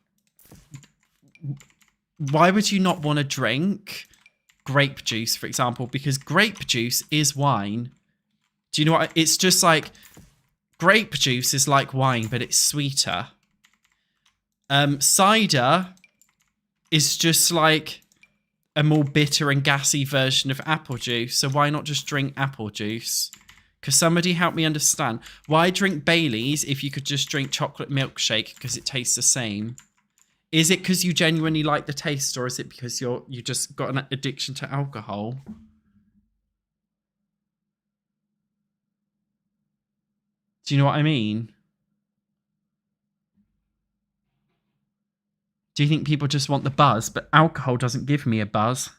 why would you not want to drink grape juice, for example? Because grape juice is wine. Do you know what? It's just like, grape juice is like wine, but it's sweeter. Cider is just like a more bitter and gassy version of apple juice. So why not just drink apple juice? Because somebody help me understand. Why drink Baileys if you could just drink chocolate milkshake because it tastes the same? Is it because you genuinely like the taste, or is it because you just got an addiction to alcohol? Do you know what I mean? Do you think people just want the buzz? But alcohol doesn't give me a buzz.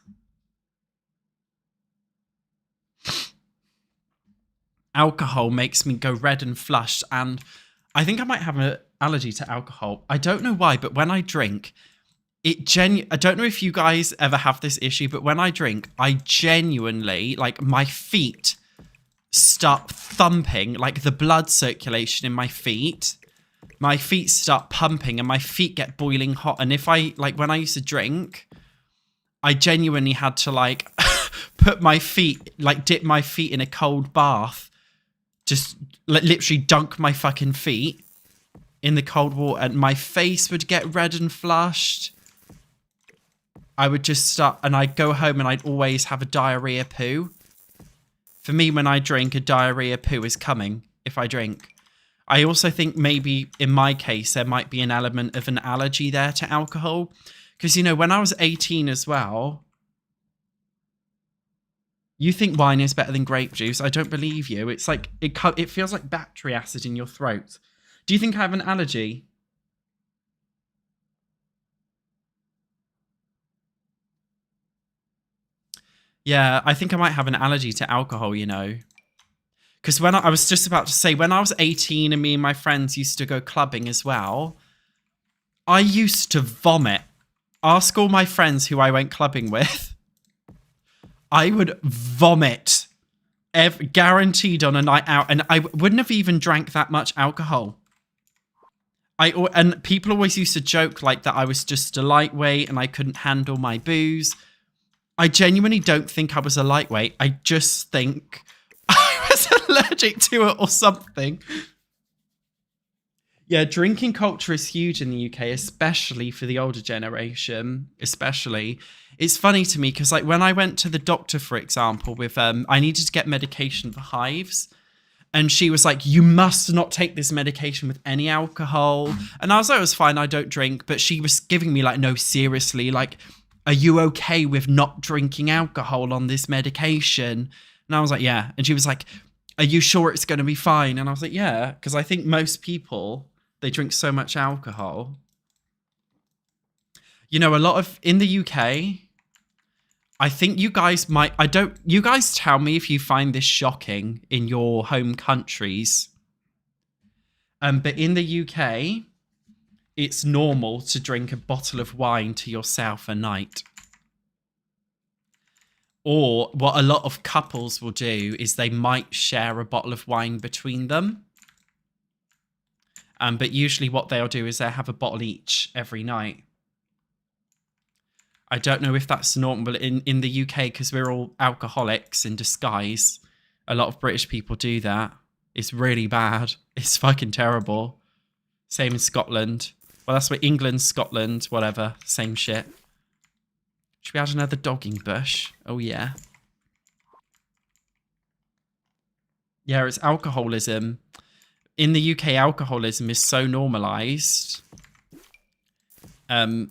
Alcohol makes me go red and flushed, and I think I might have an allergy to alcohol. I don't know why, but when I drink, I don't know if you guys ever have this issue, but when I drink, I genuinely, like, my feet start thumping, like the blood circulation in my feet start pumping and my feet get boiling hot. And if I, like, when I used to drink, I genuinely had to, like, put my feet, like, dip my feet in a cold bath, just literally dunk my fucking feet in the cold water, and my face would get red and flushed. I would just start, and I'd go home and I'd always have a diarrhea poo. For me, when I drink, a diarrhea poo is coming if I drink. I also think maybe in my case, there might be an element of an allergy there to alcohol. Because, you know, when I was 18 as well, you think wine is better than grape juice. I don't believe you. It's like, it feels like battery acid in your throat. Do you think I have an allergy? Yeah, I think I might have an allergy to alcohol, you know. Because when I was just about to say, when I was 18 and me and my friends used to go clubbing as well, I used to vomit. Ask all my friends who I went clubbing with. I would vomit, guaranteed, on a night out. And I wouldn't have even drank that much alcohol. And people always used to joke like that I was just a lightweight and I couldn't handle my booze. I genuinely don't think I was a lightweight. I just think I was allergic to it or something. Yeah, drinking culture is huge in the UK, especially for the older generation, especially. It's funny to me because, like, when I went to the doctor, for example, with I needed to get medication for hives, and she was like, you must not take this medication with any alcohol. And I was like, it was fine, I don't drink. But she was giving me like, no, seriously, like, are you okay with not drinking alcohol on this medication? And I was like, yeah. And she was like, are you sure it's going to be fine? And I was like, yeah, because I think most people, they drink so much alcohol. You know, a lot of, in the UK, I think you guys might, you guys tell me if you find this shocking in your home countries. But in the UK, it's normal to drink a bottle of wine to yourself a night. Or what a lot of couples will do is they might share a bottle of wine between them. But usually what they'll do is they'll have a bottle each every night. I don't know if that's normal in the UK because we're all alcoholics in disguise. A lot of British people do that. It's really bad. It's fucking terrible. Same in Scotland. Well, that's where England, Scotland, whatever. Same shit. Should we add another dogging bush? Oh, yeah. Yeah, it's alcoholism. In the UK, alcoholism is so normalised that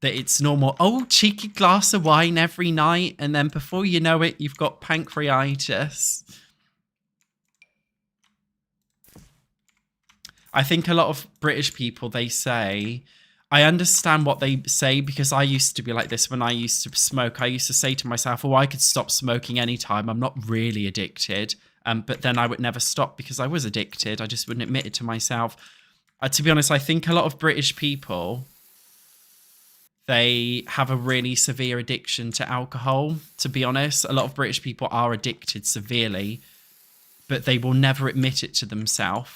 it's normal. Oh, cheeky glass of wine every night. And then before you know it, you've got pancreatitis. I think a lot of British people, they say... I understand what they say because I used to be like this when I used to smoke. I used to say to myself, oh, I could stop smoking anytime. I'm not really addicted. But then I would never stop because I was addicted. I just wouldn't admit it to myself. To be honest, I think a lot of British people, they have a really severe addiction to alcohol. To be honest, a lot of British people are addicted severely, but they will never admit it to themselves.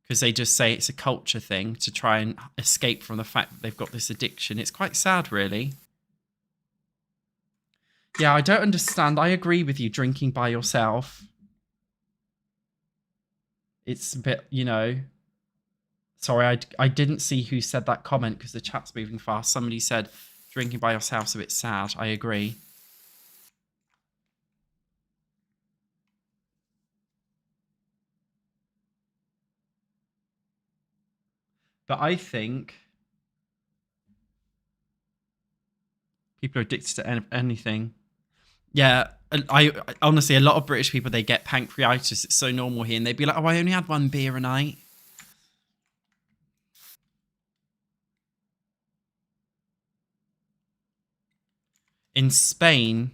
Because they just say it's a culture thing to try and escape from the fact that they've got this addiction. It's quite sad, really. Yeah, I don't understand. I agree with you, drinking by yourself. It's a bit, you know... Sorry, I didn't see who said that comment because the chat's moving fast. Somebody said drinking by yourself's a bit sad. I agree. But I think people are addicted to anything. Yeah, I honestly, a lot of British people, they get pancreatitis. It's so normal here. And they'd be like, oh, I only had one beer a night. In Spain,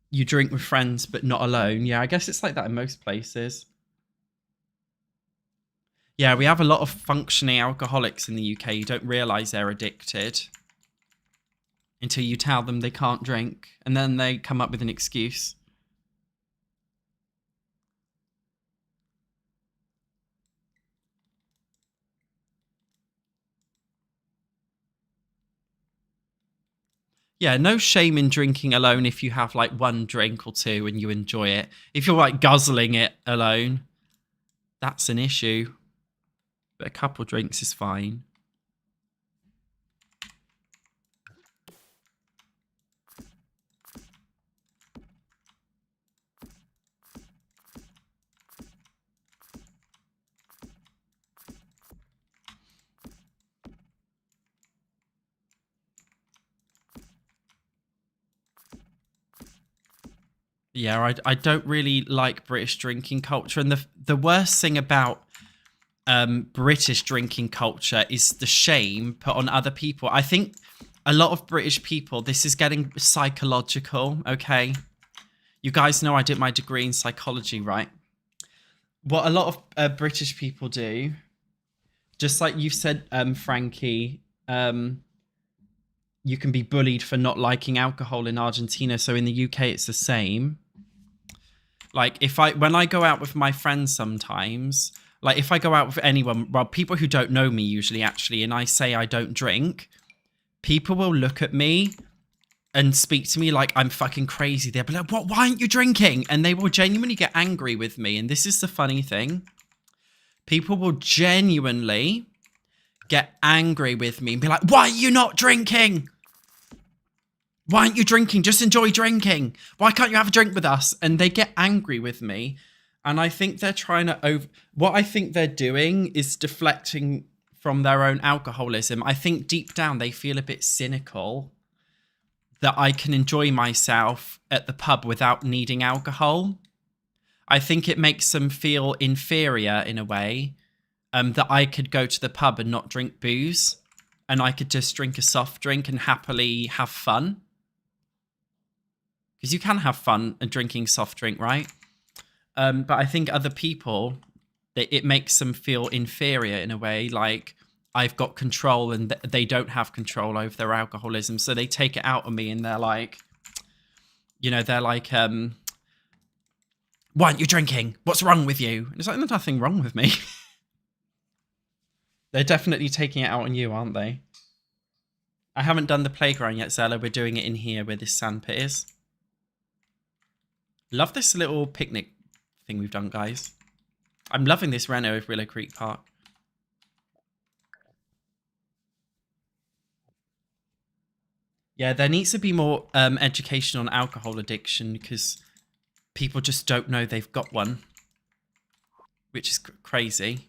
you drink with friends, but not alone. Yeah, I guess it's like that in most places. Yeah, we have a lot of functioning alcoholics in the UK. You don't realise they're addicted until you tell them they can't drink. And then they come up with an excuse. Yeah, no shame in drinking alone if you have like one drink or two and you enjoy it. If you're like guzzling it alone, that's an issue. But a couple drinks is fine. Yeah, I don't really like British drinking culture. And the worst thing about British drinking culture is the shame put on other people. I think a lot of British people, this is getting psychological, okay? You guys know I did my degree in psychology, right? What a lot of British people do, just like you said, Frankie, you can be bullied for not liking alcohol in Argentina. So in the UK, it's the same. Like when I go out with my friends sometimes, like if I go out with anyone, well, people who don't know me usually actually, and I say I don't drink, people will look at me and speak to me like I'm fucking crazy. They'll be like, what, why aren't you drinking? And they will genuinely get angry with me. And this is the funny thing. People will genuinely get angry with me and be like, why are you not drinking? Why aren't you drinking? Just enjoy drinking. Why can't you have a drink with us? And they get angry with me. And I think they're trying to what I think they're doing is deflecting from their own alcoholism. I think deep down they feel a bit cynical that I can enjoy myself at the pub without needing alcohol. I think it makes them feel inferior in a way, that I could go to the pub and not drink booze and I could just drink a soft drink and happily have fun. Because you can have fun and drinking soft drink, right? But I think other people, it makes them feel inferior in a way, like I've got control and they don't have control over their alcoholism. So they take it out on me and they're like, you know, they're like, Why aren't you drinking? What's wrong with you? And it's like, there's nothing wrong with me. They're definitely taking it out on you, aren't they? I haven't done the playground yet, Zella. We're doing it in here where this sandpit is. Love this little picnic thing we've done, guys. I'm loving this reno of Willow Creek Park. Yeah, there needs to be more education on alcohol addiction because people just don't know they've got one, which is crazy.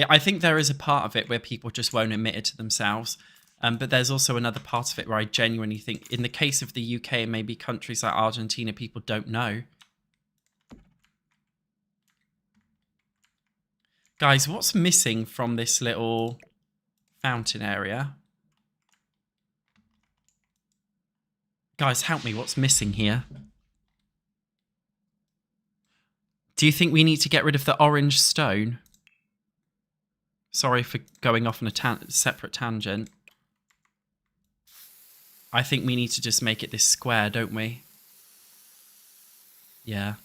I think there is a part of it where people just won't admit it to themselves. But there's also another part of it where I genuinely think, in the case of the UK and maybe countries like Argentina, people don't know. Guys, what's missing from this little fountain area? Guys, help me. What's missing here? Do you think we need to get rid of the orange stone? Sorry for going off on a separate tangent. I think we need to just make it this square, don't we? Yeah.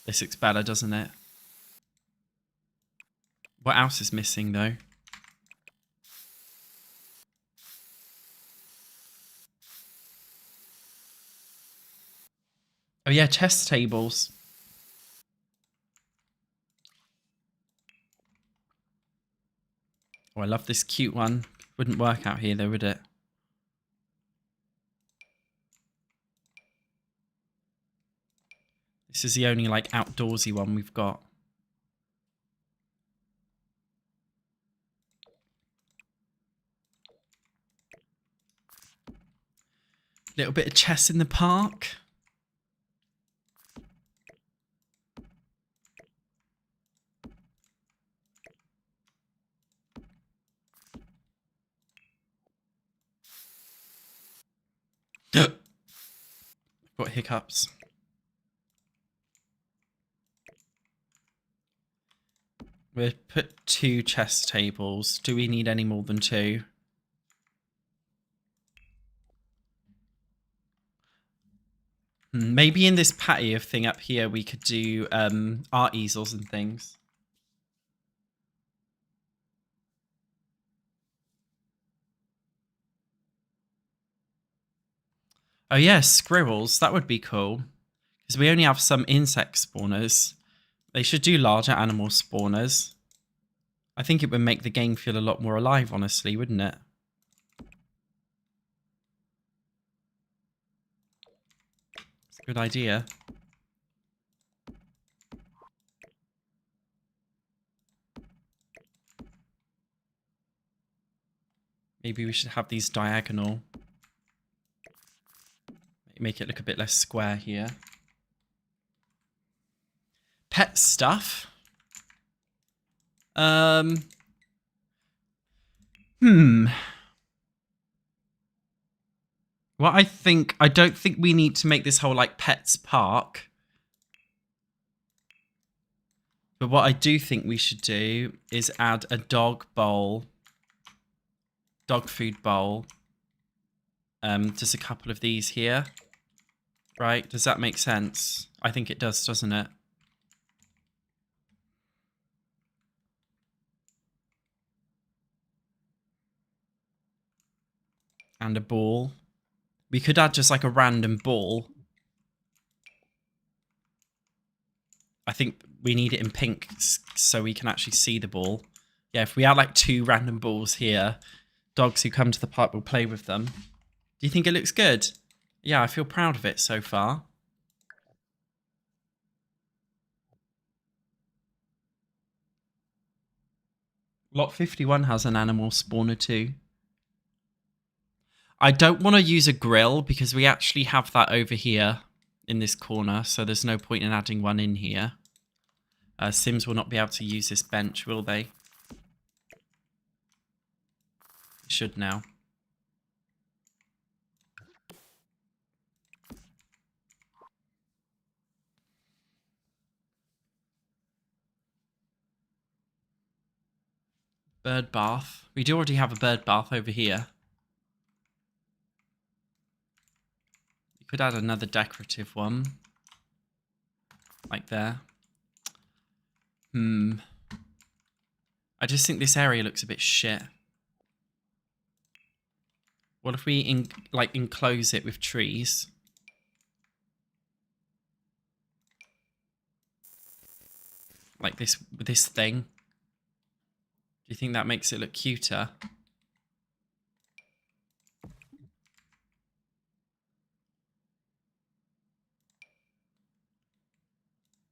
This looks better, doesn't it? What else is missing, though? Oh, yeah, chess tables. Oh, I love this cute one. Wouldn't work out here, though, would it? This is the only, like, outdoorsy one we've got. Little bit of chess in the park. Got hiccups. We'll put 2 chess tables. Do we need any more than 2? Maybe in this patio thing up here we could do art easels and things. Oh yeah, squirrels. That would be cool. Because we only have some insect spawners. They should do larger animal spawners. I think it would make the game feel a lot more alive, honestly, wouldn't it? It's a good idea. Maybe we should have these diagonal. Make it look a bit less square here. Pet stuff. What I don't think we need to make this whole like pets park. But what I do think we should do is add a dog bowl. Dog food bowl. Just a couple of these here. Right? Does that make sense? I think it does, doesn't it? And a ball. We could add just like a random ball. I think we need it in pink so we can actually see the ball. Yeah, if we add like 2 random balls here, dogs who come to the park will play with them. Do you think it looks good? Yeah, I feel proud of it so far. Lot 51 has an animal spawner too. I don't want to use a grill because we actually have that over here in this corner, so there's no point in adding one in here. Sims will not be able to use this bench, will they? Should now. Bird bath. We do already have a bird bath over here. You could add another decorative one. Like there. I just think this area looks a bit shit. What if we enclose it with trees? Like this thing. Do you think that makes it look cuter?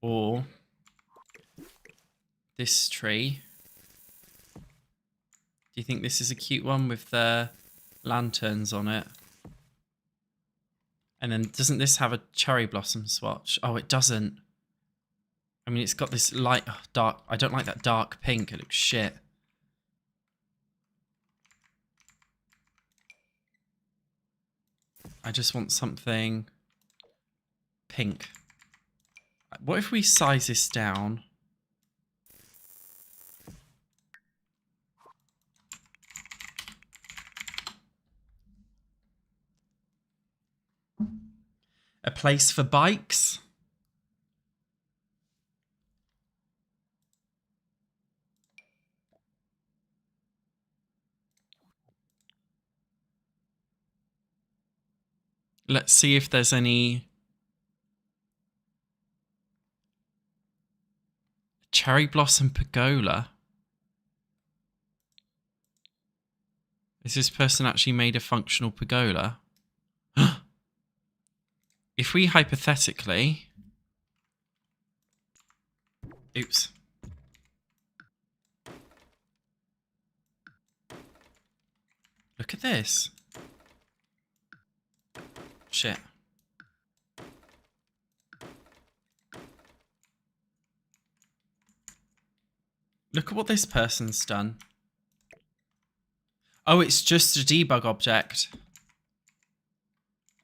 Or this tree. Do you think this is a cute one with the lanterns on it? And then doesn't this have a cherry blossom swatch? Oh, it doesn't. I mean, it's got this light, dark. I don't like that dark pink. It looks shit. I just want something pink. What if we size this down? A place for bikes? Let's see if there's any cherry blossom pergola. Is this person actually made a functional pergola? If we hypothetically... Oops. Look at this. Shit. Look at what this person's done. Oh, it's just a debug object.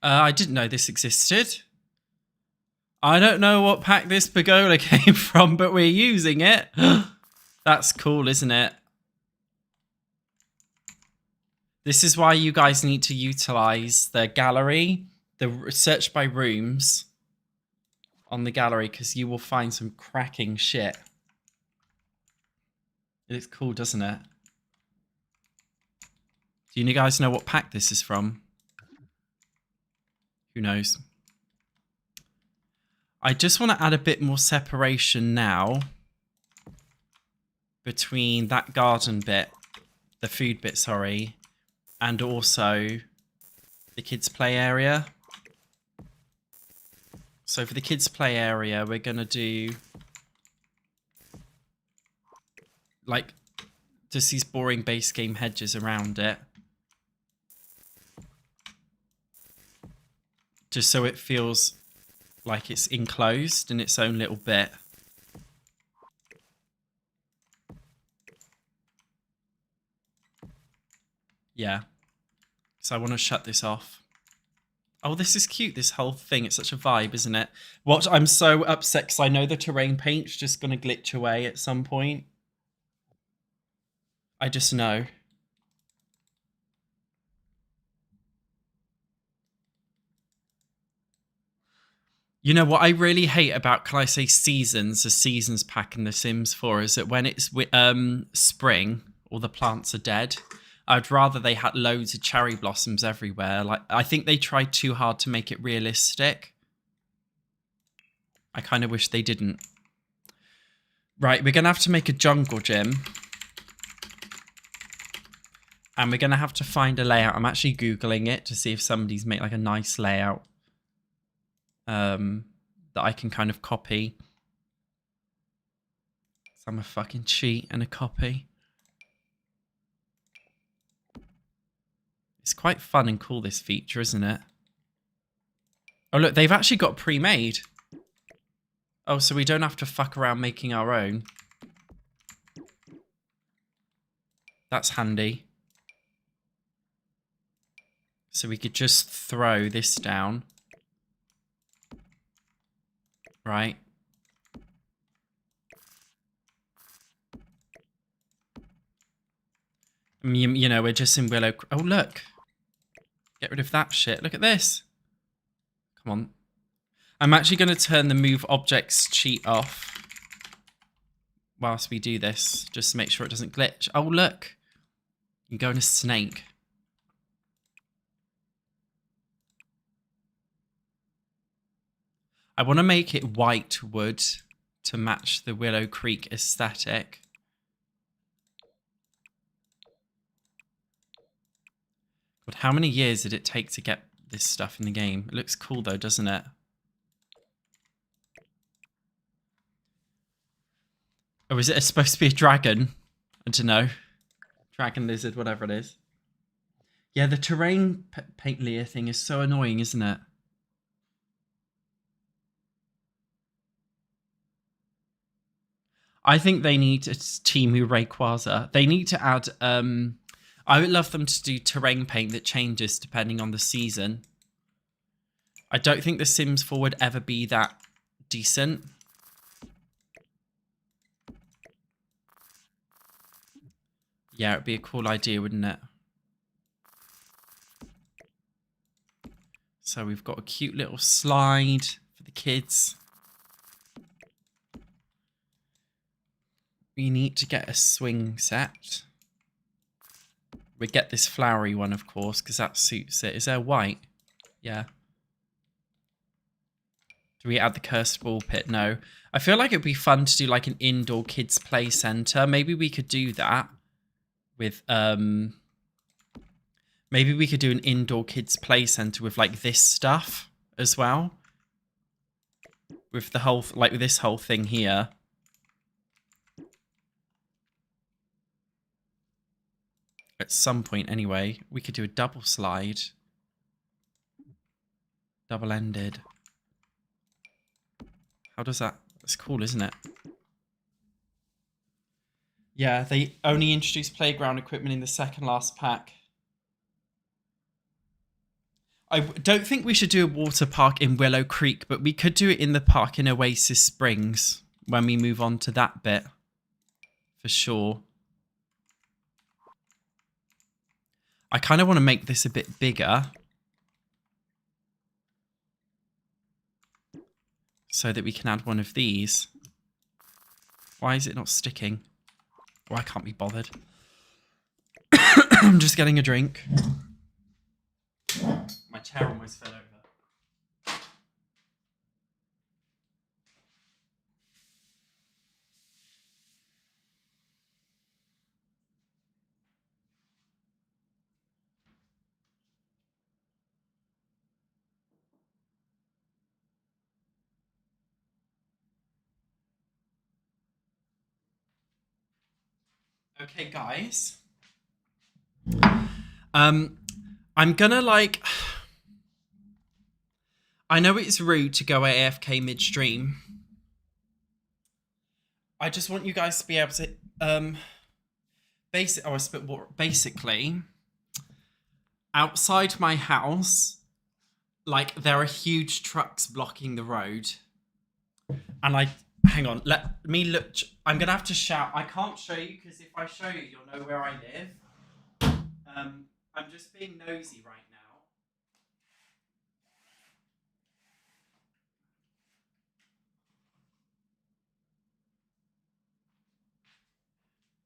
I didn't know this existed. I don't know what pack this pergola came from, but we're using it. That's cool, isn't it? This is why you guys need to utilize the gallery, the search by rooms on the gallery, because you will find some cracking shit. It looks cool, doesn't it? Do you guys know what pack this is from? Who knows? I just want to add a bit more separation now between that garden bit, the food bit, sorry, and also the kids' play area. So for the kids' play area, we're going to do like just these boring base game hedges around it. Just so it feels like it's enclosed in its own little bit. Yeah. So I want to shut this off. Oh, this is cute, this whole thing. It's such a vibe, isn't it? What? I'm so upset because I know the terrain paint's just going to glitch away at some point. I just know. You know what I really hate about, can I say seasons, the seasons pack in The Sims 4, is that when it's spring, all the plants are dead. I'd rather they had loads of cherry blossoms everywhere. Like, I think they tried too hard to make it realistic. I kind of wish they didn't. Right, we're going to have to make a jungle gym. And we're going to have to find a layout. I'm actually Googling it to see if somebody's made like a nice layout. That I can kind of copy. So I'm a fucking cheat and a copy. It's quite fun and cool, this feature, isn't it? Oh, look, they've actually got pre-made. Oh, so we don't have to fuck around making our own. That's handy. So we could just throw this down. Right. You know, we're just in Willow... Oh, look. Get rid of that shit. Look at this. Come on. I'm actually going to turn the move objects cheat off whilst we do this, just to make sure it doesn't glitch. Oh, look. You can go in a snake. I want to make it white wood to match the Willow Creek aesthetic. But how many years did it take to get this stuff in the game? It looks cool though, doesn't it? Or is it supposed to be a dragon? I don't know. Dragon, lizard, whatever it is. Yeah, the terrain paint layer thing is so annoying, isn't it? I think they need a team who Rayquaza. They need to add... I would love them to do terrain paint that changes depending on the season. I don't think the Sims 4 would ever be that decent. Yeah, it'd be a cool idea, wouldn't it? So we've got a cute little slide for the kids. We need to get a swing set. We get this flowery one, of course, because that suits it. Is there white? Yeah. Do we add the cursed ball pit? No. I feel like it'd be fun to do like an indoor kids play center. Maybe we could do that with maybe we could do an indoor kids play center with like this stuff as well. With the whole like with this whole thing here. At some point anyway, we could do a double slide. Double-ended. How does that... That's cool, isn't it? Yeah, they only introduced playground equipment in the second last pack. I don't think we should do a water park in Willow Creek, but we could do it in the park in Oasis Springs when we move on to that bit. For sure. I kind of want to make this a bit bigger. So that we can add one of these. Why is it not sticking? Oh, I can't be bothered. I'm just getting a drink. My chair almost fell over. Okay, guys. I'm gonna like... I know it's rude to go AFK midstream. I just want you guys to be able to... basically, outside my house, like, there are huge trucks blocking the road. And hang on, let me look. I'm going to have to shout. I can't show you because if I show you, you'll know where I live. I'm just being nosy right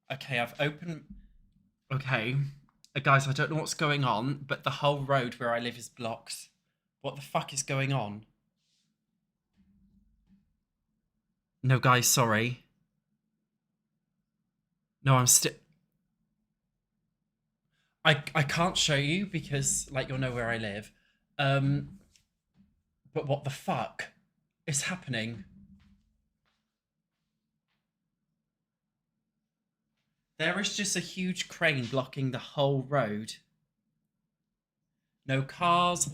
now. Okay, I've opened... Okay. Guys, I don't know what's going on, but the whole road where I live is blocked. What the fuck is going on? No, guys, sorry. No, I'm still... I can't show you because, like, you'll know where I live. But what the fuck is happening? There is just a huge crane blocking the whole road. No cars.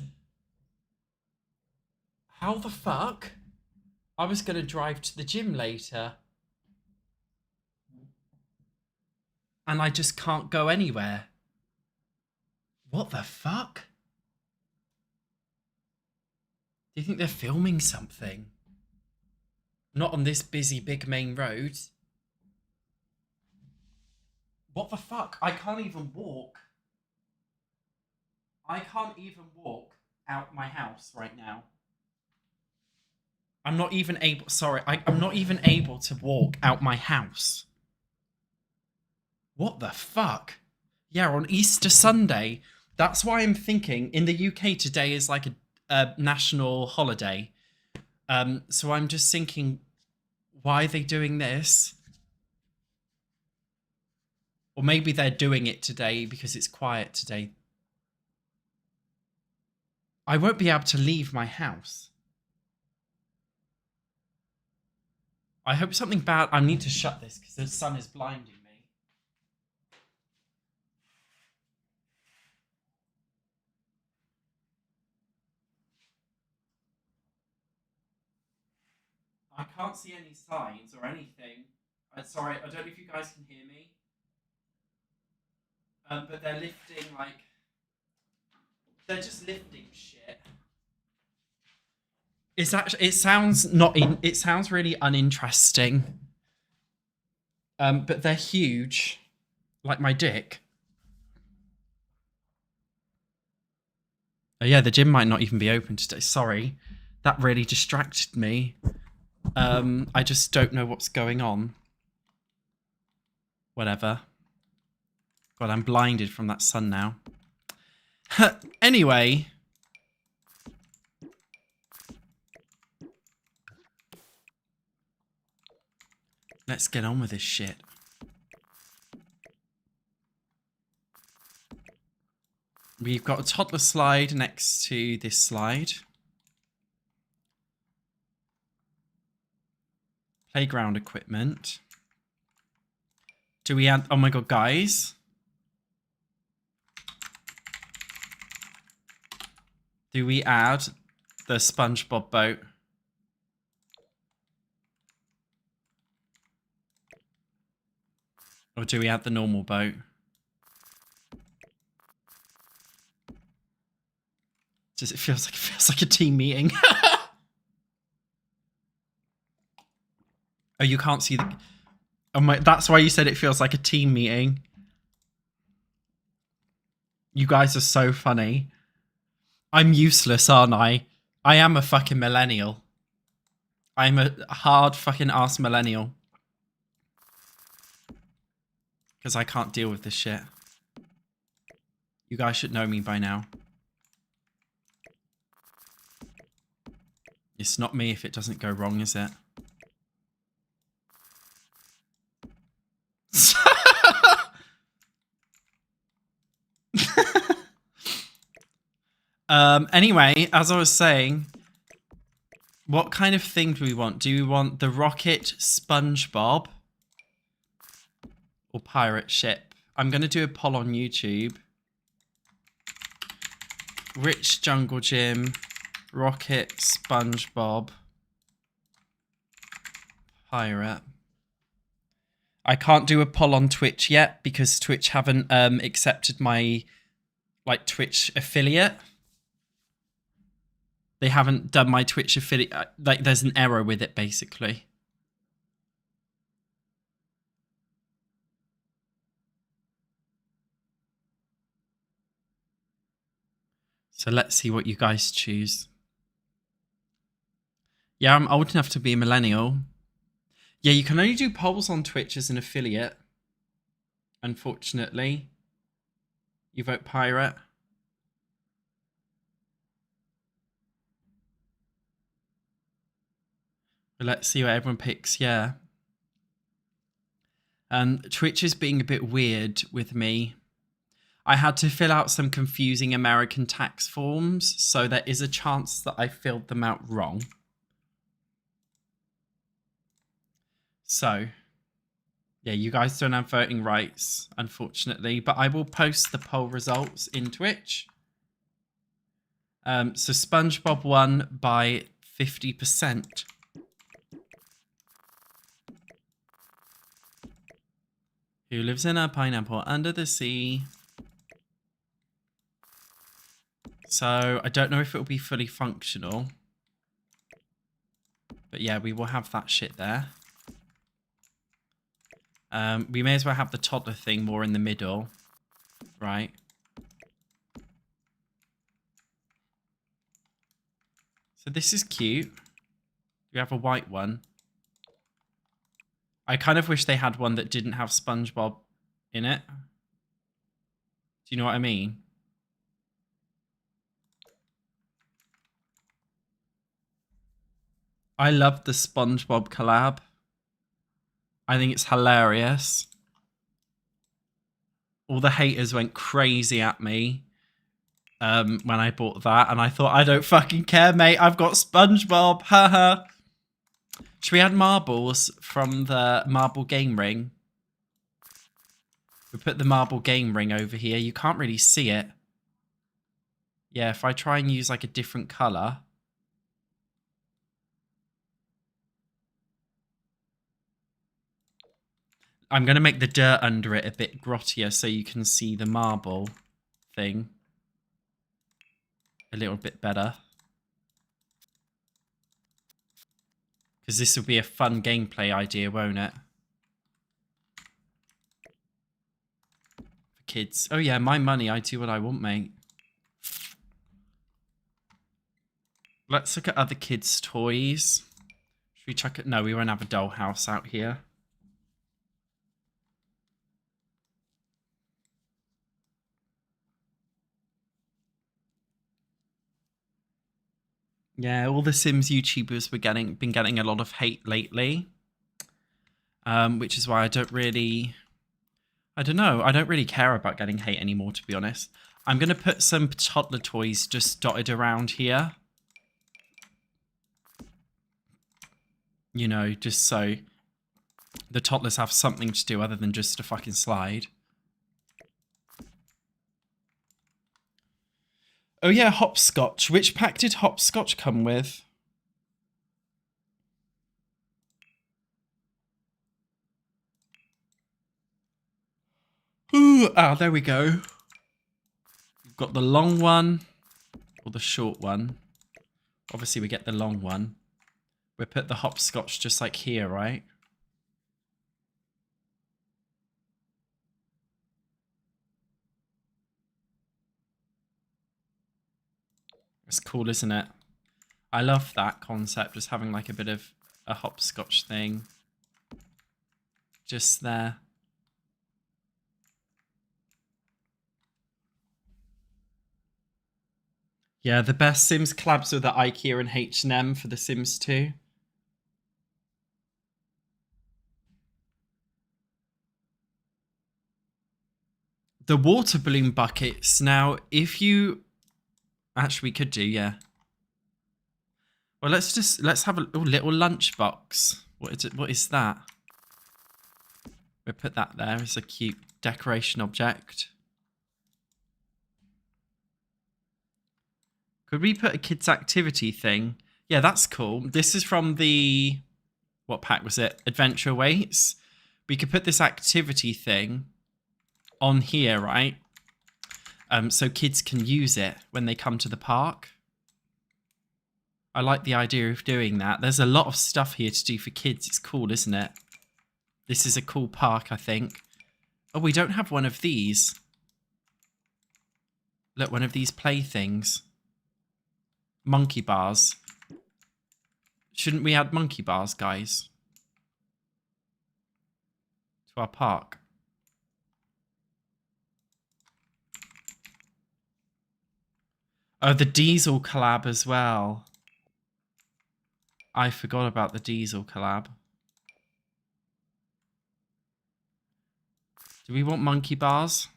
How the fuck? I was going to drive to the gym later. And I just can't go anywhere. What the fuck? Do you think they're filming something? Not on this busy big main road. What the fuck? I can't even walk. I can't even walk out my house right now. I'm not even able... Sorry, I'm not even able to walk out my house. What the fuck? Yeah, on Easter Sunday. That's why I'm thinking in the UK today is like a national holiday. So I'm just thinking, why are they doing this? Or maybe they're doing it today because it's quiet today. I won't be able to leave my house. I hope something bad... I need to shut this because the sun is blinding me. I can't see any signs or anything. Sorry, I don't know if you guys can hear me. But they're lifting, like... They're just lifting shit. It's actually... It sounds not... It sounds really uninteresting. But they're huge. Like my dick. Oh yeah, the gym might not even be open today. Sorry. That really distracted me. I just don't know what's going on. Whatever. God, I'm blinded from that sun now. Anyway. Let's get on with this shit. We've got a toddler slide next to this slide. Playground equipment. Do we add... Oh my god, guys. Do we add the SpongeBob boat? Or do we add the normal boat? It feels like a team meeting. Oh, you can't see the... Oh my, that's why you said it feels like a team meeting. You guys are so funny. I'm useless, aren't I? I am a fucking millennial. I'm a hard fucking ass millennial. Because I can't deal with this shit. You guys should know me by now. It's not me if it doesn't go wrong, is it? Anyway, as I was saying, what kind of thing do we want? Do we want the rocket SpongeBob or pirate ship? I'm going to do a poll on YouTube. Rich Jungle Gym, rocket SpongeBob, pirate. I can't do a poll on Twitch yet because Twitch haven't accepted my Twitch affiliate. They haven't done my Twitch affiliate. Like, there's an error with it, basically. So let's see what you guys choose. Yeah, I'm old enough to be a millennial. Yeah, you can only do polls on Twitch as an affiliate. Unfortunately. You vote pirate. But let's see what everyone picks, yeah. Twitch is being a bit weird with me. I had to fill out some confusing American tax forms, so there is a chance that I filled them out wrong. So, yeah, you guys don't have voting rights, unfortunately, but I will post the poll results in Twitch. So SpongeBob won by 50%. Who lives in a pineapple under the sea? So I don't know if it will be fully functional. But yeah, we will have that shit there. We may as well have the toddler thing more in the middle. Right. So this is cute. Do we have a white one? I kind of wish they had one that didn't have SpongeBob in it. Do you know what I mean? I love the SpongeBob collab. I think it's hilarious. All the haters went crazy at me when I bought that, and I thought, I don't fucking care, mate. I've got SpongeBob. Haha. Should we add marbles from the marble game ring? We put the marble game ring over here. You can't really see it. Yeah, if I try and use like a different color. I'm going to make the dirt under it a bit grottier so you can see the marble thing a little bit better. Because this will be a fun gameplay idea, won't it? For kids. Oh yeah, my money, I do what I want, mate. Let's look at other kids' toys. Should we chuck it? No, we won't have a dollhouse out here. Yeah, all the Sims YouTubers been getting a lot of hate lately. Which is why I don't really care about getting hate anymore, to be honest. I'm going to put some toddler toys just dotted around here. You know, just so the toddlers have something to do other than just a fucking slide. Oh yeah, hopscotch. Which pack did hopscotch come with? Ooh, there we go. We've got the long one or the short one. Obviously, we get the long one. We put the hopscotch just like here, right? It's cool, isn't it? I love that concept, just having like a bit of a hopscotch thing. Just there. Yeah, the best Sims collabs were the IKEA and H&M for the Sims 2. The water balloon buckets. Now, if you... Actually, we could do, yeah. Well, let's have a little lunchbox. What is that? We'll put that there as a cute decoration object. Could we put a kids activity thing? Yeah, that's cool. This is from the... What pack was it? Adventure Awaits. We could put this activity thing on here, right? So kids can use it when they come to the park. I like the idea of doing that. There's a lot of stuff here to do for kids. It's cool, isn't it? This is a cool park, I think. Oh, we don't have one of these. Look, one of these playthings. Monkey bars. Shouldn't we add monkey bars, guys? To our park. Oh, the Diesel collab as well. I forgot about the Diesel collab. Do we want monkey bars?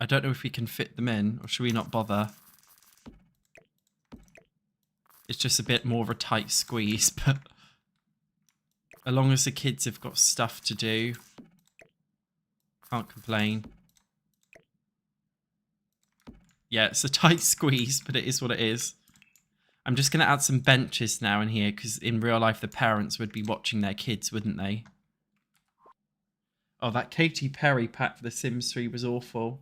I don't know if we can fit them in, or should we not bother? It's just a bit more of a tight squeeze, but as long as the kids have got stuff to do, can't complain. Yeah, it's a tight squeeze, but it is what it is. I'm just going to add some benches now in here, because in real life the parents would be watching their kids, wouldn't they? Oh, that Katy Perry pack for The Sims 3 was awful.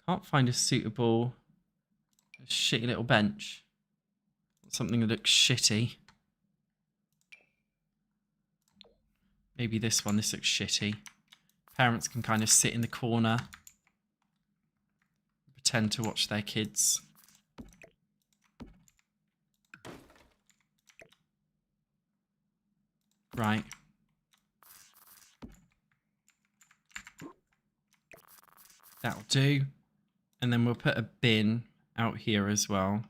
Can't find a suitable shitty little bench. Something that looks shitty. Maybe this one. This looks shitty. Parents can kind of sit in the corner, pretend to watch their kids. Right. That'll do. And then we'll put a bin out here as well.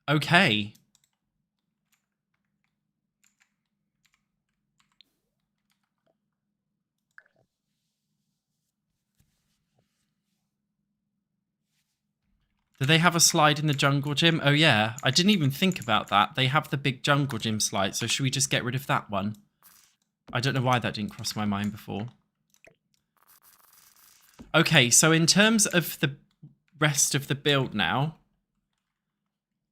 Okay. Do they have a slide in the jungle gym? Oh yeah, I didn't even think about that. They have the big jungle gym slide, so should we just get rid of that one? I don't know why that didn't cross my mind before. Okay, so in terms of the rest of the build now,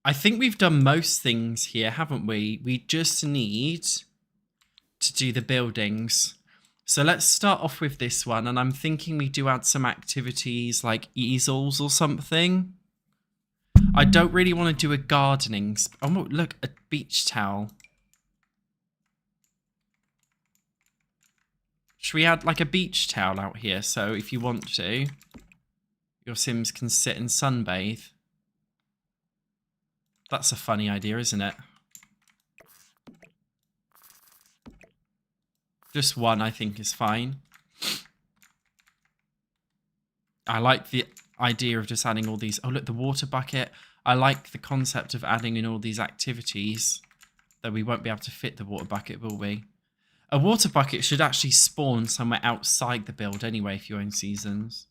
I think we've done most things here, haven't we? We just need to do the buildings. So let's start off with this one, and I'm thinking we do add some activities like easels or something. I don't really want to do a gardening... Oh, look, a beach towel. Should we add like a beach towel out here? So if you want to, your Sims can sit and sunbathe. That's a funny idea, isn't it? Just one, I think, is fine. I like the idea of just adding all these... Oh, look, the water bucket. I like the concept of adding in all these activities. Though we won't be able to fit the water bucket, will we? A water bucket should actually spawn somewhere outside the build anyway, if you own seasons.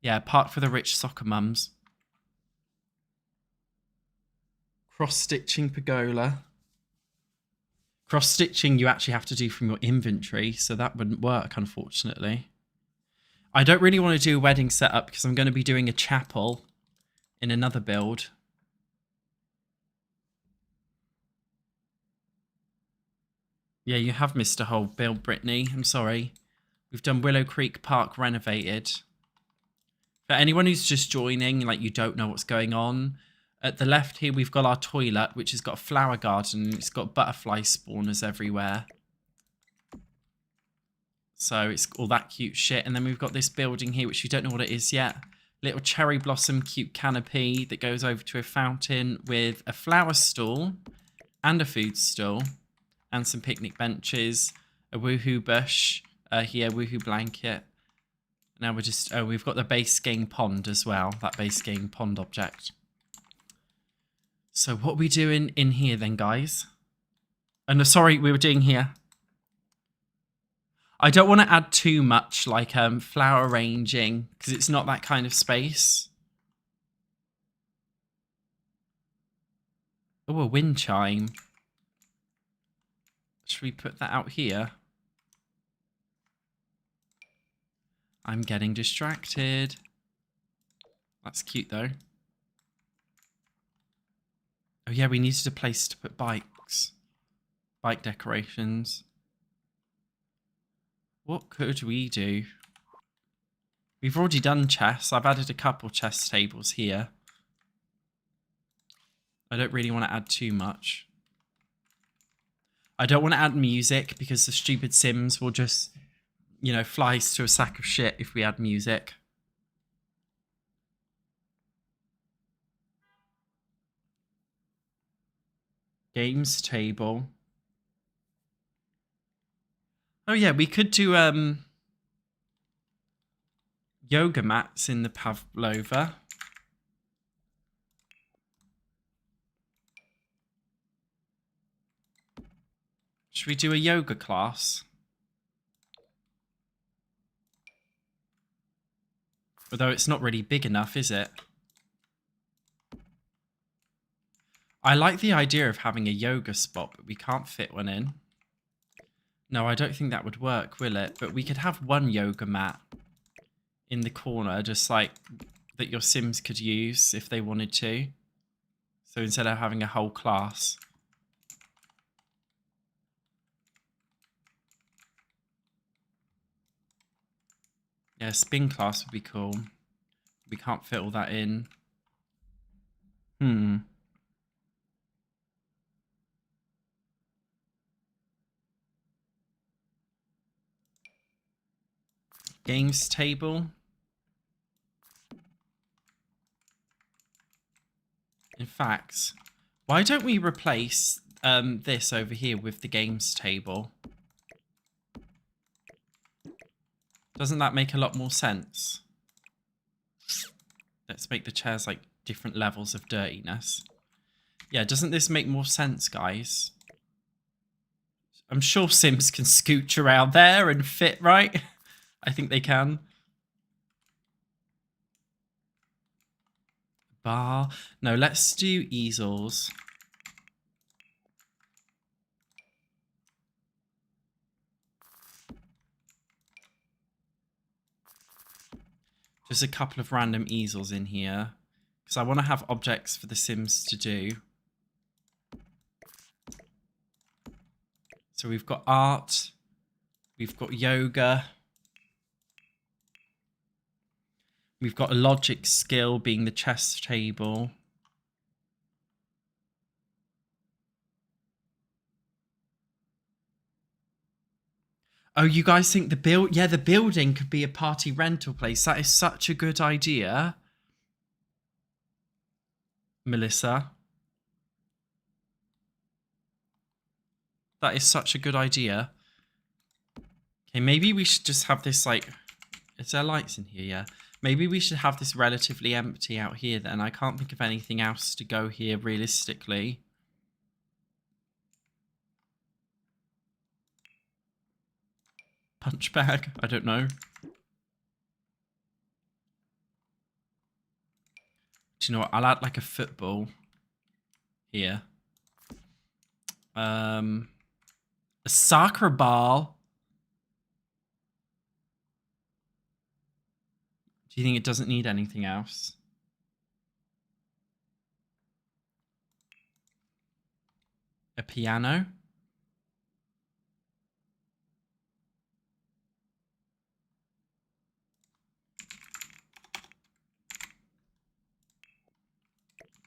Yeah, park for the rich soccer mums. Cross-stitching pergola. Cross-stitching you actually have to do from your inventory, so that wouldn't work, unfortunately. I don't really want to do a wedding setup because I'm going to be doing a chapel in another build. Yeah, you have missed a whole build, Brittany. I'm sorry. We've done Willow Creek Park renovated. For anyone who's just joining, like you don't know what's going on, at the left here we've got our toilet, which has got a flower garden. It's got butterfly spawners everywhere. So it's all that cute shit. And then we've got this building here, which we don't know what it is yet. Little cherry blossom cute canopy that goes over to a fountain with a flower stall and a food stall and some picnic benches, a woohoo bush here, woohoo blanket. Now we're just... Oh, we've got the base game pond as well, that base game pond object. So what are we doing in here then, guys? Oh, no, sorry, we were doing here. I don't want to add too much, like flower arranging, because it's not that kind of space. Oh, a wind chime. Should we put that out here? I'm getting distracted. That's cute, though. Oh, yeah, we needed a place to put bikes. Bike decorations. What could we do? We've already done chess. I've added a couple chess tables here. I don't really want to add too much. I don't want to add music because the stupid Sims will just, you know, fly to a sack of shit if we add music. Games table. Oh yeah, we could do yoga mats in the Pavlova. Should we do a yoga class? Although it's not really big enough, is it? I like the idea of having a yoga spot, but we can't fit one in. No, I don't think that would work, will it? But we could have one yoga mat in the corner, just like that your Sims could use if they wanted to. So instead of having a whole class. Yeah, spin class would be cool. We can't fit all that in. Games table. In fact, why don't we replace this over here with the games table? Doesn't that make a lot more sense? Let's make the chairs like different levels of dirtiness. Yeah, doesn't this make more sense, guys? I'm sure Sims can scooch around there and fit, right? I think they can. Bar. No, let's do easels. Just a couple of random easels in here. Because I want to have objects for the Sims to do. So we've got art. We've got yoga. We've got a logic skill being the chess table. Oh, you guys think the building could be a party rental place. That is such a good idea. Melissa. That is such a good idea. Okay, maybe we should just have this like... Is there lights in here? Yeah. Maybe we should have this relatively empty out here then. I can't think of anything else to go here realistically. Punch bag? I don't know. Do you know what? I'll add like a football here. A soccer ball. Do you think it doesn't need anything else? A piano?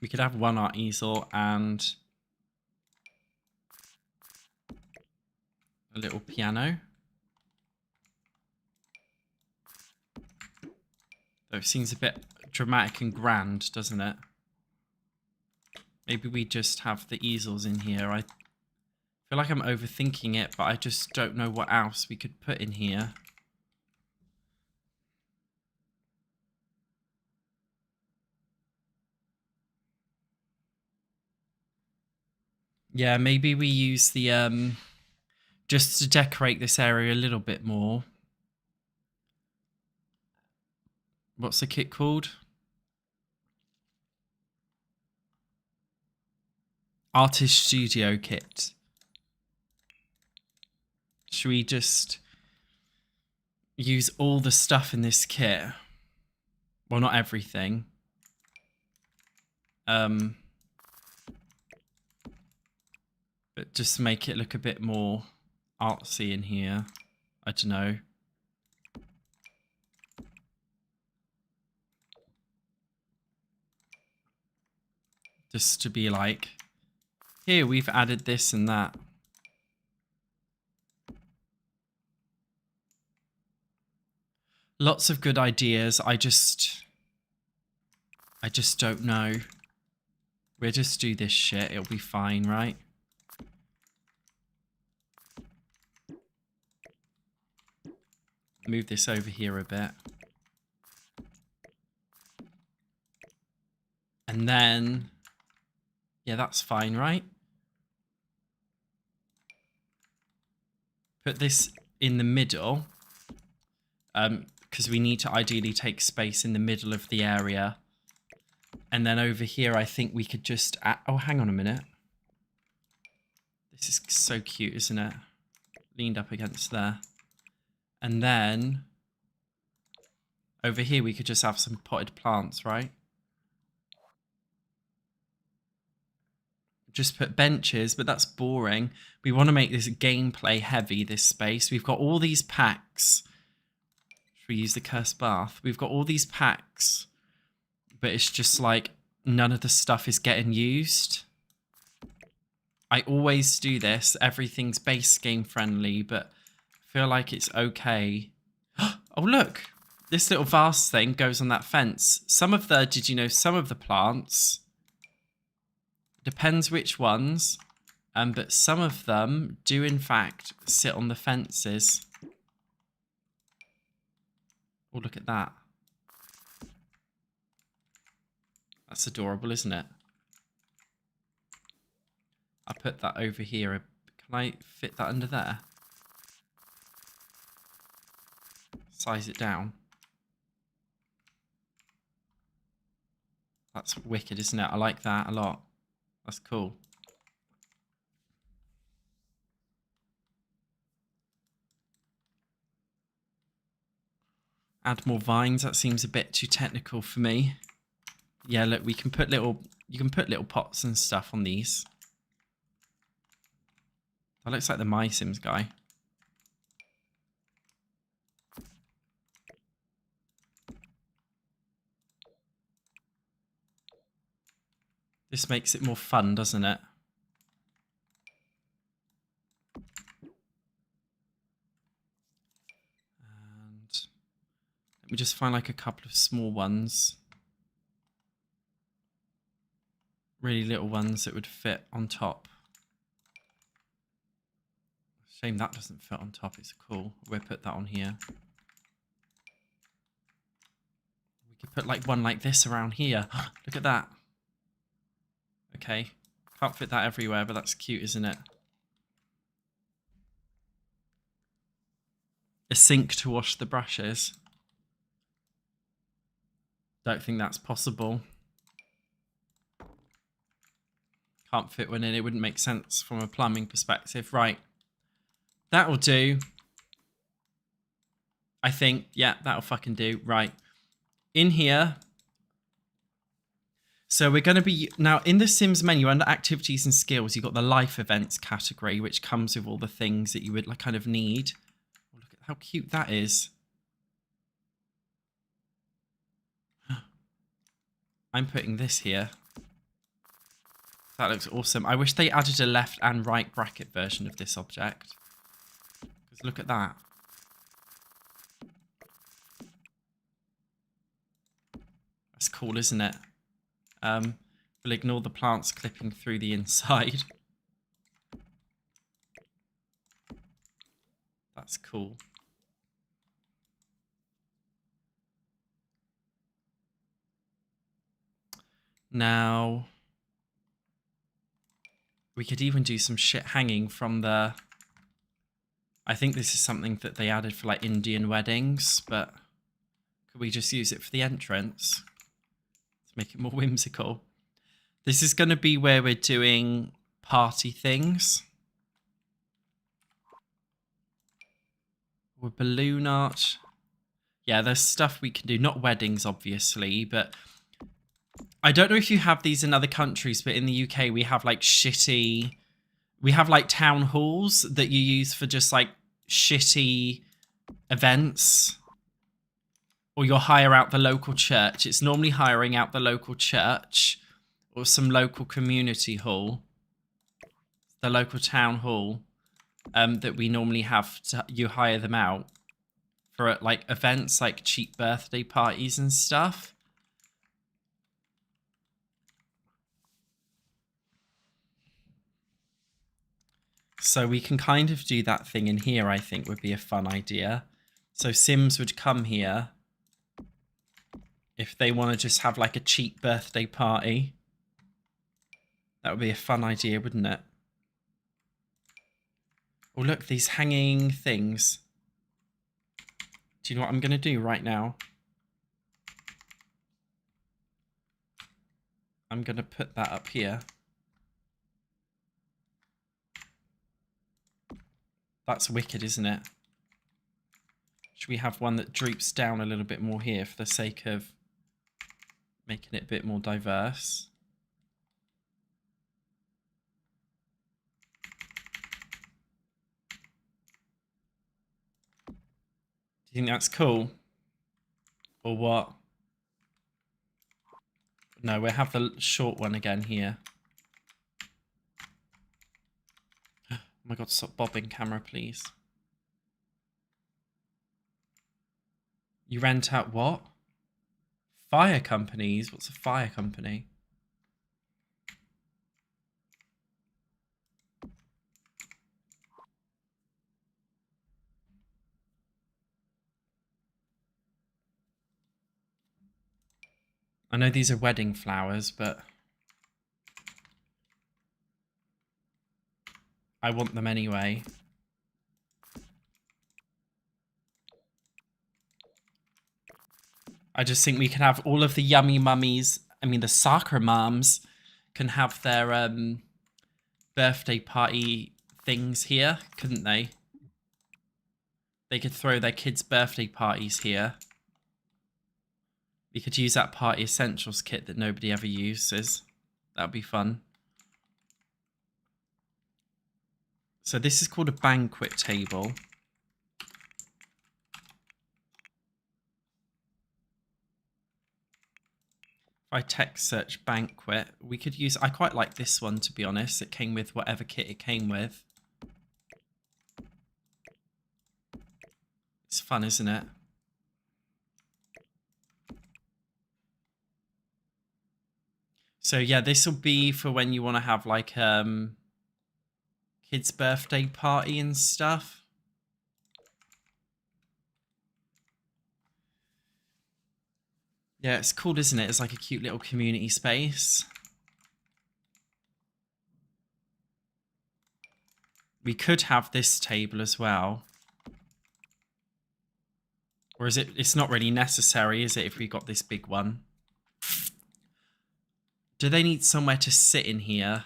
We could have one art easel and a little piano. Though it seems a bit dramatic and grand, doesn't it? Maybe we just have the easels in here. I feel like I'm overthinking it, but I just don't know what else we could put in here. Yeah, maybe we use the, just to decorate this area a little bit more. What's the kit called? Artist Studio Kit. Should we just use all the stuff in this kit? Well, not everything. But just make it look a bit more artsy in here. I don't know. Just to be like, here, we've added this and that. Lots of good ideas. I just don't know. We'll just do this shit. It'll be fine, right? Move this over here a bit. And then... Yeah, that's fine, right? Put this in the middle. Because we need to ideally take space in the middle of the area. And then over here, I think we could just... Oh, hang on a minute. This is so cute, isn't it? Leaned up against there. And then... Over here, we could just have some potted plants, right? Just put benches, but that's boring. We want to make this gameplay heavy, this space. We've got all these packs. Should we use the cursed bath? We've got all these packs but it's just like none of the stuff is getting used. I always do this. Everything's base game friendly, but I feel like it's okay. Oh, look. This little vase thing goes on that fence. Some of the, did you know, some of the plants, depends which ones, but some of them do in fact sit on the fences. Oh, look at that. That's adorable, isn't it? I put that over here. Can I fit that under there? Size it down. That's wicked, isn't it? I like that a lot. That's cool. Add more vines. That seems a bit too technical for me. Yeah, look, we can put little, you can put little pots and stuff on these. That looks like the MySims guy. This makes it more fun, doesn't it? And let me just find like a couple of small ones. Really little ones that would fit on top. Shame that doesn't fit on top. It's cool. We'll put that on here. We could put like one like this around here. Look at that. Okay. Can't fit that everywhere, but that's cute, isn't it? A sink to wash the brushes. Don't think that's possible. Can't fit one in. It wouldn't make sense from a plumbing perspective. Right. That'll do. I think, yeah, that'll fucking do. Right. In here. So we're going to be, now in the Sims menu under activities and skills, you've got the life events category, which comes with all the things that you would like kind of need. Look at how cute that is. I'm putting this here. That looks awesome. I wish they added a left and right bracket version of this object. Because look at that. That's cool, isn't it? We'll ignore the plants clipping through the inside. That's cool. Now, we could even do some shit hanging from the... I think this is something that they added for like Indian weddings, but could we just use it for the entrance to make it more whimsical? This is going to be where we're doing party things. With balloon art. Yeah, there's stuff we can do. Not weddings, obviously, but I don't know if you have these in other countries, but in the UK, we have like shitty... We have like town halls that you use for just like shitty events. Or you'll hire out the local church. It's normally hiring out the local church or some local community hall. The local town hall that we normally have to, you hire them out for like events like cheap birthday parties and stuff. So we can kind of do that thing in here, I think would be a fun idea. So Sims would come here if they want to just have like a cheap birthday party. That would be a fun idea, wouldn't it? Oh, look, these hanging things. Do you know what I'm going to do right now? I'm going to put that up here. That's wicked, isn't it? Should we have one that droops down a little bit more here for the sake of making it a bit more diverse? Do you think that's cool? Or what? No, we'll have the short one again here. Oh my god, stop bobbing, camera, please. You rent out what? Fire companies? What's a fire company? I know these are wedding flowers, but I want them anyway. I just think we can have all of the yummy mummies. I mean, the Sakura moms can have their birthday party things here, couldn't they? They could throw their kids' birthday parties here. We could use that party essentials kit that nobody ever uses. That'd be fun. So this is called a banquet table. If I text search banquet, we could use... I quite like this one, to be honest. It came with whatever kit it came with. It's fun, isn't it? So yeah, this will be for when you want to have like kids' birthday party and stuff. Yeah, it's cool, isn't it? It's like a cute little community space. We could have this table as well. Or is it... It's not really necessary, is it, if we got this big one? Do they need somewhere to sit in here?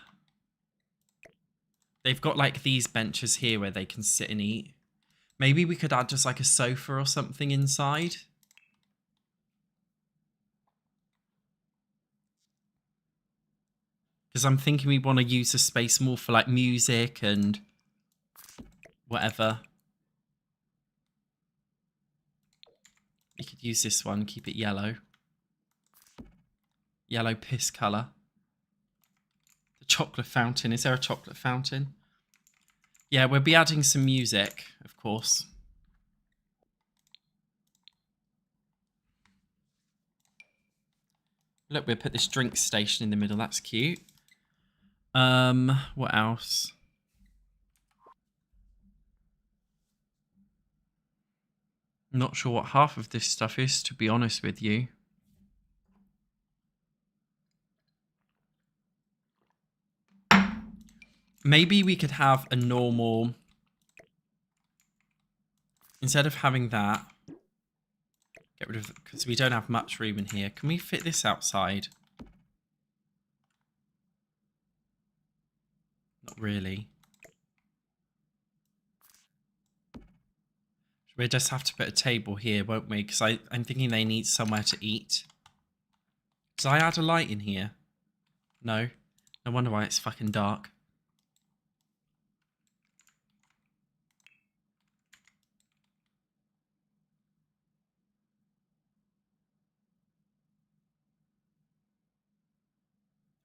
They've got like these benches here where they can sit and eat. Maybe we could add just like a sofa or something inside. Because I'm thinking we want to use the space more for like music and whatever. We could use this one, keep it yellow. Yellow piss colour. The chocolate fountain. Is there a chocolate fountain? Yeah, we'll be adding some music, of course. Look, we'll put this drink station in the middle. That's cute. What else? I'm not sure what half of this stuff is, to be honest with you. Maybe we could have a normal... Instead of having that... Get rid of... Because we don't have much room in here. Can we fit this outside? Not really. We'll just have to put a table here, won't we? Because I'm thinking they need somewhere to eat. Did I add a light in here? No. No wonder why it's fucking dark.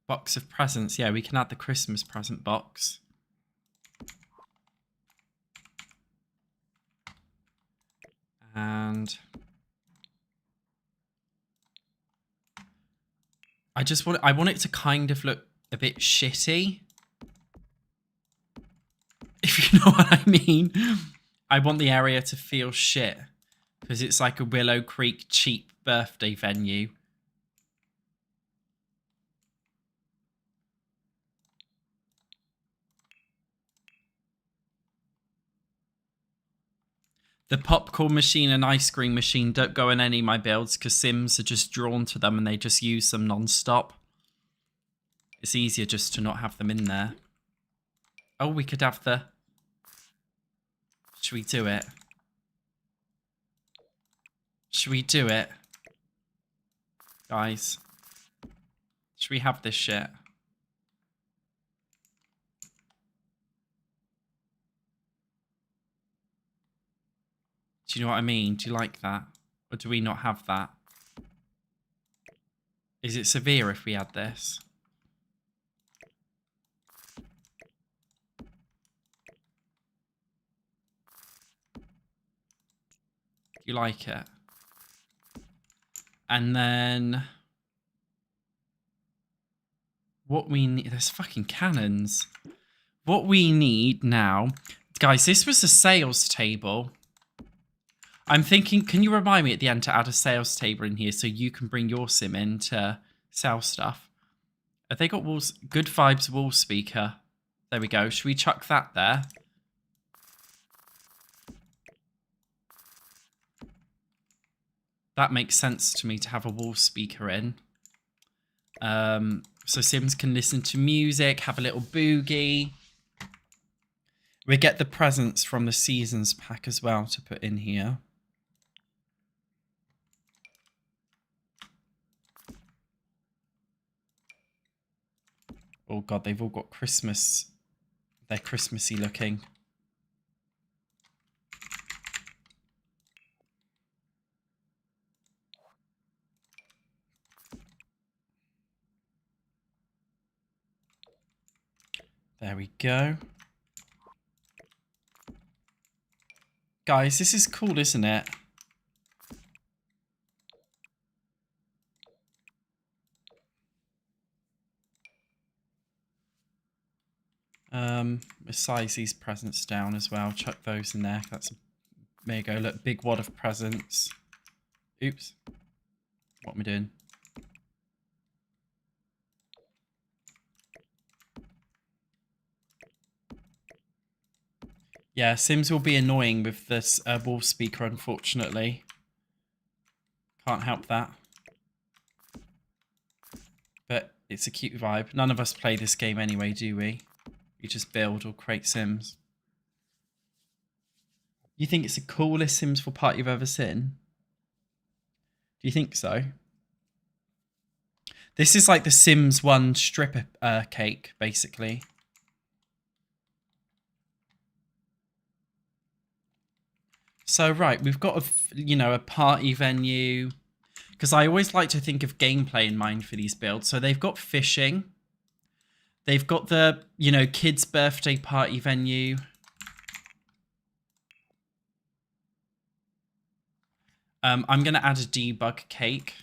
Box of presents. Yeah, we can add the Christmas present box. And I want it to kind of look a bit shitty. If you know what I mean. I want the area to feel shit. Because it's like a Willow Creek cheap birthday venue. The popcorn machine and ice cream machine don't go in any of my builds because Sims are just drawn to them and they just use them non-stop. It's easier just to not have them in there. Oh, we could have the... Should we do it? Should we do it? Guys. Should we have this shit? Do you know what I mean? Do you like that? Or do we not have that? Is it severe if we add this? Do you like it? And then what we need, there's fucking cannons. What we need now, guys, this was a sales table. I'm thinking, can you remind me at the end to add a sales table in here so you can bring your sim in to sell stuff? Have they got walls? Good vibes wall speaker. There we go. Should we chuck that there? That makes sense to me to have a wall speaker in. So Sims can listen to music, have a little boogie. We get the presents from the seasons pack as well to put in here. Oh God, they've all got Christmas. They're Christmassy looking. There we go. Guys, this is cool, isn't it? Let's size these presents down as well. Chuck those in there. There you go. Look, big wad of presents. Oops. What am I doing? Yeah, Sims will be annoying with this wall speaker, unfortunately. Can't help that. But it's a cute vibe. None of us play this game anyway, do we? We just build or create Sims. You think it's the coolest Sims 4 part you've ever seen? Do you think so? This is like the Sims 1 stripper cake, basically. So, right, we've got a party venue. Because I always like to think of gameplay in mind for these builds. So they've got fishing. They've got the, kids' birthday party venue. I'm going to add a debug cake.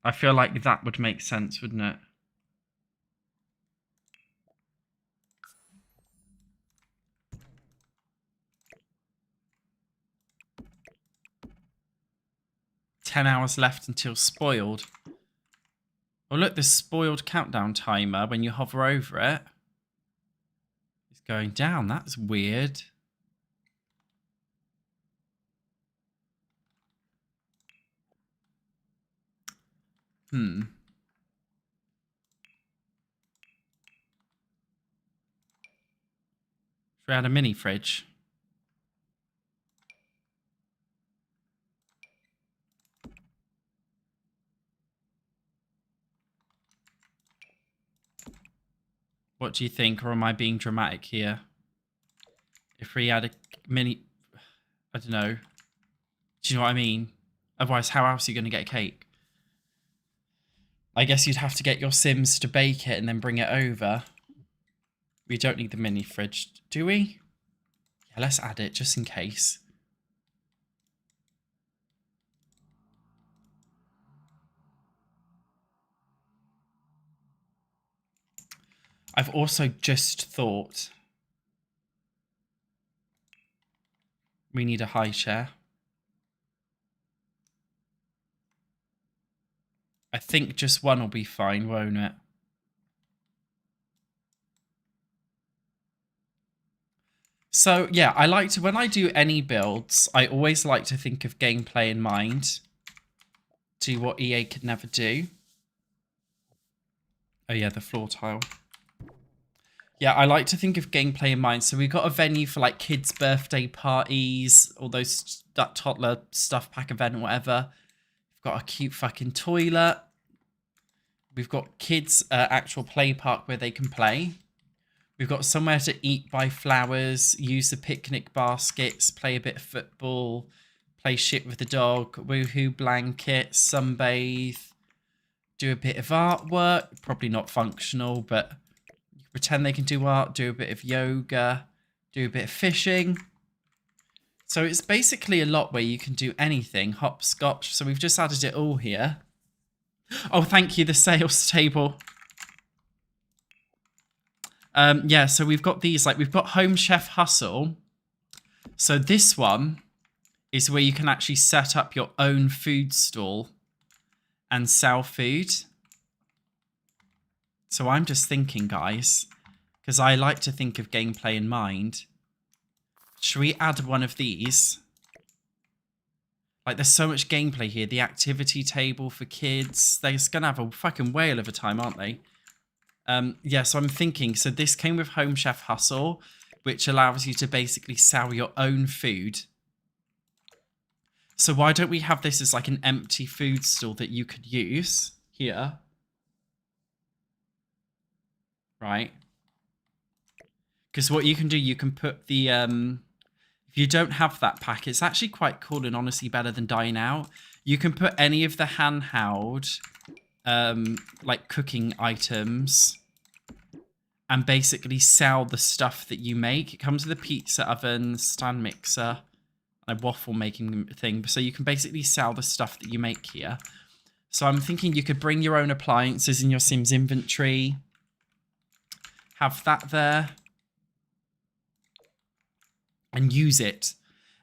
I feel like that would make sense, wouldn't it? $10 left until spoiled. Oh, look, the spoiled countdown timer, when you hover over it, it's going down. That's weird. Should we add a mini fridge? What do you think, or am I being dramatic here? If we add a mini... I don't know. Do you know what I mean? Otherwise, how else are you going to get a cake? I guess you'd have to get your Sims to bake it and then bring it over. We don't need the mini fridge, do we? Yeah, let's add it just in case. I've also just thought we need a high chair. I think just one will be fine, won't it? So, yeah, I like to, when I do any builds, I always like to think of gameplay in mind. Do what EA could never do. Oh, yeah, the floor tile. Yeah, I like to think of gameplay in mind. So we've got a venue for like kids' birthday parties, all those, that toddler stuff pack event or whatever. We've got a cute fucking toilet. We've got kids' actual play park where they can play. We've got somewhere to eat by flowers, use the picnic baskets, play a bit of football, play shit with the dog, woohoo blankets, sunbathe, do a bit of artwork, probably not functional, but you can pretend they can do art, do a bit of yoga, do a bit of fishing. So it's basically a lot where you can do anything, hopscotch. So we've just added it all here. Oh, thank you, the sales table. Yeah, so we've got these, like we've got Home Chef Hustle. So this one is where you can actually set up your own food stall and sell food. So I'm just thinking, guys, because I like to think of gameplay in mind. Should we add one of these? Like, there's so much gameplay here. The activity table for kids. They're going to have a fucking whale of a time, aren't they? Yeah, so I'm thinking, so this came with Home Chef Hustle, which allows you to basically sell your own food. So why don't we have this as like an empty food stall that you could use here? Right. Because what you can do, you can put the, if you don't have that pack, it's actually quite cool and honestly better than Dine Out. You can put any of the handheld, like cooking items and basically sell the stuff that you make. It comes with a pizza oven, stand mixer, a waffle making thing. So you can basically sell the stuff that you make here. So I'm thinking you could bring your own appliances in your Sims inventory. Have that there. And use it.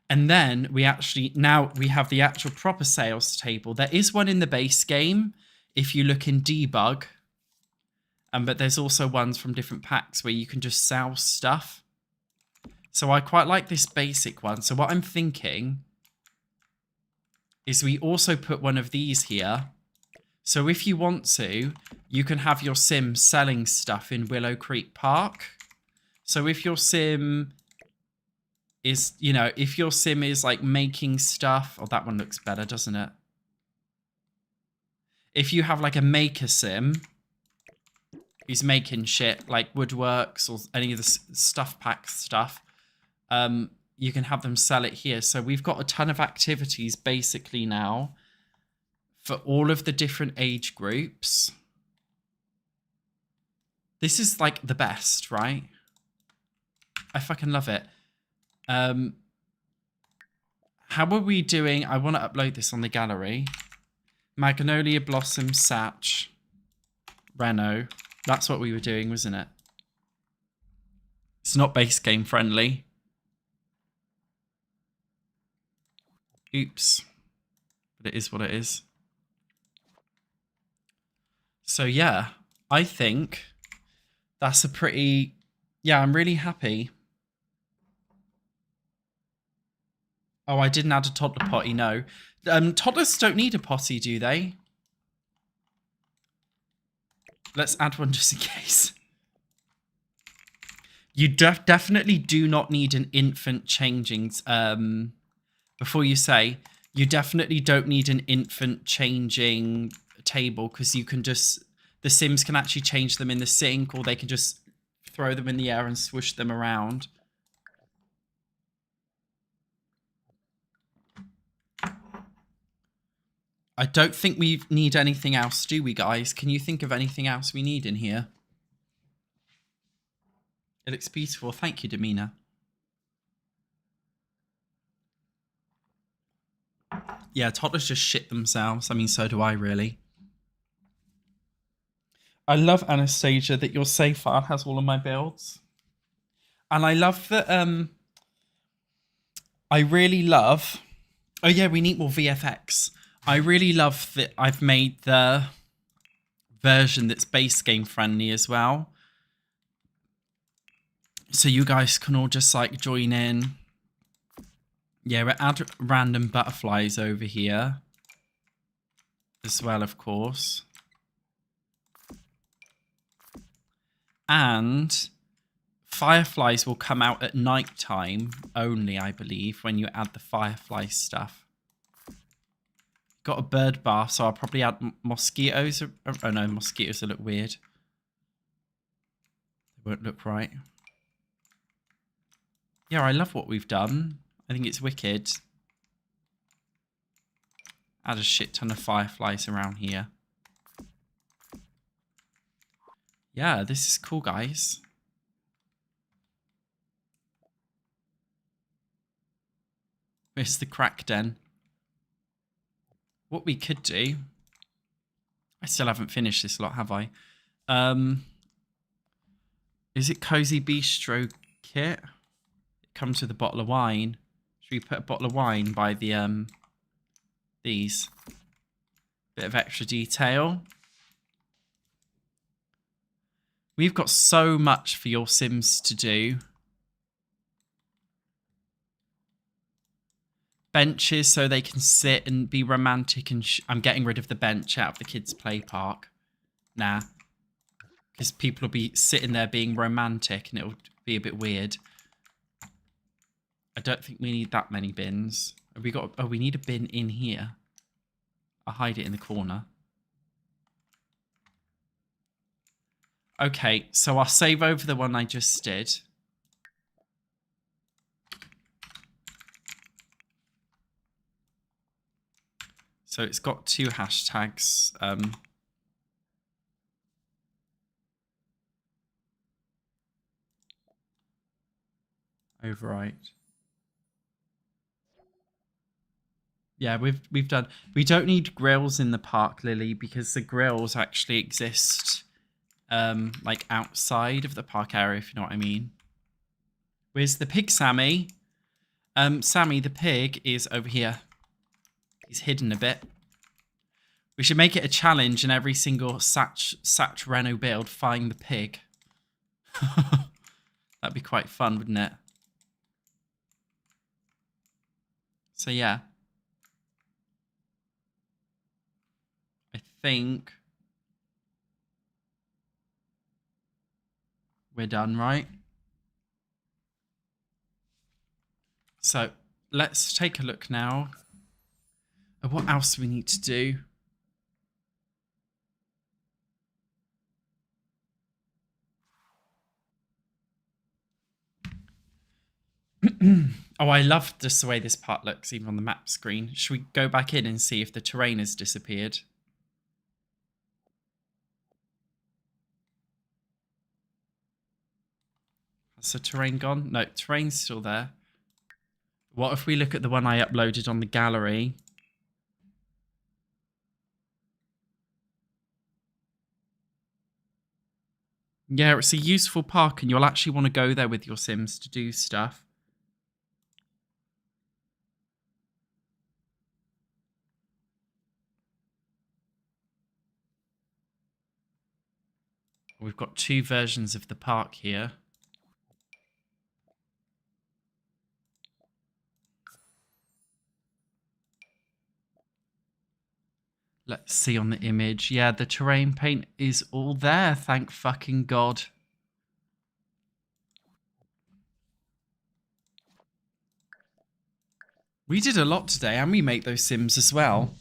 And then we actually, now we have the actual proper sales table. There is one in the base game if you look in Debug. But there's also ones from different packs where you can just sell stuff. So I quite like this basic one. So what I'm thinking is we also put one of these here. So if you want to, you can have your sim selling stuff in Willow Creek Park. So if your sim is, you know, if your sim is like making stuff, oh, that one looks better, doesn't it? If you have like a maker sim who's making shit like woodworks or any of the stuff pack stuff, you can have them sell it here. So we've got a ton of activities basically now for all of the different age groups. This is like the best, right? I fucking love it. How are we doing? I want to upload this on the gallery. Magnolia, Blossom, Satch, Reno. That's what we were doing, wasn't it? It's not base game friendly. Oops. But it is what it is. So yeah, I think that's a pretty... Yeah, I'm really happy. Oh, I didn't add a toddler potty, no. Toddlers don't need a potty, do they? Let's add one just in case. You definitely do not need an infant changing... before you say, you definitely don't need an infant changing table because you can just... The Sims can actually change them in the sink or they can just throw them in the air and swoosh them around. I don't think we need anything else, do we, guys? Can you think of anything else we need in here? It looks beautiful. Thank you, Demina. Yeah, toddlers just shit themselves. I mean, so do I, really. I love, Anastasia, that your save file has all of my builds. And I love that... I really love... Oh, yeah, we need more VFX. I really love that I've made the version that's base game friendly as well. So you guys can all just like join in. Yeah, we'll add random butterflies over here as well, of course. And fireflies will come out at night time only, I believe, when you add the firefly stuff. Got a bird bath, so I'll probably add mosquitoes. Oh no, mosquitoes look weird. Won't look right. Yeah, I love what we've done. I think it's wicked. Add a shit ton of fireflies around here. Yeah, this is cool, guys. It's the crack den. What we could do... I still haven't finished this lot, have I? Is it Cozy Bistro Kit? It comes with a bottle of wine. Should we put a bottle of wine by the, these? Bit of extra detail. We've got so much for your Sims to do. Benches so they can sit and be romantic and I'm getting rid of the bench out of the kids' play park. Nah. Because people will be sitting there being romantic and it'll be a bit weird. I don't think we need that many bins. Have we got... Oh, we need a bin in here. I'll hide it in the corner. Okay, so I'll save over the one I just did. So it's got 2 hashtags. Overwrite. Yeah, we've done. We don't need grills in the park, Lily, because the grills actually exist, like outside of the park area, if you know what I mean. Where's the pig, Sammy? Sammy, the pig is over here. He's hidden a bit. We should make it a challenge in every single Satch Reno build. Find the pig. That'd be quite fun, wouldn't it? So yeah. I think we're done, right? So let's take a look now at what else we need to do. Oh, I love just the way this part looks, even on the map screen. Should we go back in and see if the terrain has disappeared? Has the terrain gone? No, terrain's still there. What if we look at the one I uploaded on the gallery? Yeah, it's a useful park and you'll actually want to go there with your Sims to do stuff. We've got 2 versions of the park here. Let's see on the image. Yeah, the terrain paint is all there, thank fucking God. We did a lot today and we make those Sims as well.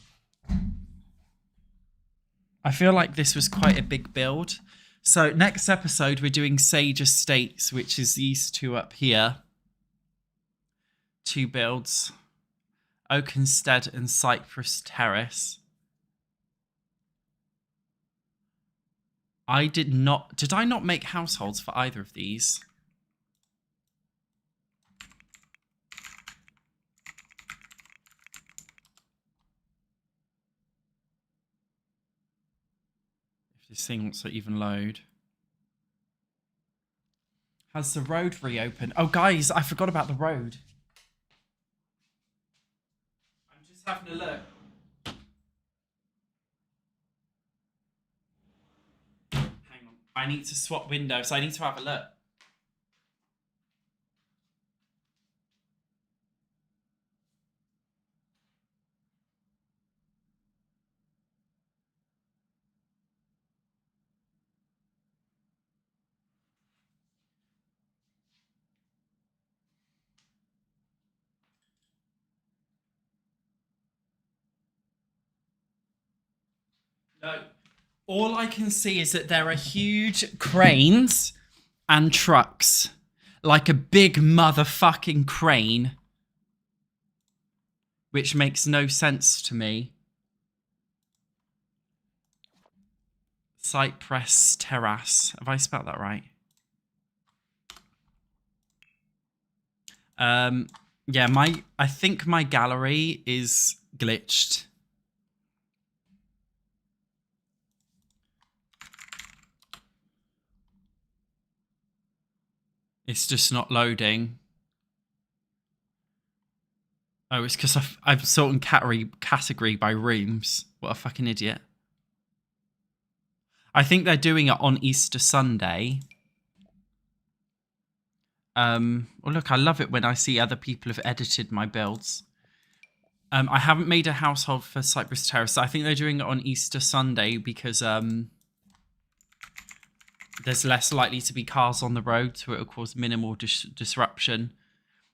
I feel like this was quite a big build. So next episode, we're doing Sage Estates, which is these 2 up here. 2 builds. Oakenstead and Cypress Terrace. Did I not make households for either of these? If this thing wants to even load. Has the road reopened? Oh, guys, I forgot about the road. I'm just having a look. Hang on. I need to swap windows. I need to have a look. No. All I can see is that there are huge cranes and trucks. Like a big motherfucking crane. Which makes no sense to me. Cypress Terrace. Have I spelled that right? Yeah, I think my gallery is glitched. It's just not loading. Oh, it's because I've sorted category by rooms. What a fucking idiot. I think they're doing it on Easter Sunday. Well, look, I love it when I see other people have edited my builds. I haven't made a household for Cypress Terrace. I think they're doing it on Easter Sunday because there's less likely to be cars on the road, so it'll cause minimal disruption.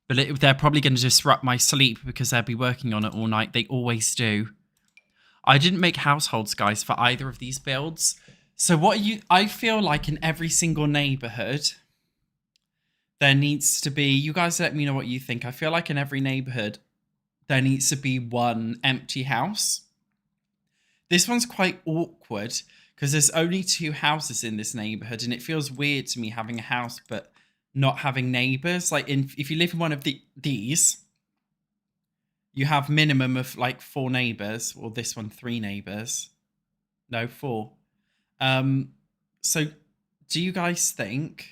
But they're probably going to disrupt my sleep because they'll be working on it all night. They always do. I didn't make households, guys, for either of these builds. So I feel like in every single neighborhood, there needs to be, you guys let me know what you think. I feel like in every neighborhood, there needs to be one empty house. This one's quite awkward because there's only 2 houses in this neighborhood, and it feels weird to me having a house but not having neighbors. Like if you live in one of these, you have minimum of like 4 neighbors, or this one 3 neighbors. No, 4. So do you guys think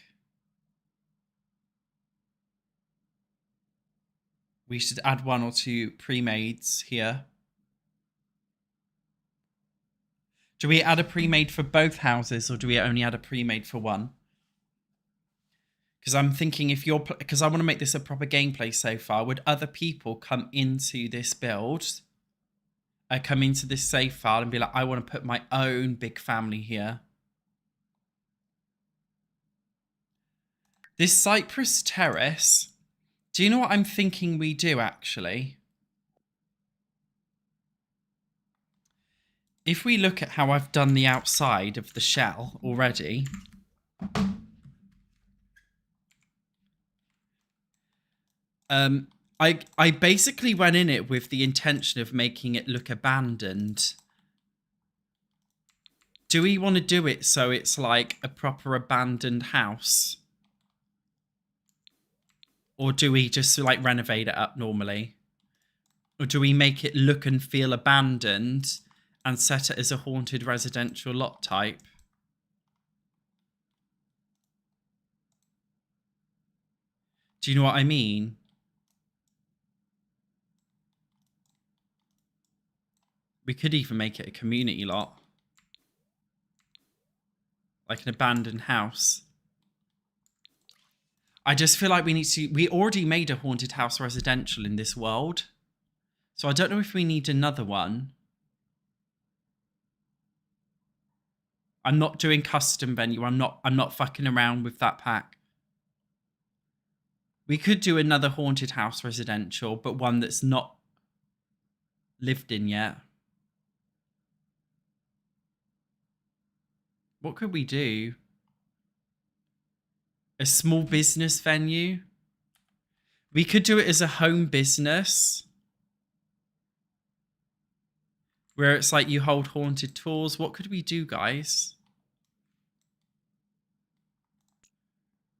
we should add 1 or 2 pre-mades here? Do we add a pre-made for both houses, or do we only add a pre-made for one? Because I'm thinking because I want to make this a proper gameplay so far, would other people come into this build, come into this save file and be like, I want to put my own big family here? This Cypress Terrace, do you know what I'm thinking we do actually? If we look at how I've done the outside of the shell already, I basically went in it with the intention of making it look abandoned. Do we want to do it so it's like a proper abandoned house? Or do we just like renovate it up normally? Or do we make it look and feel abandoned and set it as a haunted residential lot type? Do you know what I mean? We could even make it a community lot. Like an abandoned house. I just feel like we already made a haunted house residential in this world. So I don't know if we need another one. I'm not doing custom venue. I'm not fucking around with that pack. We could do another haunted house residential, but one that's not lived in yet. What could we do? A small business venue? We could do it as a home business. Where it's like you hold haunted tours. What could we do, guys?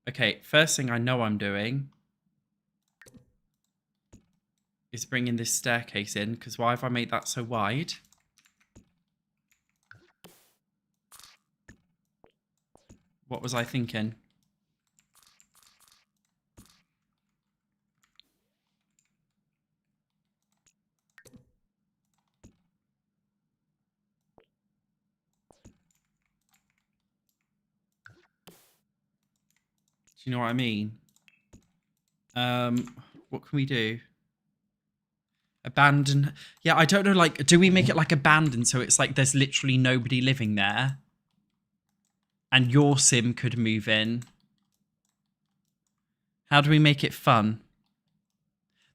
Okay, first thing I know I'm doing is bringing this staircase in, because why have I made that so wide? What was I thinking? Do you know what I mean? What can we do? Abandon. Yeah, I don't know, like, do we make it like abandoned so it's like there's literally nobody living there? And your sim could move in. How do we make it fun?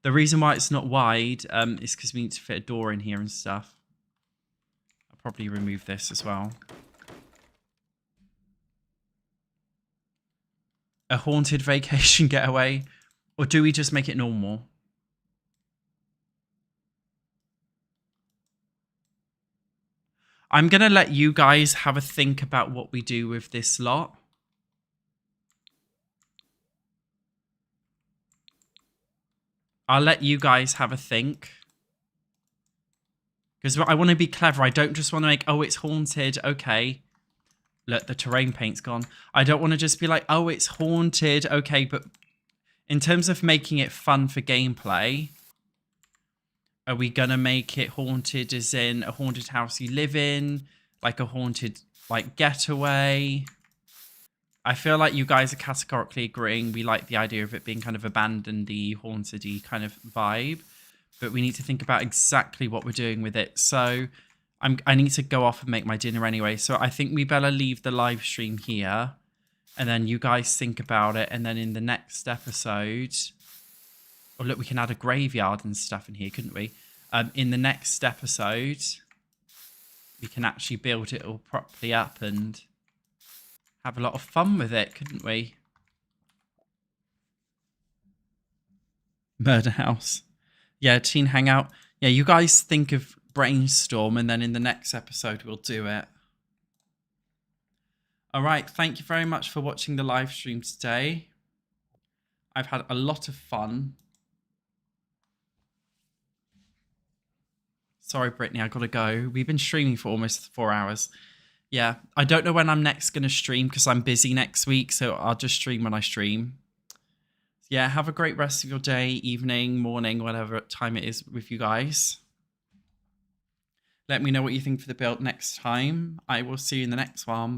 The reason why it's not wide is because we need to fit a door in here and stuff. I'll probably remove this as well. A haunted vacation getaway? Or do we just make it normal? I'm going to let you guys have a think about what we do with this lot. I'll let you guys have a think. Because I want to be clever. I don't just want to make, oh, it's haunted. Okay. Look, the terrain paint's gone. I don't want to just be like, oh, it's haunted. Okay, but in terms of making it fun for gameplay, are we going to make it haunted as in a haunted house you live in? Like a haunted, like, getaway? I feel like you guys are categorically agreeing. We like the idea of it being kind of abandoned-y, haunted-y kind of vibe. But we need to think about exactly what we're doing with it. So I need to go off and make my dinner anyway. So I think we better leave the live stream here. And then you guys think about it. And then in the next episode... Oh, look, we can add a graveyard and stuff in here, couldn't we? In the next episode, we can actually build it all properly up and have a lot of fun with it, couldn't we? Murder house. Yeah, teen hangout. Yeah, you guys think of brainstorm, and then in the next episode, we'll do it. All right, thank you very much for watching the live stream today. I've had a lot of fun. Sorry, Brittany, I gotta go. We've been streaming for almost 4 hours. Yeah, I don't know when I'm next gonna stream because I'm busy next week, so I'll just stream when I stream. Yeah, have a great rest of your day, evening, morning, whatever time it is with you guys. Let me know what you think for the build next time. I will see you in the next one.